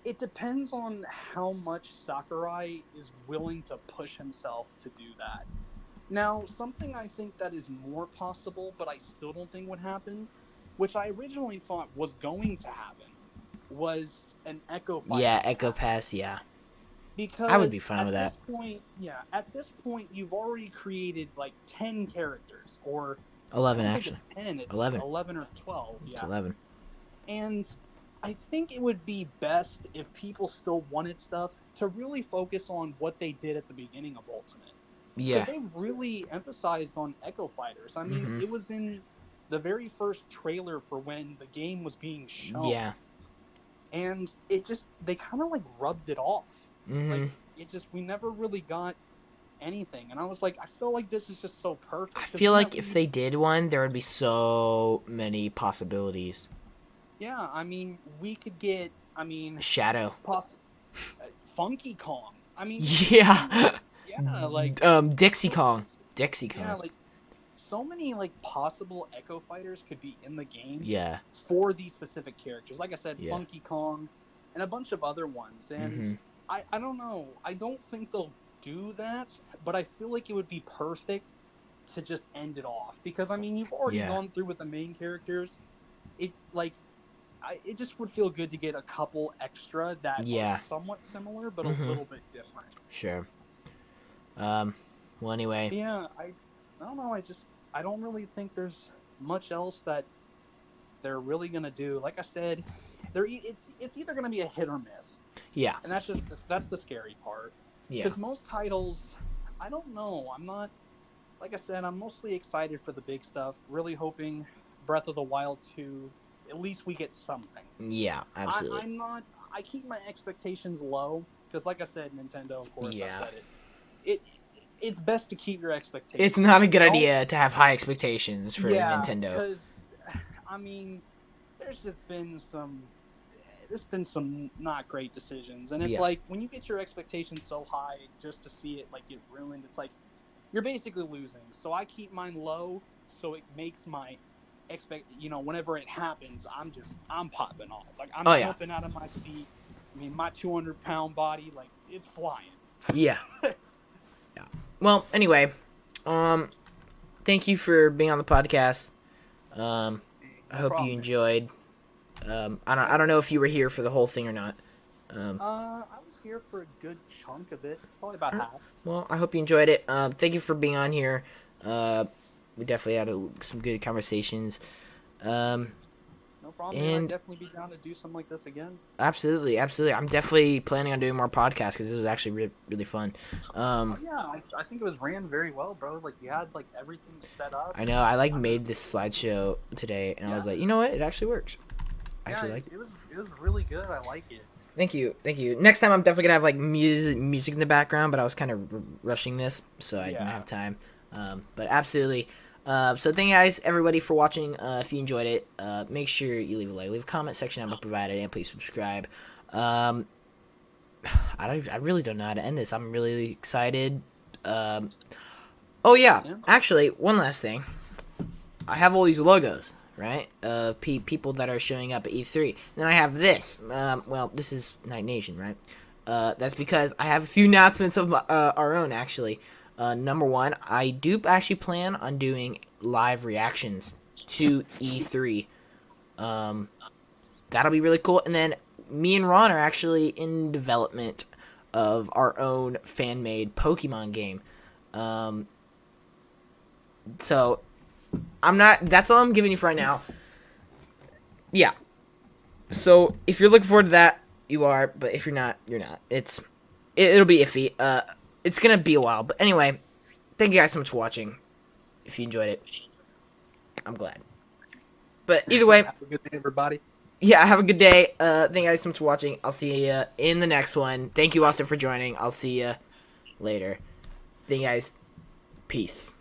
it depends on how much Sakurai is willing to push himself to do that. Now, something I think that is more possible, but I still don't think would happen, which I originally thought was going to happen, was an Echo Fighter. Yeah, Echo Pass. Yeah, Because I would be fine with that. At this point, you've already created like 10 characters, or 11 I don't think actually. it's 10, it's 11. 11 or 12. Yeah. It's 11. And I think it would be best if people still wanted stuff to really focus on what they did at the beginning of Ultimate. Yeah. Because they really emphasized on Echo Fighters. I mean, Mhm. it was in the very first trailer for when the game was being shown. Yeah. And they kind of like rubbed it off. Mhm. Like, we never really got anything. And I was like, I feel like this is just so perfect. I 'Cause feel then like at if least- they did one, there would be so many possibilities. Yeah, I mean, we could get, Shadow. Funky Kong. I mean, Yeah. yeah, like, Dixie Kong. Dixie Kong. yeah, like, so many, like, possible Echo Fighters could be in the game Yeah. for these specific characters. Like I said, Yeah. Funky Kong and a bunch of other ones. And Mhm. I don't know. I don't think they'll do that, but I feel like it would be perfect to just end it off. Because, I mean, you've already Yeah. gone through with the main characters. It just would feel good to get a couple extra that Yeah. are somewhat similar, but Mhm. a little bit different. Sure. Well, anyway. Yeah, I don't know. I don't really think there's much else that they're really gonna do. Like I said, it's either gonna be a hit or miss, Yeah. and that's the scary part. Yeah. Because most titles, I don't know. I'm not, like I said, I'm mostly excited for the big stuff. Really hoping Breath of the Wild 2, at least we get something. Yeah, absolutely. I keep my expectations low because, like I said, Nintendo, of course, Yeah. I said it. It's best to keep your expectations. It's not a good Don't- idea to have high expectations for Nintendo. Because, I mean, there's been some not great decisions, and it's Yeah. like when you get your expectations so high just to see it like get ruined, it's like you're basically losing. So I keep mine low, so it makes my whenever it happens, I'm popping off. Like I'm Oh, yeah. jumping out of my seat. I mean, my 200-pound body, like it's flying. Yeah. Yeah. Well, anyway, thank you for being on the podcast. I hope problem. you enjoyed. I don't know if you were here for the whole thing or not. I was here for a good chunk of it, probably about half. Well, I hope you enjoyed it. Thank you for being on here. We definitely had some good conversations. No problem. Man. And- I'd definitely be down to do something like this again. Absolutely, absolutely. I'm definitely planning on doing more podcasts because this was actually really fun. Yeah, I think it was ran very well, bro. Like you had like everything set up. I know I made this slideshow today, and I was like, you know what? It actually works. I actually like it. It was really good. I like it. Thank you. Next time I'm definitely gonna have like music in the background, but I was kind of rushing this, so I didn't Yeah. have time. But absolutely. So thank you guys, everybody, for watching. If you enjoyed it, make sure you leave a like, leave a comment section down provided, and please subscribe. I really don't know how to end this. I'm really excited. Oh yeah, Yeah. actually, one last thing. I have all these logos, right? Of people that are showing up at E3. Then I have this. Well, this is Night Nation, right? That's because I have a few announcements of our own, actually. Number one, I do actually plan on doing live reactions to E3. That'll be really cool. And then me and Ron are actually in development of our own fan-made Pokemon game. So that's all I'm giving you for right now. Yeah. So if you're looking forward to that, you are. But if you're not, you're not. It'll be iffy. It's gonna be a while. But anyway, thank you guys so much for watching. If you enjoyed it, I'm glad. But either way, Have a good day, everybody. yeah, have a good day. Thank you guys so much for watching. I'll see you in the next one. Thank you, Austin, for joining. I'll see you later. Thank you guys. Peace.